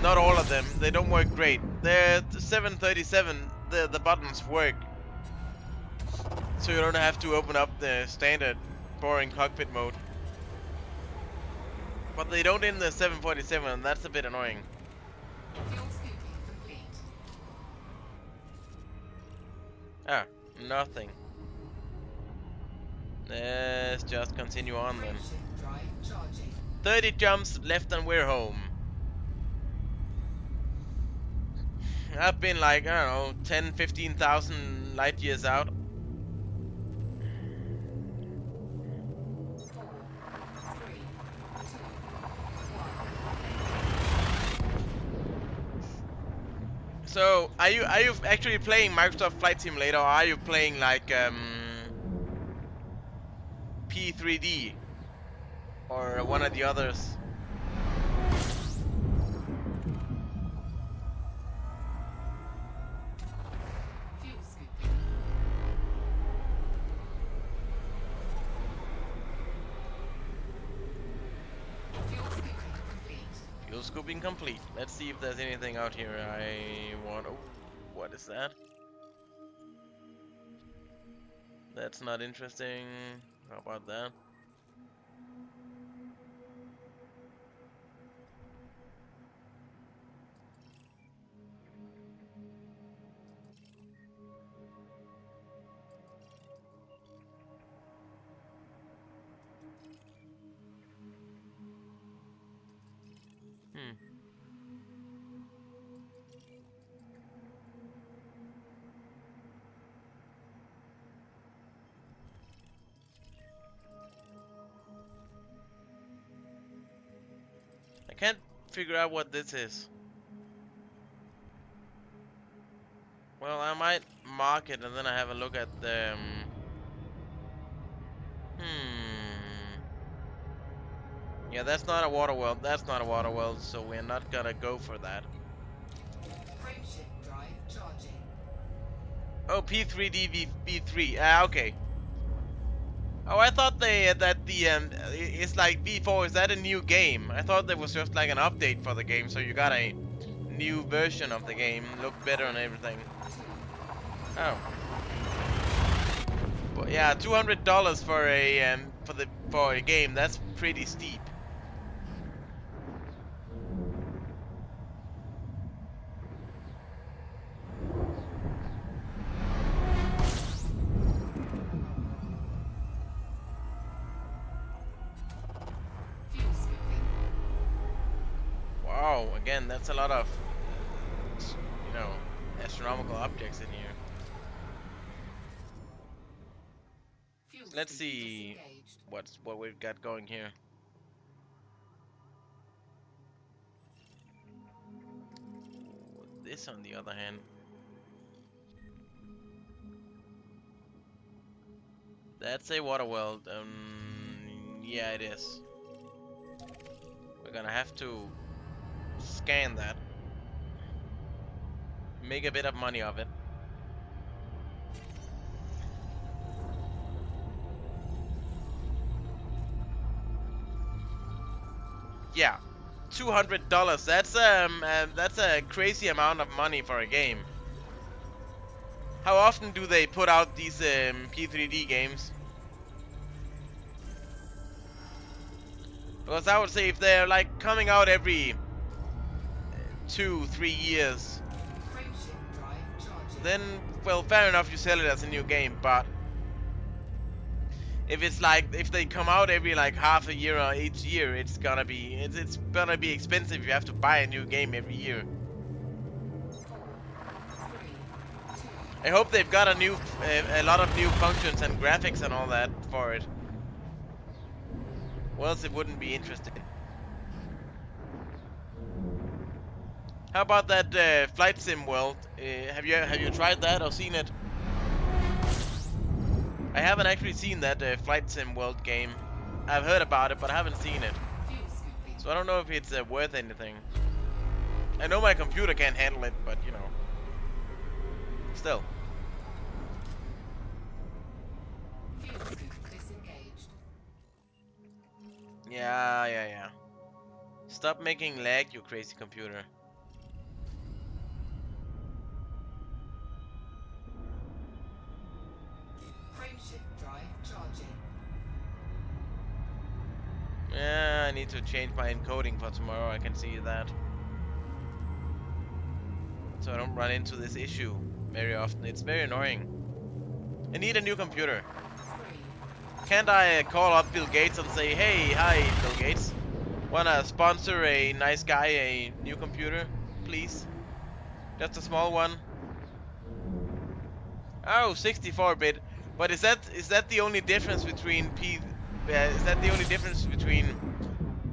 Speaker 1: Not all of them. They don't work great. The 737, the buttons work, so you don't have to open up the standard boring cockpit mode. But they don't in the 747, and that's a bit annoying. Ah, nothing. Let's just continue on then. 30 jumps left and we're home. I've been like, I don't know, 10, 15,000 light years out. So, are you actually playing Microsoft Flight Simulator, or are you playing like P3D or one of the others? Fuel scooping complete. Let's see if there's anything out here I want. Oh, what is that? That's not interesting. How about that? Hmm. I can't figure out what this is. Well, I might mark it and then I have a look at the. Hmm. Yeah, that's not a water well. That's not a water well, so we're not gonna go for that.
Speaker 2: Frameshift drive charging.
Speaker 1: Oh, P3D V3. Ah, okay. Oh, I thought that the it's like V4. Is that a new game? I thought there was just like an update for the game, so you got a new version of the game, look better and everything. Oh, but yeah, $200 for a for a game. That's pretty steep.
Speaker 2: Fuel scooping.
Speaker 1: Wow, again, that's a lot of you know astronomical objects in here.
Speaker 2: Fuel
Speaker 1: Let's
Speaker 2: scooping
Speaker 1: see
Speaker 2: disengaged.
Speaker 1: what we've got going here. This, on the other hand, that's a water well. Yeah, it is. We're gonna have to scan that, make a bit of money of it. Yeah, $200. That's a crazy amount of money for a game. How often do they put out these P3D games? Because I would say if they're like coming out every 2, 3 years,
Speaker 2: Frameshift drive charging.
Speaker 1: then well, fair enough, you sell it as a new game. But if it's like if they come out every like half a year or each year, it's gonna be expensive. You have to buy a new game every year.
Speaker 2: 4, 3, 2,
Speaker 1: I hope they've got a lot of new functions and graphics and all that for it. Or else it wouldn't be interesting. How about that flight sim world? Have you tried that or seen it? I haven't actually seen that flight sim world game. I've heard about it, but I haven't seen it.
Speaker 2: fuel scooping.
Speaker 1: So I don't know if it's worth anything. I know my computer can't handle it, but you know, still.
Speaker 2: Fuel scoop disengaged.
Speaker 1: Yeah. Stop making lag, you crazy computer.
Speaker 2: Frameshift drive charging.
Speaker 1: Yeah, I need to change my encoding for tomorrow. I can see that. So I don't run into this issue very often. It's very annoying. I need a new computer.
Speaker 2: 3,
Speaker 1: Can't I call up Bill Gates and say, hey, hi, Bill Gates. Wanna sponsor a nice guy a new computer, please? Just a small one. Oh, 64-bit. But is that the only difference between is that the only difference between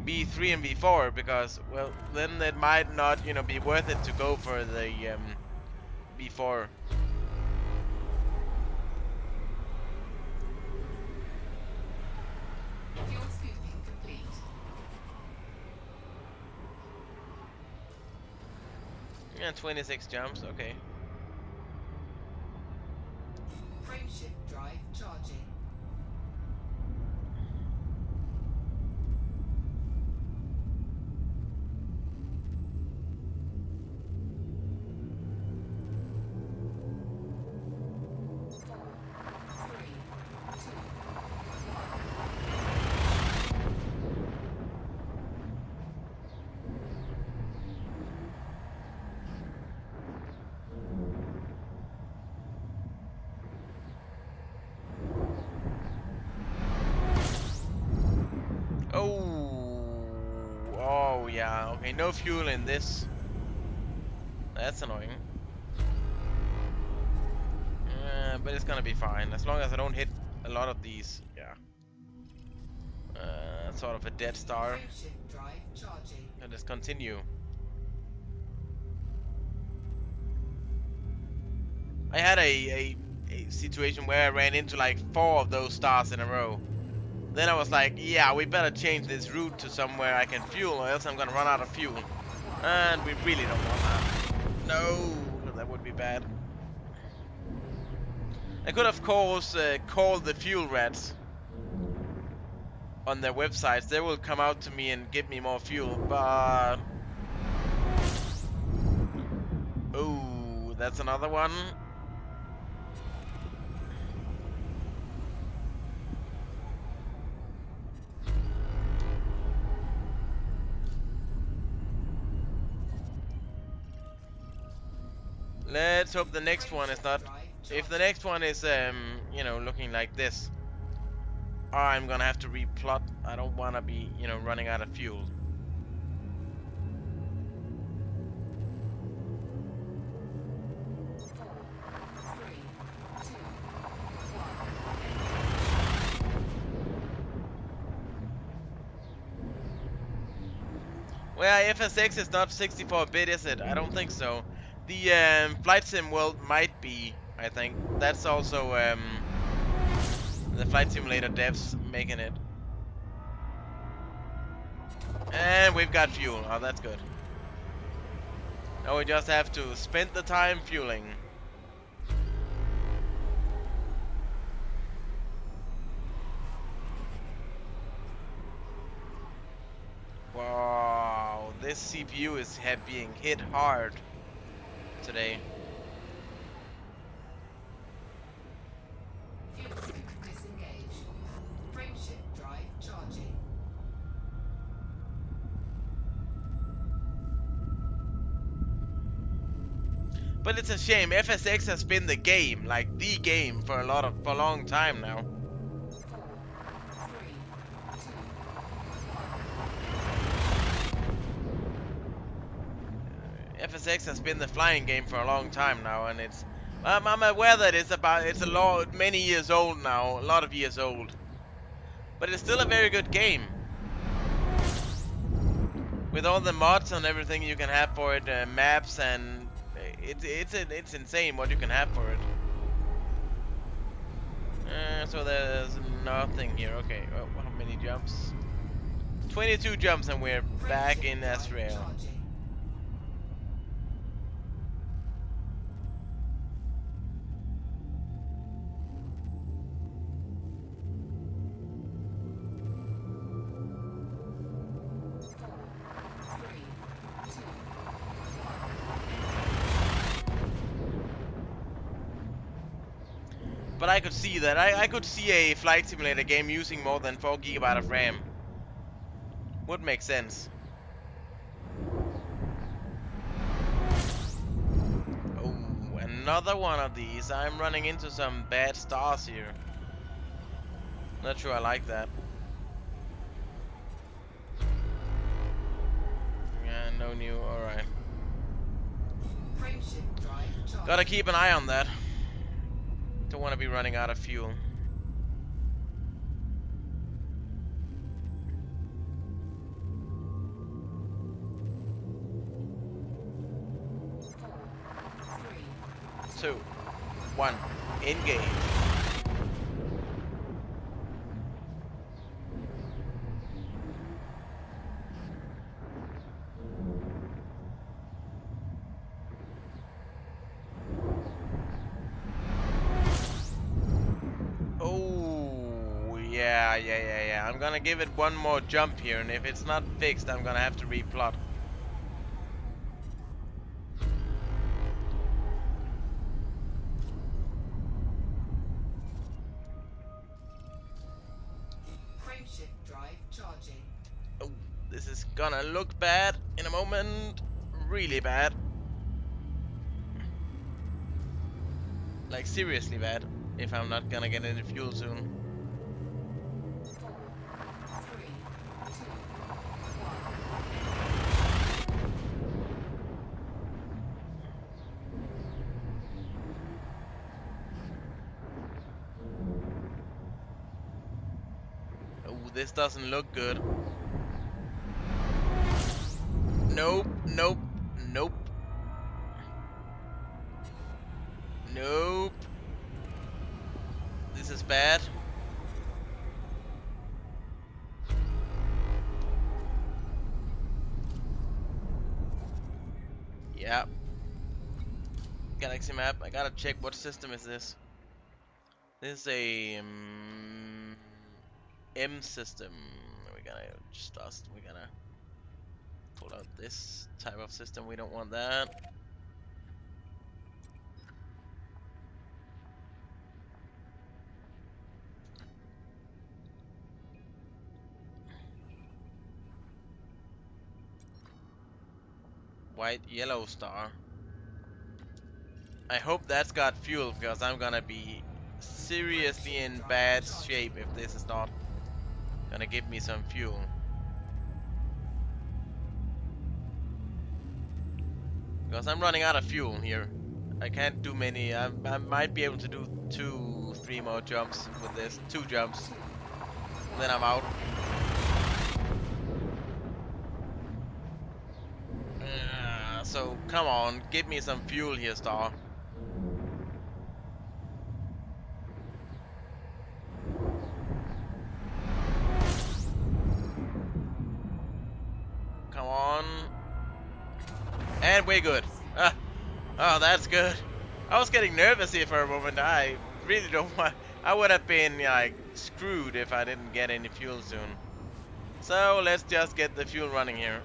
Speaker 1: V3 and V4? Because well, then it might not, be worth it to go for the V4.
Speaker 2: fuel scooping complete.
Speaker 1: Yeah, 26 jumps. Okay.
Speaker 2: Frameshift drive charging. Four, 3,
Speaker 1: Okay, no fuel in this. That's annoying. But it's gonna be fine as long as I don't hit a lot of these. Yeah. Sort of a dead star.
Speaker 2: Frameshift drive charging.
Speaker 1: Let us continue. I had a situation where I ran into like 4 of those stars in a row. Then I was like, yeah, we better change this route to somewhere I can fuel, or else I'm gonna run out of fuel. And we really don't want that. No, that would be bad. I could, of course, call the fuel rats on their websites. They will come out to me and give me more fuel, but... Oh, that's another one. Let's hope the next one is not... If the next one is, you know, looking like this, I'm gonna have to replot. I don't wanna be, you know, running out of fuel. Well, FSX is not 64-bit, is it? I don't think so. The Flight Sim world might be, I think. That's also the Flight Simulator devs making it. And we've got fuel. Oh, that's good. Now we just have to spend the time fueling. Wow, this CPU is being hit hard today.
Speaker 2: Fuel scoop disengaged. Frameshift drive charging.
Speaker 1: But it's a shame. FSX has been the game, like the game, for a long time now.
Speaker 2: 4, 3, 2.
Speaker 1: FSX has been the flying game for a long time now, and it's... I'm aware that it's many years old now, a lot of years old. But it's still a very good game. With all the mods and everything you can have for it, maps, and it's insane what you can have for it. So there's nothing here. Okay, well, how many jumps? 22 jumps and we're back in Israel.
Speaker 2: Charging.
Speaker 1: But I could see that. I could see a flight simulator game using more than 4 GB of RAM. Would make sense. Oh, another one of these. I'm running into some bad stars here. Not sure I like that. Yeah, no new. Alright.
Speaker 2: Frameshift drive charging.
Speaker 1: Gotta keep an eye on that. Don't want to be running out of fuel. Two, one, engage. Yeah. I'm gonna give it one more jump here, and if it's not fixed, I'm gonna have to replot.
Speaker 2: Frameshift drive charging.
Speaker 1: Oh, this is gonna look bad in a moment. Really bad. Like, seriously bad, if I'm not gonna get any fuel soon.
Speaker 2: 4, 3, 2,
Speaker 1: this doesn't look good. Nope, nope, nope. Nope. This is bad. Yeah. Galaxy map. I gotta check what system is this. This is a M system. We're gonna we're gonna pull out this type of system. We don't want that. White yellow star. I hope that's got fuel because I'm gonna be seriously in bad shape if this is not gonna give me some fuel. Because I'm running out of fuel here. I can't do many. I might be able to do 3 more jumps with this. 2 jumps. Then I'm out. So come on, give me some fuel here, Star. Come on. And we're good. Oh, that's good. I was getting nervous here for a moment. I really don't want... I would have been like screwed if I didn't get any fuel soon. So let's just get the fuel running here.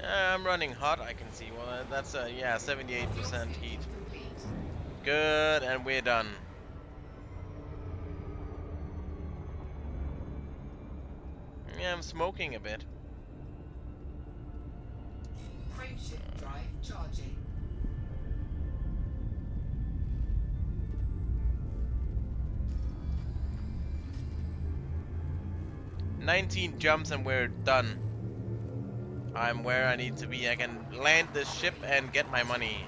Speaker 1: I'm running hot, I can see. Well, that's yeah, 78% heat. Good, and we're done. Yeah, I'm smoking a bit.
Speaker 2: Frameshift drive charging.
Speaker 1: "19 jumps and we're done. I'm where I need to be. I can land this ship and get my money."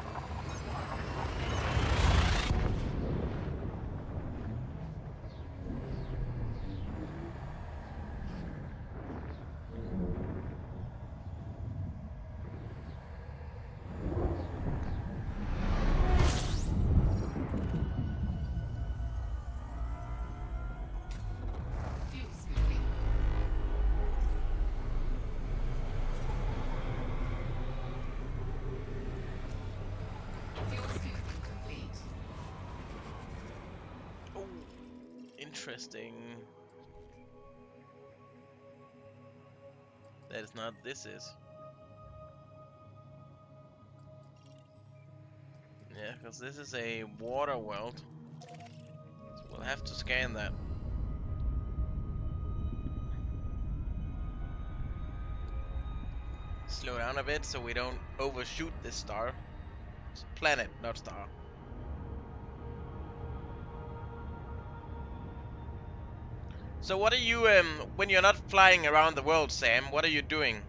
Speaker 2: Fuel scooping. Fuel scooping complete.
Speaker 1: Oh, interesting. That is not this is. Yeah, because this is a water world. So we'll have to scan that. Slow down a bit so we don't overshoot this star. It's a planet, not star. So what are you, when you're not flying around the world, Sam, what are you doing?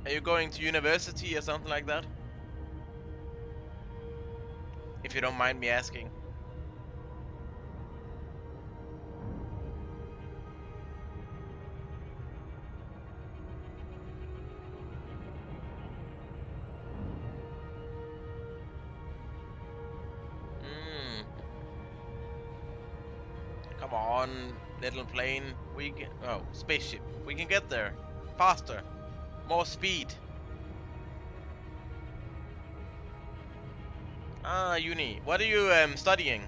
Speaker 1: Are you going to university or something like that? If you don't mind me asking. Come on, little plane. We can, oh, spaceship. We can get there. Faster. More speed. Ah, uni. What are you studying?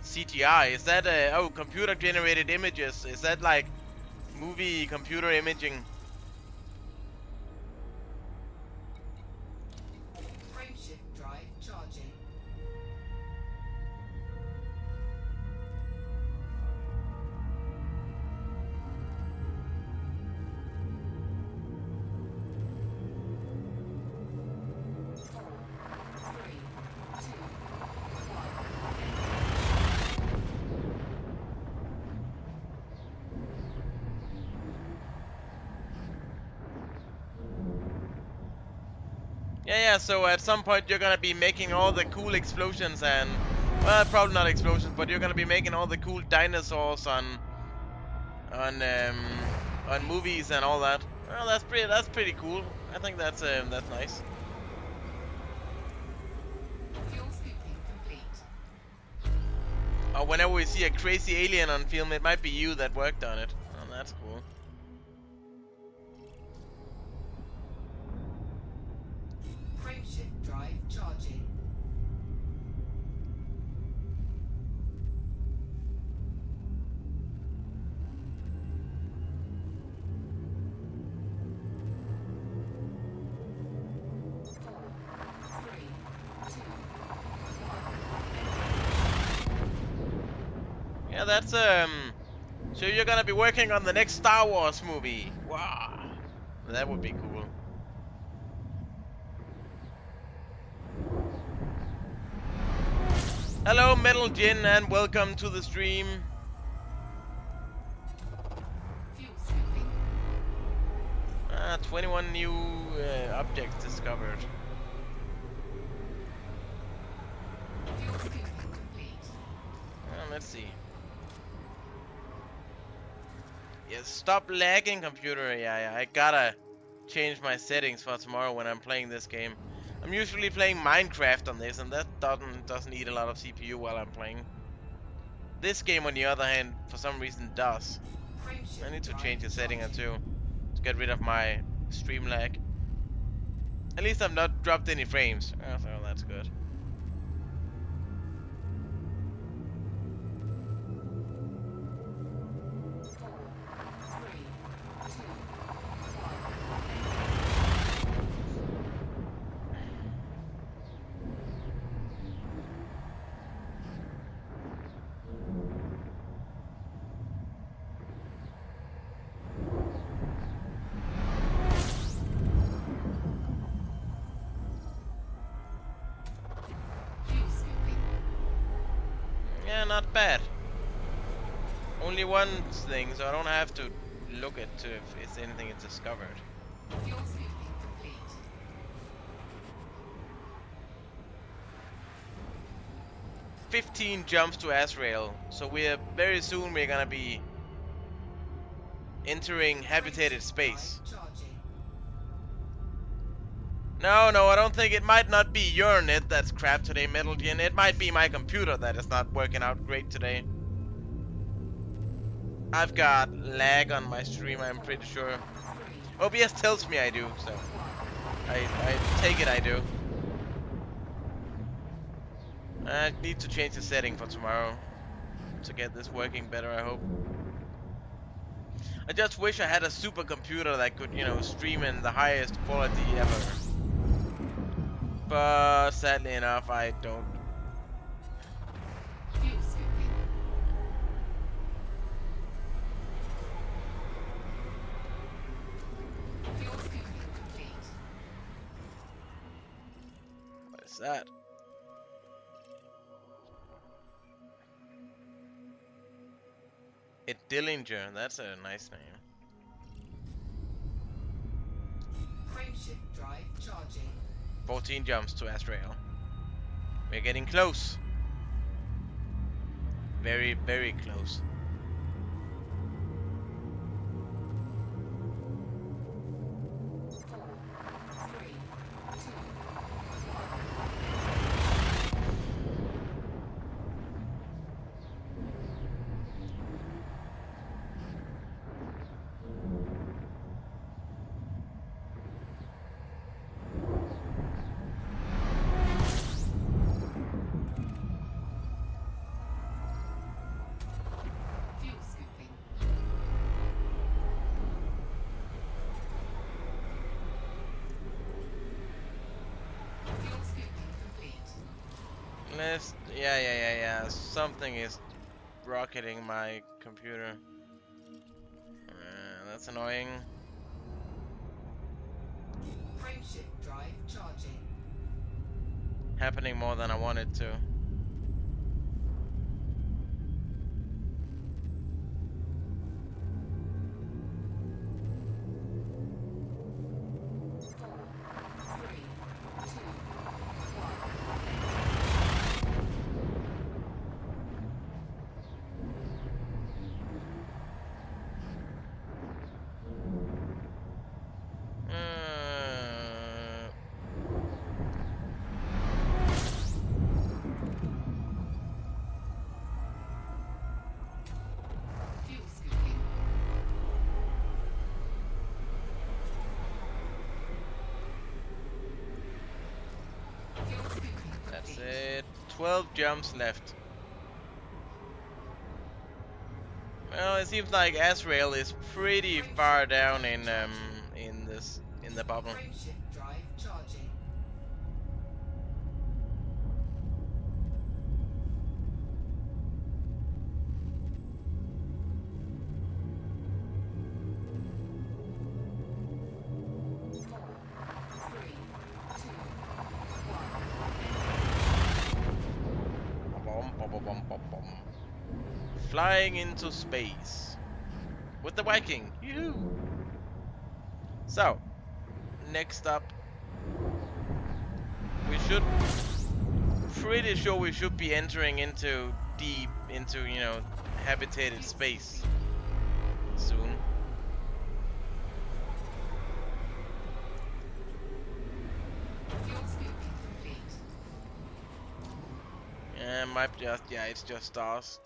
Speaker 1: CGI. Is that oh, computer generated images? Is that like movie computer imaging? Yeah. So at some point you're gonna be making all the cool explosions and, well, probably not explosions, but you're gonna be making all the cool dinosaurs on on movies and all that. Well, that's pretty cool. I think that's nice.
Speaker 2: Fuel scooping complete.
Speaker 1: Or whenever we see a crazy alien on film, it might be you that worked on it. Oh, that's cool.
Speaker 2: Frameshift drive charging.
Speaker 1: Yeah, that's So you're gonna be working on the next Star Wars movie. Wow, that would be cool. Hello, Metal Jin, and welcome to the stream.
Speaker 2: Fuel scooping.
Speaker 1: 21 new objects discovered.
Speaker 2: Fuel scooping complete.
Speaker 1: Let's see. Yes, stop lagging, computer. Yeah, I gotta change my settings for tomorrow when I'm playing this game. I'm usually playing Minecraft on this, and that doesn't eat a lot of CPU while I'm playing. This game, on the other hand, for some reason does. I need to change a setting or two to get rid of my stream lag. At least I've not dropped any frames. Oh, so that's good.
Speaker 2: Fuel scooping.
Speaker 1: Yeah, not bad. Only one thing, so I don't have to look at if it's anything it's discovered.
Speaker 2: Fuel scooping complete.
Speaker 1: 15 jumps to Azrael, so very soon we're gonna be entering habitated space.
Speaker 2: Charging.
Speaker 1: No, I don't think it might not be your net that's crap today, Metal Gear. It might be my computer that is not working out great today. I've got lag on my stream, I'm pretty sure. OBS tells me I do, so I take it I do. I need to change the setting for tomorrow to get this working better, I hope. I just wish I had a supercomputer that could, stream in the highest quality ever. But sadly enough, I don't.
Speaker 2: Fuel scooping. Fuel scooping complete.
Speaker 1: What is that? It Dillinger, that's a nice name.
Speaker 2: Frameshift drive charging.
Speaker 1: 14 jumps to Azrael. We're getting close. Very, very close.
Speaker 2: Fuel scooping. Fuel scooping complete.
Speaker 1: Yeah. Something is rocketing my computer. That's annoying.
Speaker 2: Frameshift drive charging.
Speaker 1: Happening more than I wanted to. 12 jumps left. Well, it seems like Azrael is pretty far down in the bubble.
Speaker 2: Frameshift drive charging. 4, 3, 2, 1.
Speaker 1: Bom, bom, bom, bom, bom, bom. Flying into space with the Viking. Yoo-hoo. So, next up, we should pretty sure we should be entering into deep into, you know, habitated space soon.
Speaker 2: Fuel scooping complete.
Speaker 1: Yeah, might just, yeah, it's just stars.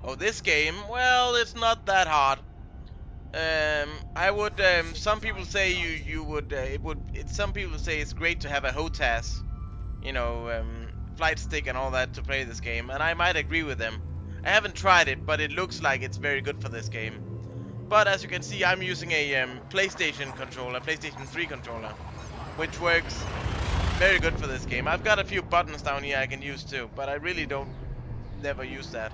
Speaker 1: Oh, this game, well, it's not that hard. I would. Some people say you would. Some people say it's great to have a HOTAS, you know, flight stick and all that to play this game, and I might agree with them. I haven't tried it, but it looks like it's very good for this game. But as you can see, I'm using a PlayStation controller, PlayStation 3 controller, which works very good for this game. I've got a few buttons down here I can use too, but I really don't never use that.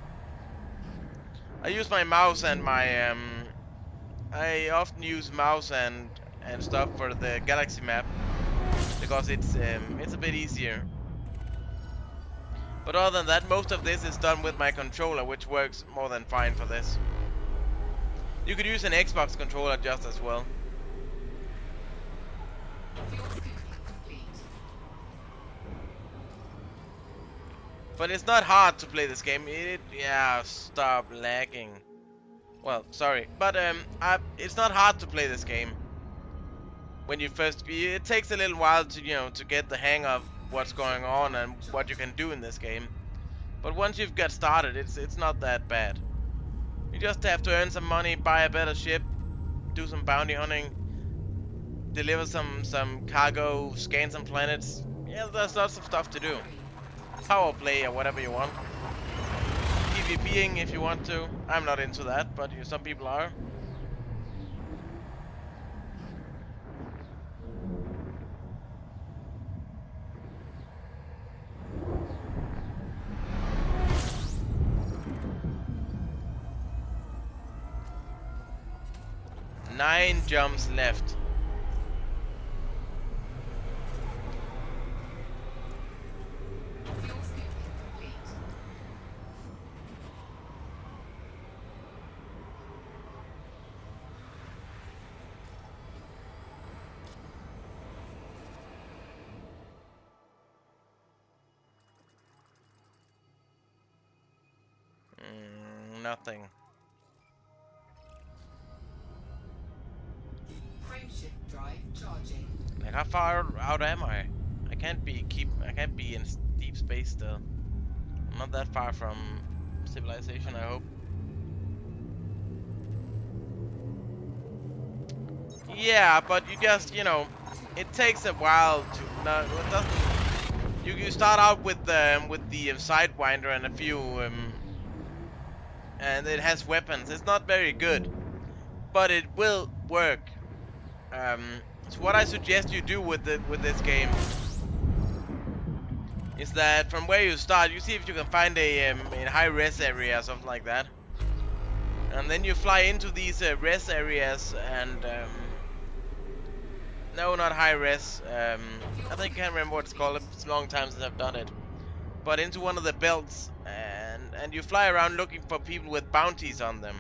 Speaker 1: I use my mouse and my I often use mouse and stuff for the galaxy map because it's a bit easier. But other than that, most of this is done with my controller, which works more than fine for this. You could use an Xbox controller just as well.
Speaker 2: Fuel scooping complete.
Speaker 1: But it's not hard to play this game. Yeah, stop lagging. Well, sorry, but it's not hard to play this game. When you first, it takes a little while to, you know, to get the hang of what's going on and what you can do in this game. But once you've got started, it's not that bad. You just have to earn some money, buy a better ship, do some bounty hunting, deliver some cargo, scan some planets. Yeah, there's lots of stuff to do. Power play or whatever you want. PvPing if you want to. I'm not into that, but some people are. Nine jumps left.
Speaker 2: Fuel scooping complete.
Speaker 1: Nothing.
Speaker 2: Frameshift drive charging.
Speaker 1: Like, how far out am I? I can't be in deep space still. I'm not that far from civilization, I hope. Yeah, but you just, you know, it takes a while to. No, it doesn't. You start out with the sidewinder and a few and it has weapons. It's not very good, but it will work. So what I suggest you do with this game is that from where you start, you see if you can find a in high res area or something like that, and then you fly into these res areas and no, not high res. I think I can't remember what it's called. It's a long time since I've done it. But into one of the belts, and you fly around looking for people with bounties on them.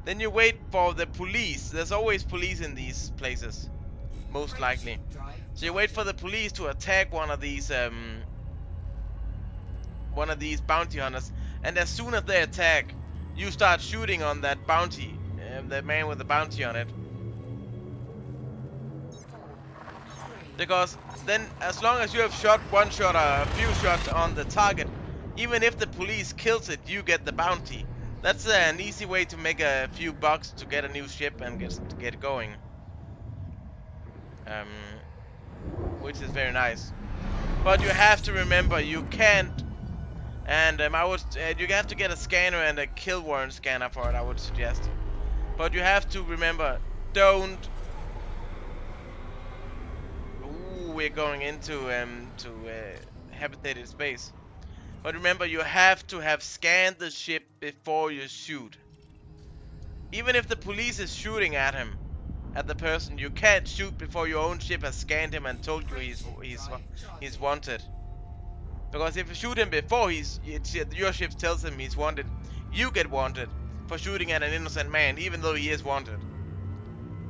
Speaker 1: Then you wait for the police. There's always police in these places, most likely. So you wait for the police to attack one of these bounty hunters, and as soon as they attack, you start shooting on that bounty, the man with the bounty on it. Because then, as long as you have shot one shot or a few shots on the target, even if the police kills it, you get the bounty. That's an easy way to make a few bucks to get a new ship and get going. um, which is very nice. But you have to remember, you can't. And I would, you have to get a scanner and a kill warrant scanner for it. I would suggest. But you have to remember, don't. Ooh, we're going into habitated space. But remember, you have to have scanned the ship before you shoot. Even if the police is shooting at him, at the person, you can't shoot before your own ship has scanned him and told you he's wanted. Because if you shoot him before your ship tells him he's wanted, you get wanted for shooting at an innocent man, even though he is wanted.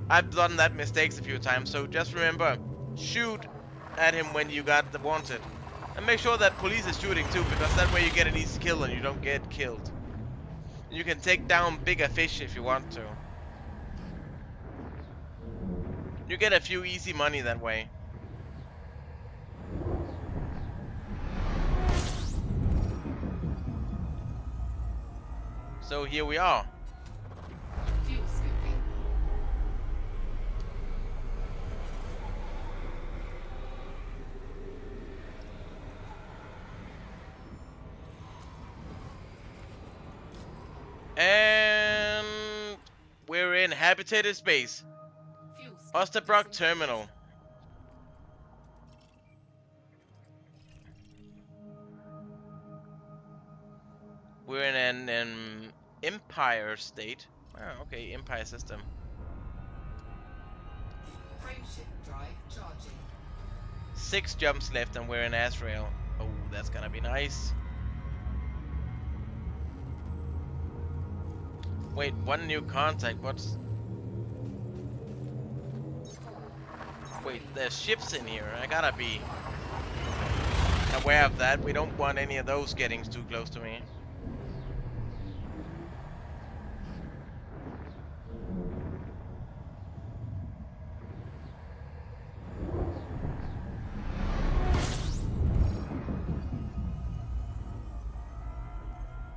Speaker 1: I've done that mistakes a few times, so just remember, shoot at him when you got the wanted. And make sure that police is shooting too, because that way you get an easy kill and you don't get killed. You can take down bigger fish if you want to. You get a few easy money that way. So here we are.
Speaker 2: Fuel scooping.
Speaker 1: And we're in habitated space.
Speaker 2: Fuel
Speaker 1: Osterbrock Terminal. We're in an Empire state. Oh, okay, Empire system.
Speaker 2: Frameshift drive charging.
Speaker 1: 6 jumps left and we're in Azrael. Oh, that's gonna be nice. Wait, 1 new contact. What's... Wait, there's ships in here. I gotta be aware of that. We don't want any of those getting too close to me.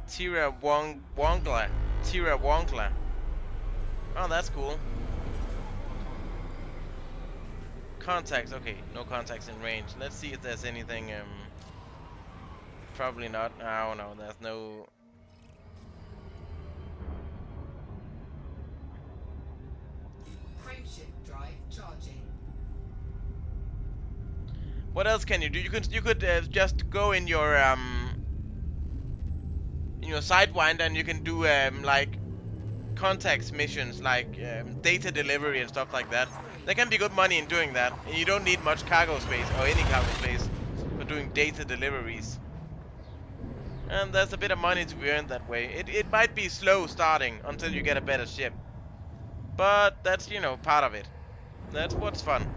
Speaker 1: Tira Wongla. Tira Wongla. Oh, that's cool. Contacts, okay. No contacts in range. Let's see if there's anything, probably not. Oh no, there's no...
Speaker 2: Frameshift drive charging.
Speaker 1: What else can you do? You could just go in your Sidewinder and you can do like contacts missions, like data delivery and stuff like that. There can be good money in doing that, and you don't need much cargo space or any cargo space for doing data deliveries. And there's a bit of money to be earned that way. It might be slow starting until you get a better ship, but that's part of it. That's what's fun.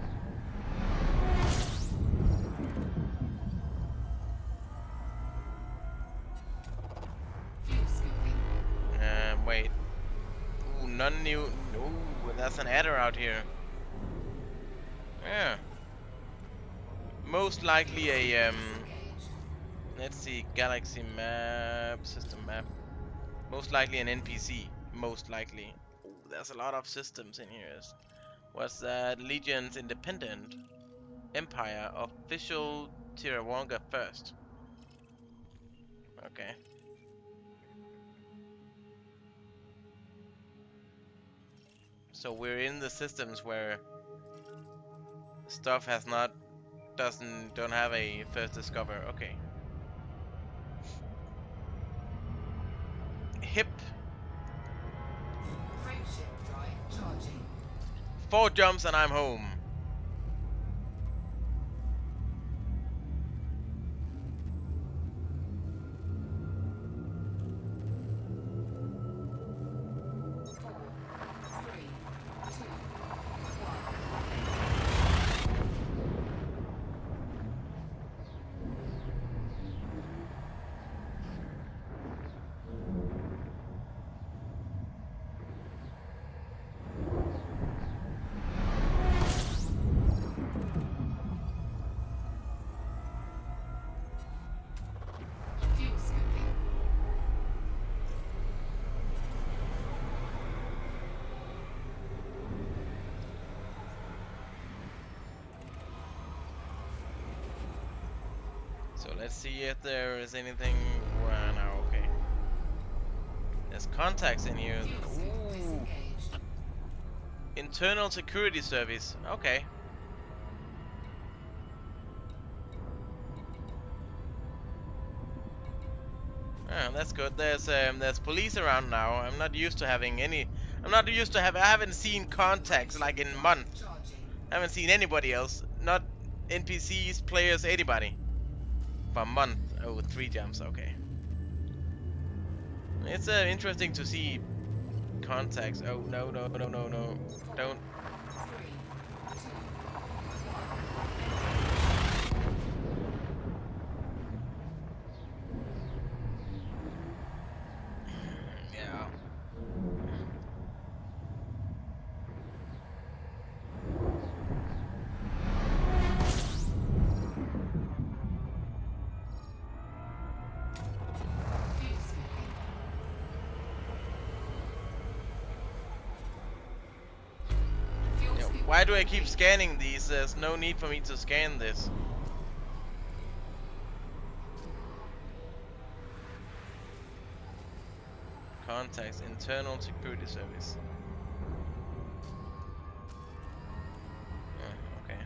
Speaker 2: Fuel scooping.
Speaker 1: Wait. Ooh, none new. Ooh, there's an adder out here. Yeah. Most likely a let's see, galaxy map, system map. Most likely an NPC. Most likely. Ooh, there's a lot of systems in here. What's that? Legion's Independent. Empire. Official Tirawonga first. Okay. So we're in the systems where stuff don't have a first discover. Okay. Hip.
Speaker 2: Frameshift drive charging.
Speaker 1: 4 jumps and I'm home. So let's see if there is anything. Well, no, okay. There's contacts in here.
Speaker 2: Fuel scoop
Speaker 1: Ooh.
Speaker 2: disengaged.
Speaker 1: Internal security service. Okay. Oh, that's good. There's police around now. I'm not used to having any. I'm not used to have. I haven't seen contacts like in months.
Speaker 2: Charging.
Speaker 1: I haven't seen anybody else. Not NPCs, players, anybody. For a month. Oh, 3 jumps. Okay. It's interesting to see contacts. Oh no no no no no! Don't.
Speaker 2: 3, 2,
Speaker 1: Yeah.
Speaker 2: fuel scooping. Fuel
Speaker 1: Yeah,
Speaker 2: scoop
Speaker 1: why do I keep
Speaker 2: complete.
Speaker 1: scanning these? There's no need for me to scan this. Contacts, internal security service. Okay.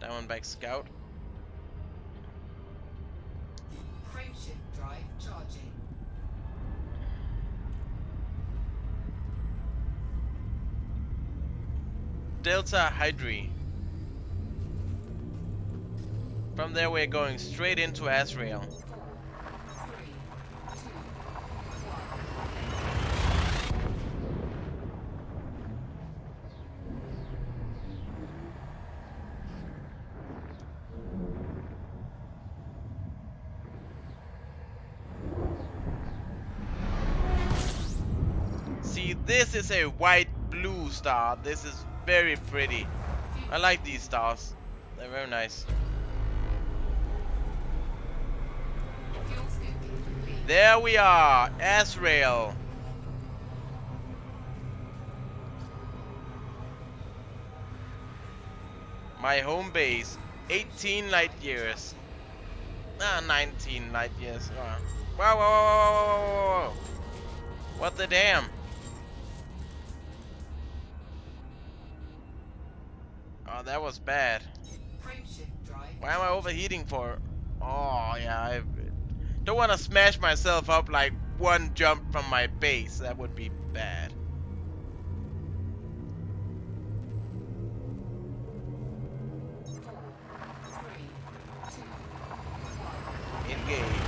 Speaker 1: Diamondback Scout.
Speaker 2: Frameshift drive charging.
Speaker 1: Delta Hydri. From there we're going straight into Azrael.
Speaker 2: 4, 3, 2, 1.
Speaker 1: See, this is a white blue star. This is very pretty. I like these stars. They're very nice.
Speaker 2: Fuel scooping complete.
Speaker 1: There we are, Azrael. My home base, 18 light years. 19 light years. Whoa, whoa, whoa, whoa, whoa, whoa, whoa. What the damn? Oh, that was bad.
Speaker 2: Frameshift drive.
Speaker 1: Why am I overheating for? Oh, yeah, I don't want to smash myself up like one jump from my base. That would be bad.
Speaker 2: Four, three, two,
Speaker 1: Engage.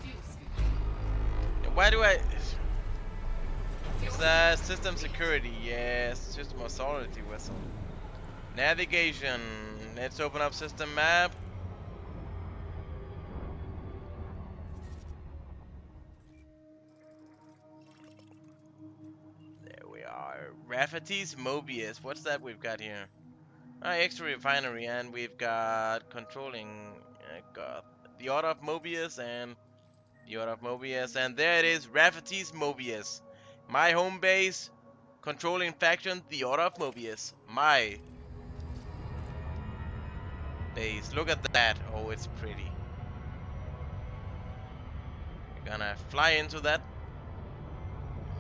Speaker 2: fuel scooping.
Speaker 1: Why do I?
Speaker 2: Fuel
Speaker 1: Is that
Speaker 2: scooping
Speaker 1: system
Speaker 2: complete.
Speaker 1: security? Yes, system authority vessel. Navigation. Let's open up system map. There we are. Rafferty's Mobius. What's that we've got here? Extra refinery, and we've got controlling. Got the Order of Mobius and the Order of Mobius, and there it is, Rafferty's Mobius. My home base, controlling faction, the Order of Mobius. My base. Look at that. Oh, it's pretty. We're gonna fly into that.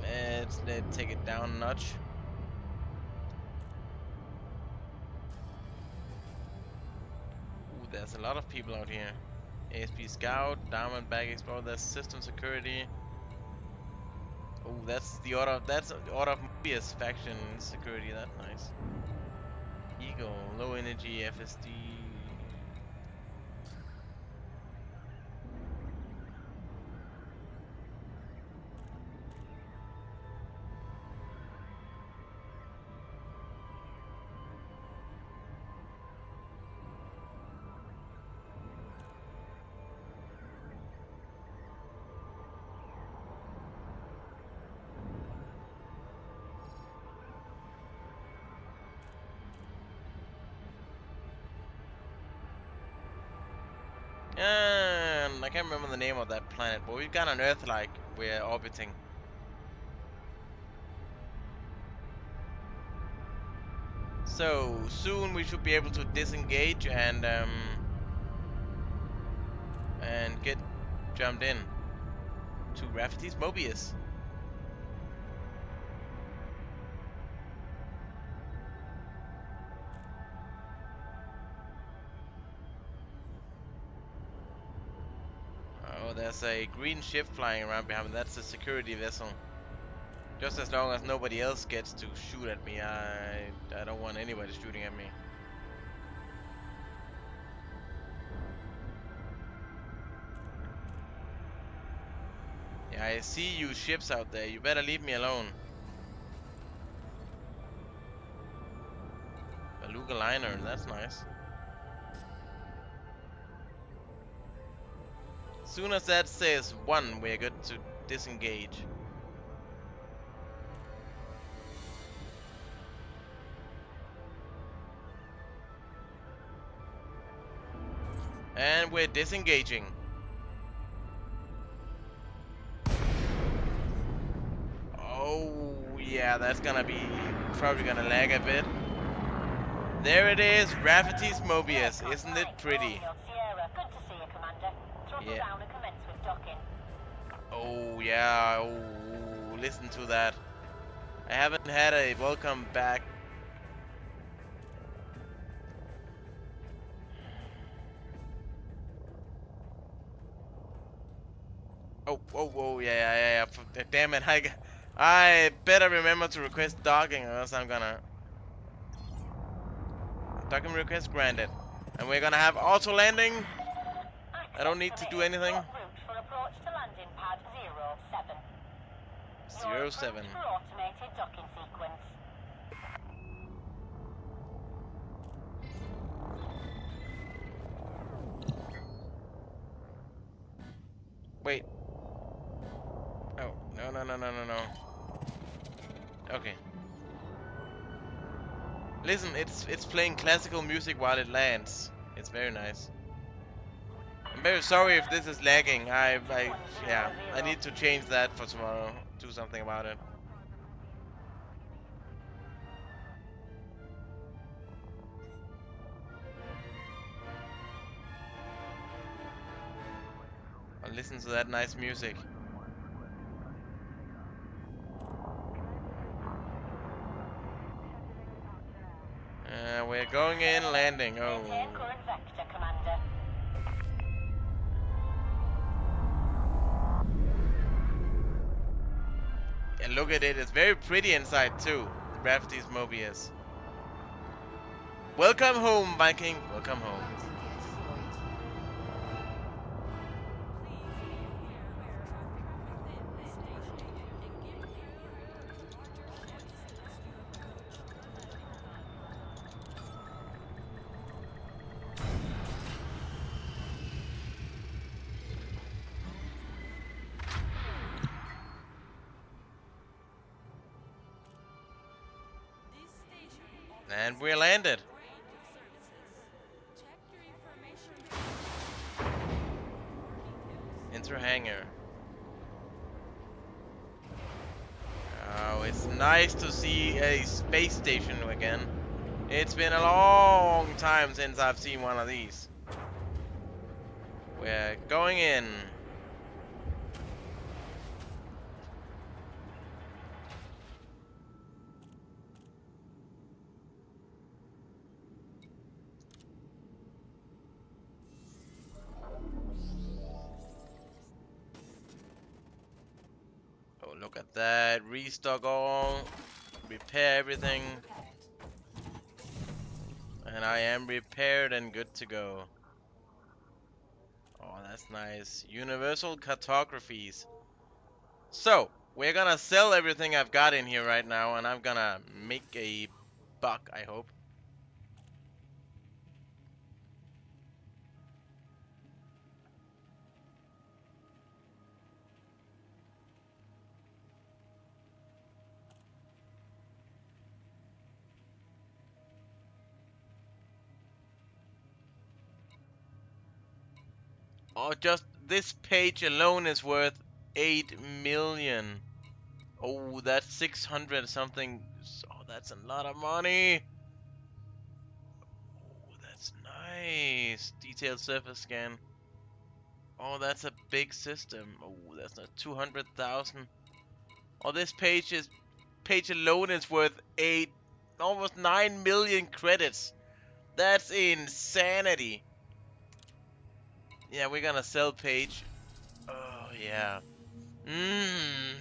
Speaker 1: Let's take it down a notch. Ooh, there's a lot of people out here. ASP Scout, Diamondback Explorer, there's system security. Oh, that's the order. That's the Order of Mobius faction security. That's nice. Eagle, low energy FSD. And I can't remember the name of that planet, but we've got an Earth like we're orbiting. So soon we should be able to disengage and get jumped in to Rafferty's Mobius. Oh, there's a green ship flying around behind me. That's a security vessel. Just as long as nobody else gets to shoot at me, I don't want anybody shooting at me. Yeah, I see you ships out there. You better leave me alone. Beluga liner, that's nice. Soon as that says 1, we're good to disengage. And we're disengaging. Oh, yeah, that's gonna be probably gonna lag a bit. There it is, Rafferty's Mobius. Isn't it pretty? Yeah. Oh, yeah. Oh, listen to that. I haven't had a welcome back. Oh, oh, oh, yeah. Damn it, I better remember to request docking, or else I'm gonna... Docking request granted. And we're gonna have auto landing. I don't need to do anything. 07. Wait. Oh, no. Okay. Listen, it's playing classical music while it lands. It's very nice. I'm very sorry if this is lagging. Yeah, I need to change that for tomorrow. Do something about it. I'll listen to that nice music. We're going in, landing. Oh. And look at it, it's very pretty inside too. Rafferty's Mobius. Welcome home, Viking. Welcome home. And we landed. Enter hangar. Oh, it's nice to see a space station again. It's been a long time since I've seen one of these. We're going in. Oh, look at that. Restock all. Repair everything. And I am repaired and good to go. Oh, that's nice. Universal cartographies. So, we're gonna sell everything I've got in here right now, and I'm gonna make a buck, I hope. Oh, just this page alone is worth 8 million. Oh, that's 600 something. Oh, that's a lot of money. Oh, that's nice. Detailed surface scan. Oh, that's a big system. Oh, that's not 200,000. Oh, this page alone is worth almost 9 million credits. That's insanity. Yeah, we're gonna sell page. Oh, yeah. Mmm.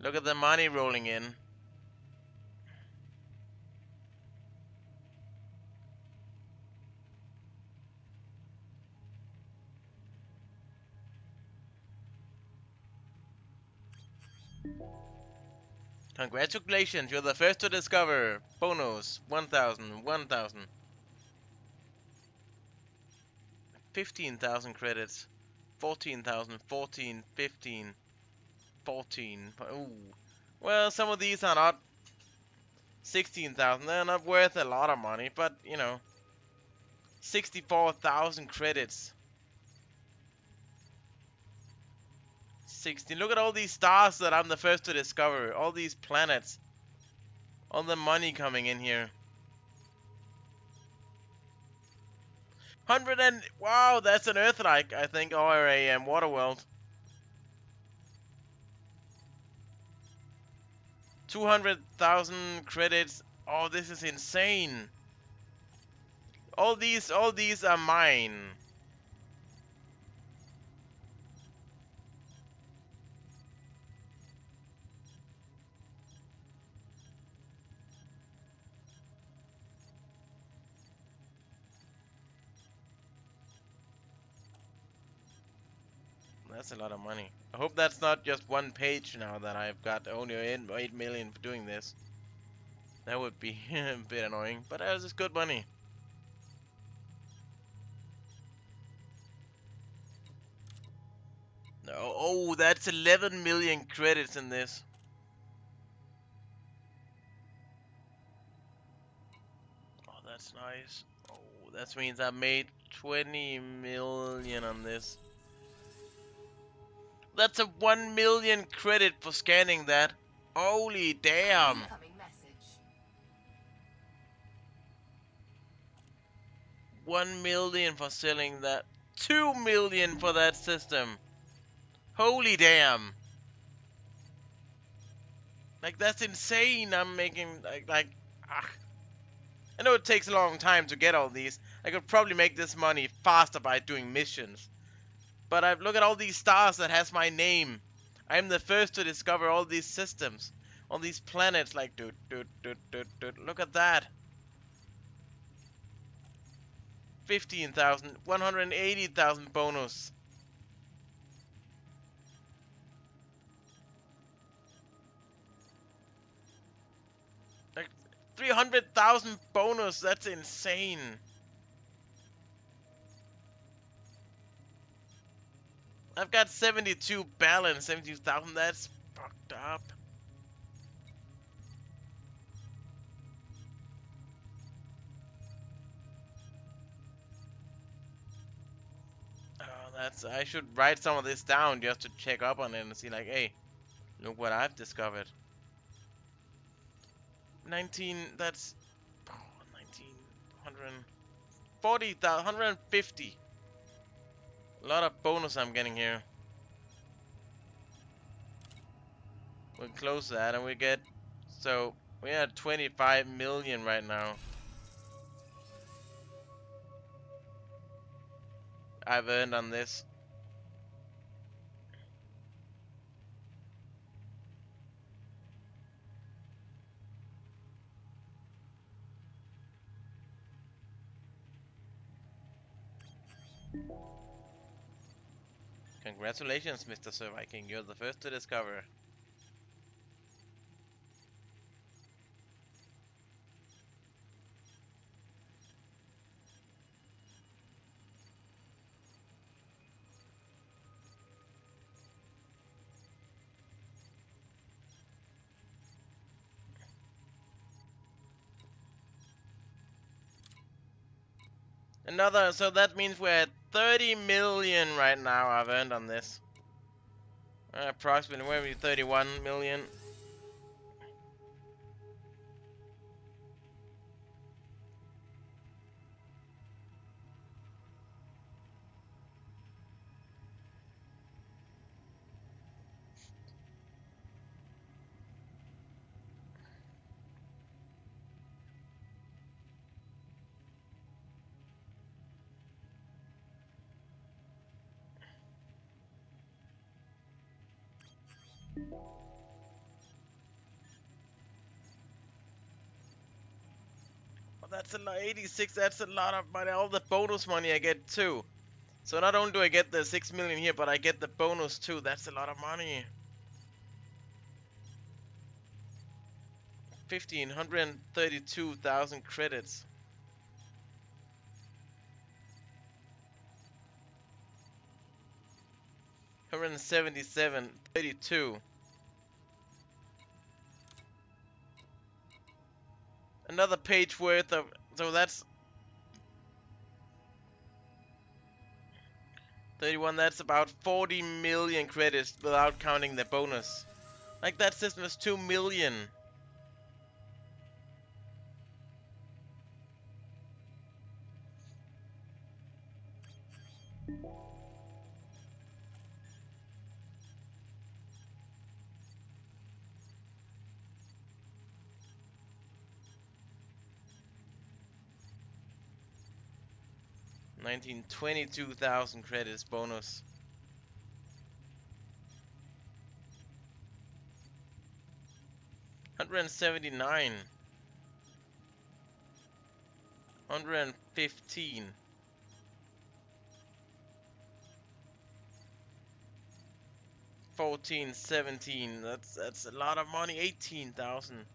Speaker 1: Look at the money rolling in. Congratulations, you're the first to discover. Bonus 1,000, 1,000. 15,000 credits. 14,000, 14, 15, 14. Ooh. Well, some of these are not 16,000. They're not worth a lot of money, but you know, 64,000 credits. 16. Look at all these stars that I'm the first to discover. All these planets. All the money coming in here. 100 and wow, that's an Earth-like, I think, or a water world. 200,000 credits. Oh, this is insane. All these are mine. That's a lot of money. I hope that's not just one page now that I've got only 8 million for doing this. That would be a bit annoying, but that is good money. No, oh, that's 11 million credits in this. Oh, that's nice. Oh, that means I made 20 million on this. That's a 1 million credit for scanning that. Holy damn.
Speaker 2: Incoming message.
Speaker 1: 1 million for selling that. 2 million for that system. Holy damn. Like, that's insane. I'm making, ah. I know it takes a long time to get all these. I could probably make this money faster by doing missions. But look at all these stars that has my name. I'm the first to discover all these systems. All these planets, like, dude. Look at that. 15,000, 180,000 bonus. Like, 300,000 bonus. That's insane. I've got 72 balance, 72,000. That's fucked up. Oh, I should write some of this down just to check up on it and see, like, hey, look what I've discovered. 19, that's 19, 140,000, 150. A lot of bonus I'm getting here. We'll close that and we get, so we are at 25 million right now. I've earned on this. Congratulations, MrSirViking. You're the first to discover. Another, so that means we're at 30 million right now I've earned on this. Approximately, maybe 31 million. Well, that's a lot, 86, that's a lot of money. All the bonus money I get too. So not only do I get the 6 million here, but I get the bonus too. That's a lot of money. 132,000 credits. 177, 32. Another page worth of, so that's 31, that's about 40 million credits without counting the bonus. Like that system is 2 million. Nineteen 22,000 credits bonus. 179. 115. 14, 17. That's a lot of money. 18,000.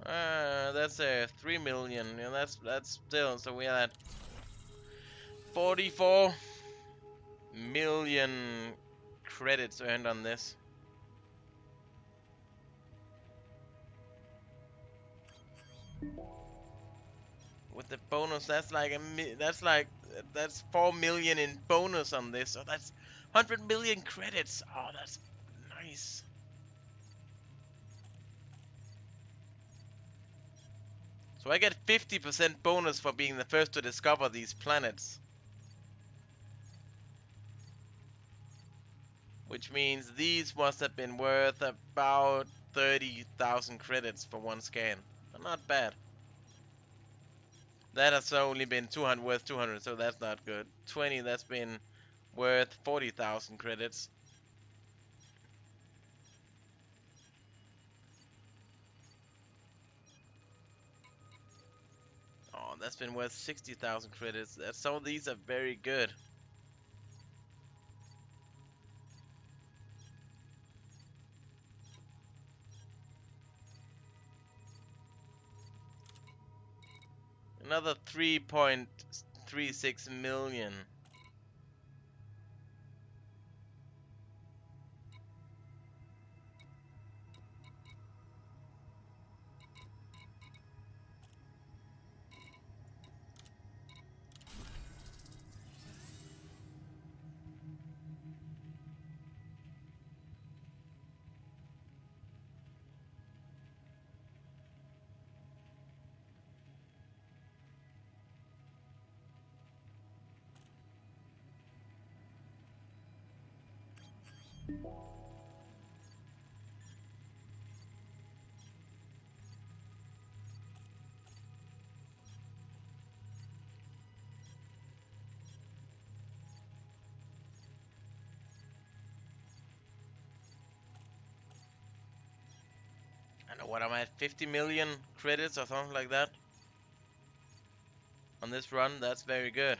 Speaker 1: That's a 3 million. Yeah, that's still, so we are at 44 million credits earned on this. With the bonus, that's like that's 4 million in bonus on this. So that's 100 million credits. Oh, that's nice. So I get 50% bonus for being the first to discover these planets. Which means these must have been worth about 30,000 credits for one scan. Not bad. That has only been 200, worth 200, so that's not good. 20, that's been worth 40,000 credits. Oh, that's been worth 60,000 credits. Some of these are very good. Another 3.36 million. I don't know what I'm at, 50 million credits or something like that on this run. That's very good.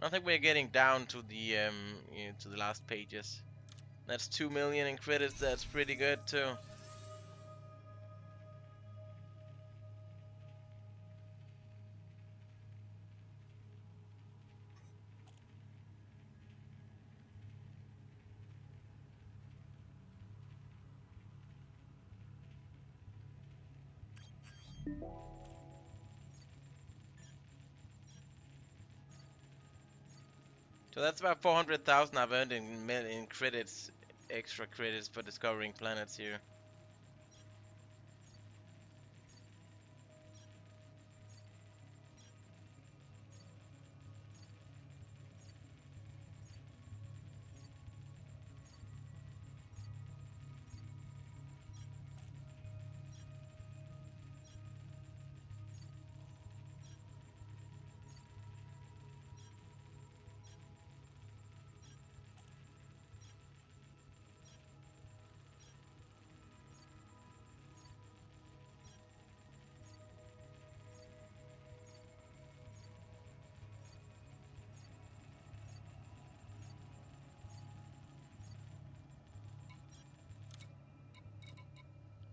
Speaker 1: I think we're getting down to the to the last pages. That's 2 million in credits. That's pretty good too. So that's about 400,000 I've earned in credits, extra credits for discovering planets here.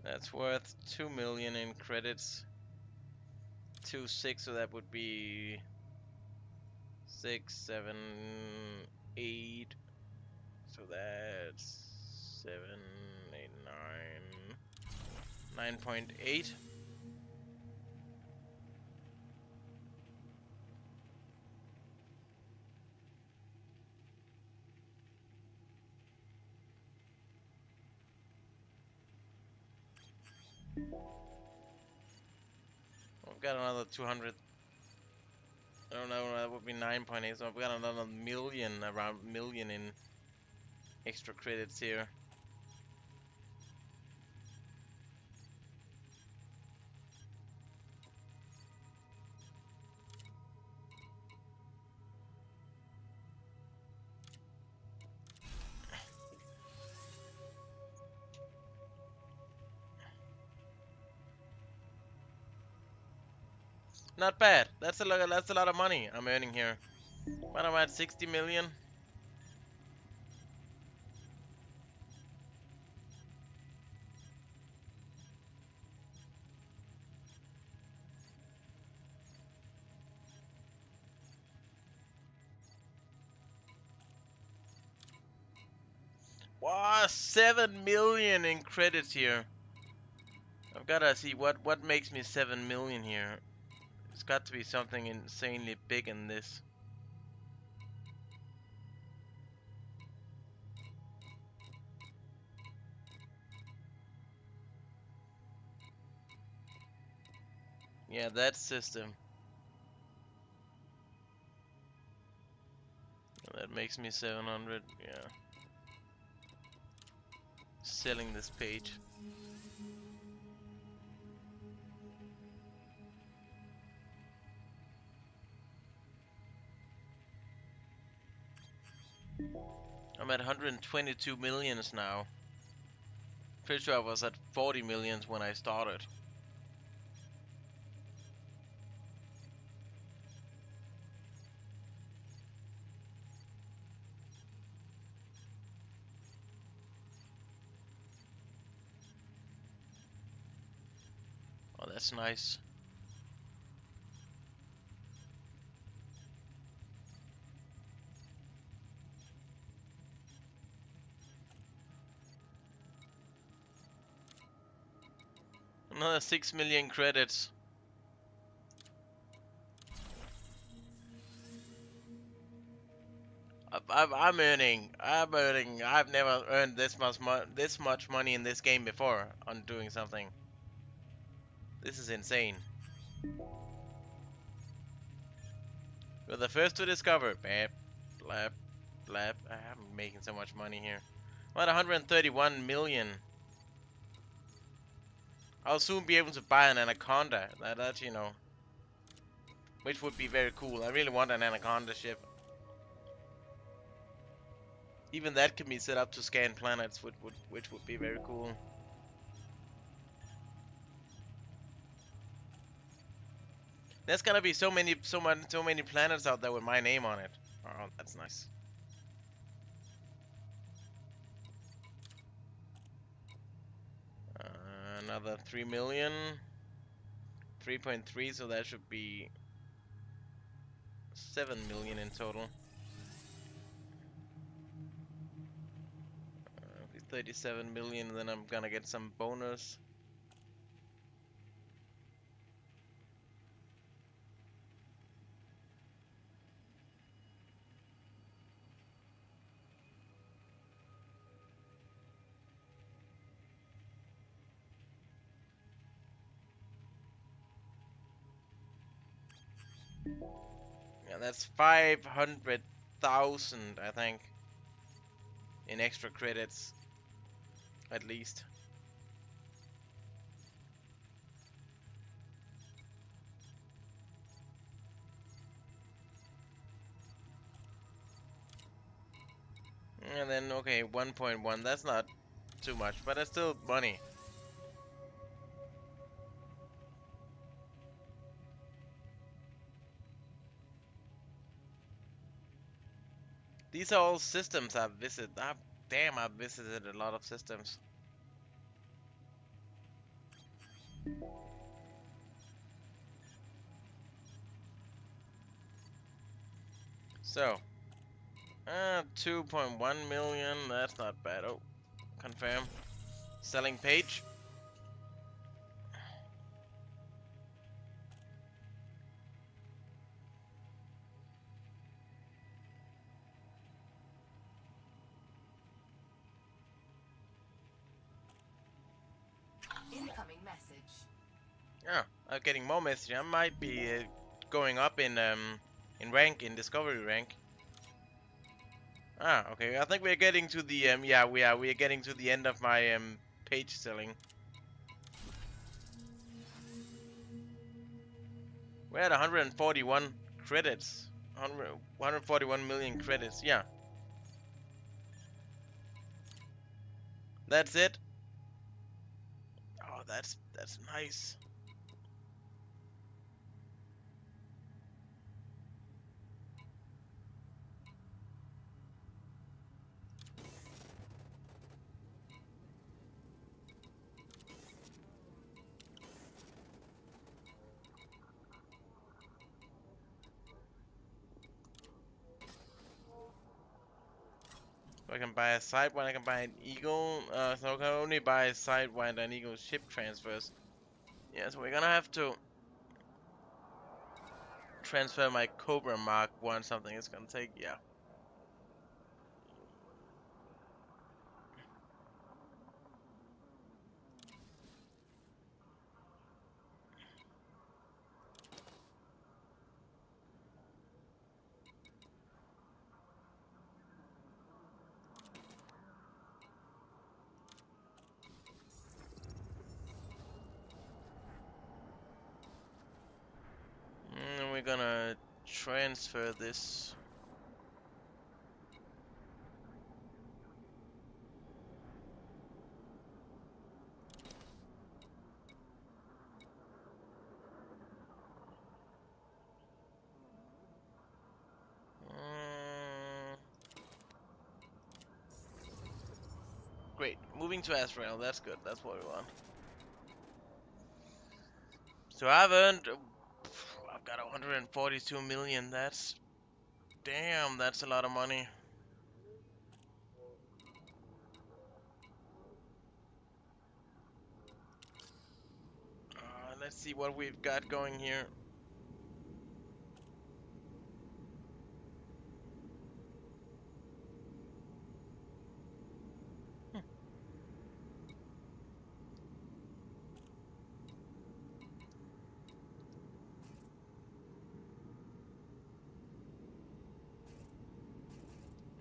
Speaker 1: That's worth 2 million in credits. 2.6, so that would be 6, 7, 8. So that's 7, 8, 9, 9.8. We've got another 200. I don't know, that would be 9.8. So I've got another million, around million in extra credits here. Not bad. That's a lot. That's a lot of money I'm earning here. What am I at? 60 million. Wow, 7 million in credits here. I've gotta see what makes me 7 million here. It's got to be something insanely big in this. Yeah, that system. That makes me 700. Yeah. Selling this page. I'm at 122 millions now. Pretty sure I was at 40 millions when I started. Oh, that's nice. Another 6 million credits. I'm earning. I've never earned this much money in this game before on doing something. This is insane. We're the first to discover. Blap, blap, blap. I'm making so much money here. I'm at 131 million. I'll soon be able to buy an anaconda. That you know, which would be very cool. I really want an anaconda ship. Even that can be set up to scan planets, which would be very cool. There's gonna be so many planets out there with my name on it. Oh, that's nice. Another 3 million. 3.3, so that should be 7 million in total. 37 million, and then I'm gonna get some bonus. Yeah, that's 500,000, I think, in extra credits, at least. And then, okay, 1.1, that's not too much, but it's still money. These are all systems I've visited. Damn, I've visited a lot of systems. So, 2.1 million, that's not bad. Oh, confirm. Selling page.
Speaker 2: Incoming message.
Speaker 1: Yeah, I'm getting more messages. I might be going up in rank, in discovery rank. Ah, okay. I think we're getting to the yeah, we're getting to the end of my page selling. We're at 141 credits. 141 million credits. Yeah. That's it. Oh, that's nice. I can buy a sidewinder, I can buy an eagle. So I can only buy a sidewinder and eagle ship transfers. Yeah, so we're gonna have to transfer my Cobra Mark 1 something. It's gonna take, yeah. And we're gonna transfer this. Mm, great. Moving to Azrael. That's good. That's what we want. So I've earned. I've got 142 million. That's. Damn, that's a lot of money. Let's see what we've got going here.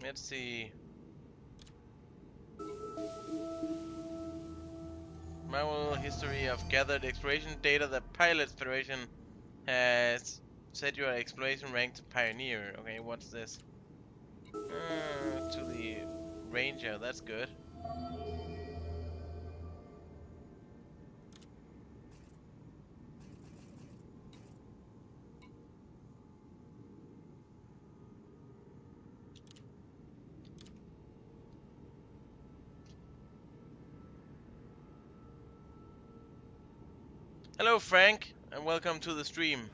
Speaker 1: Let's see. Manual history of gathered exploration data. The Pilots Federation has set your exploration rank to Pioneer. Okay, what's this? To the Ranger. That's good. Hello, Frank, and welcome to the stream.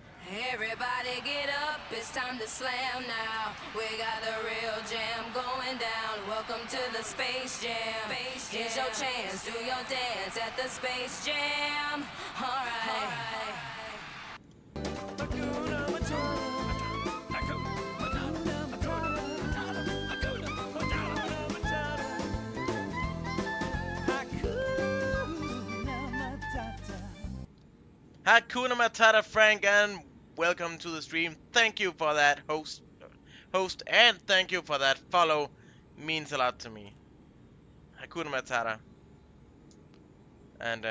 Speaker 2: Everybody get up, it's time to slam now. We got the real jam going down. Welcome to the Space Jam. Here's your chance, do your dance at the Space Jam. Alright.
Speaker 1: Hakuna Matata, Frank, and welcome to the stream. Thank you for that, host, and thank you for that follow. Means a lot to me. Hakuna Matata, and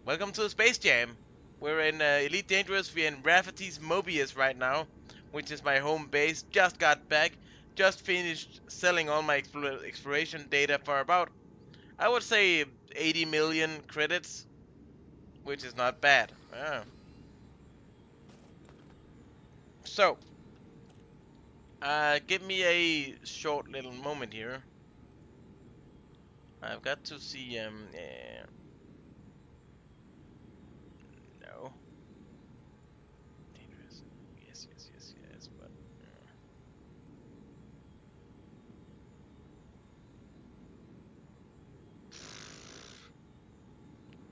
Speaker 1: welcome to the Space Jam. We're in Elite Dangerous. We're in Rafferty's Mobius right now, which is my home base. Just got back. Just finished selling all my exploration data for about, I would say, 80 million credits, which is not bad. So, give me a short little moment here. I've got to see, no. Dangerous. Yes, but,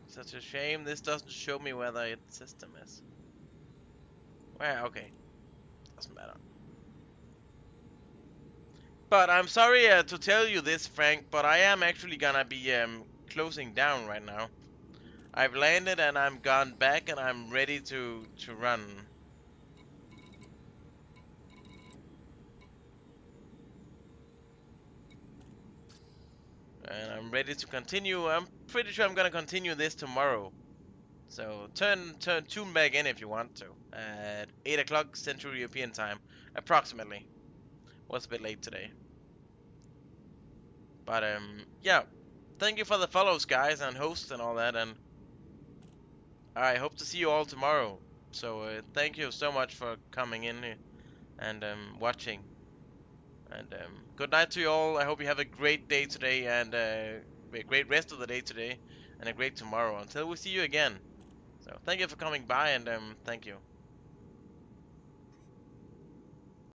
Speaker 1: Such a shame this doesn't show me where the system is. Well, okay. Doesn't matter. But I'm sorry to tell you this, Frank, but I am actually gonna be closing down right now. I've landed and I'm gone back and I'm ready to run. And I'm ready to continue. I'm pretty sure I'm gonna continue this tomorrow. So tune back in if you want to at 8 o'clock Central European time, approximately. Was a bit late today, but yeah. Thank you for the follows, guys, and hosts and all that, and I hope to see you all tomorrow. So thank you so much for coming in here and watching. And good night to you all. I hope you have a great day today and a great rest of the day today and a great tomorrow. Until we see you again. So thank you for coming by and thank you.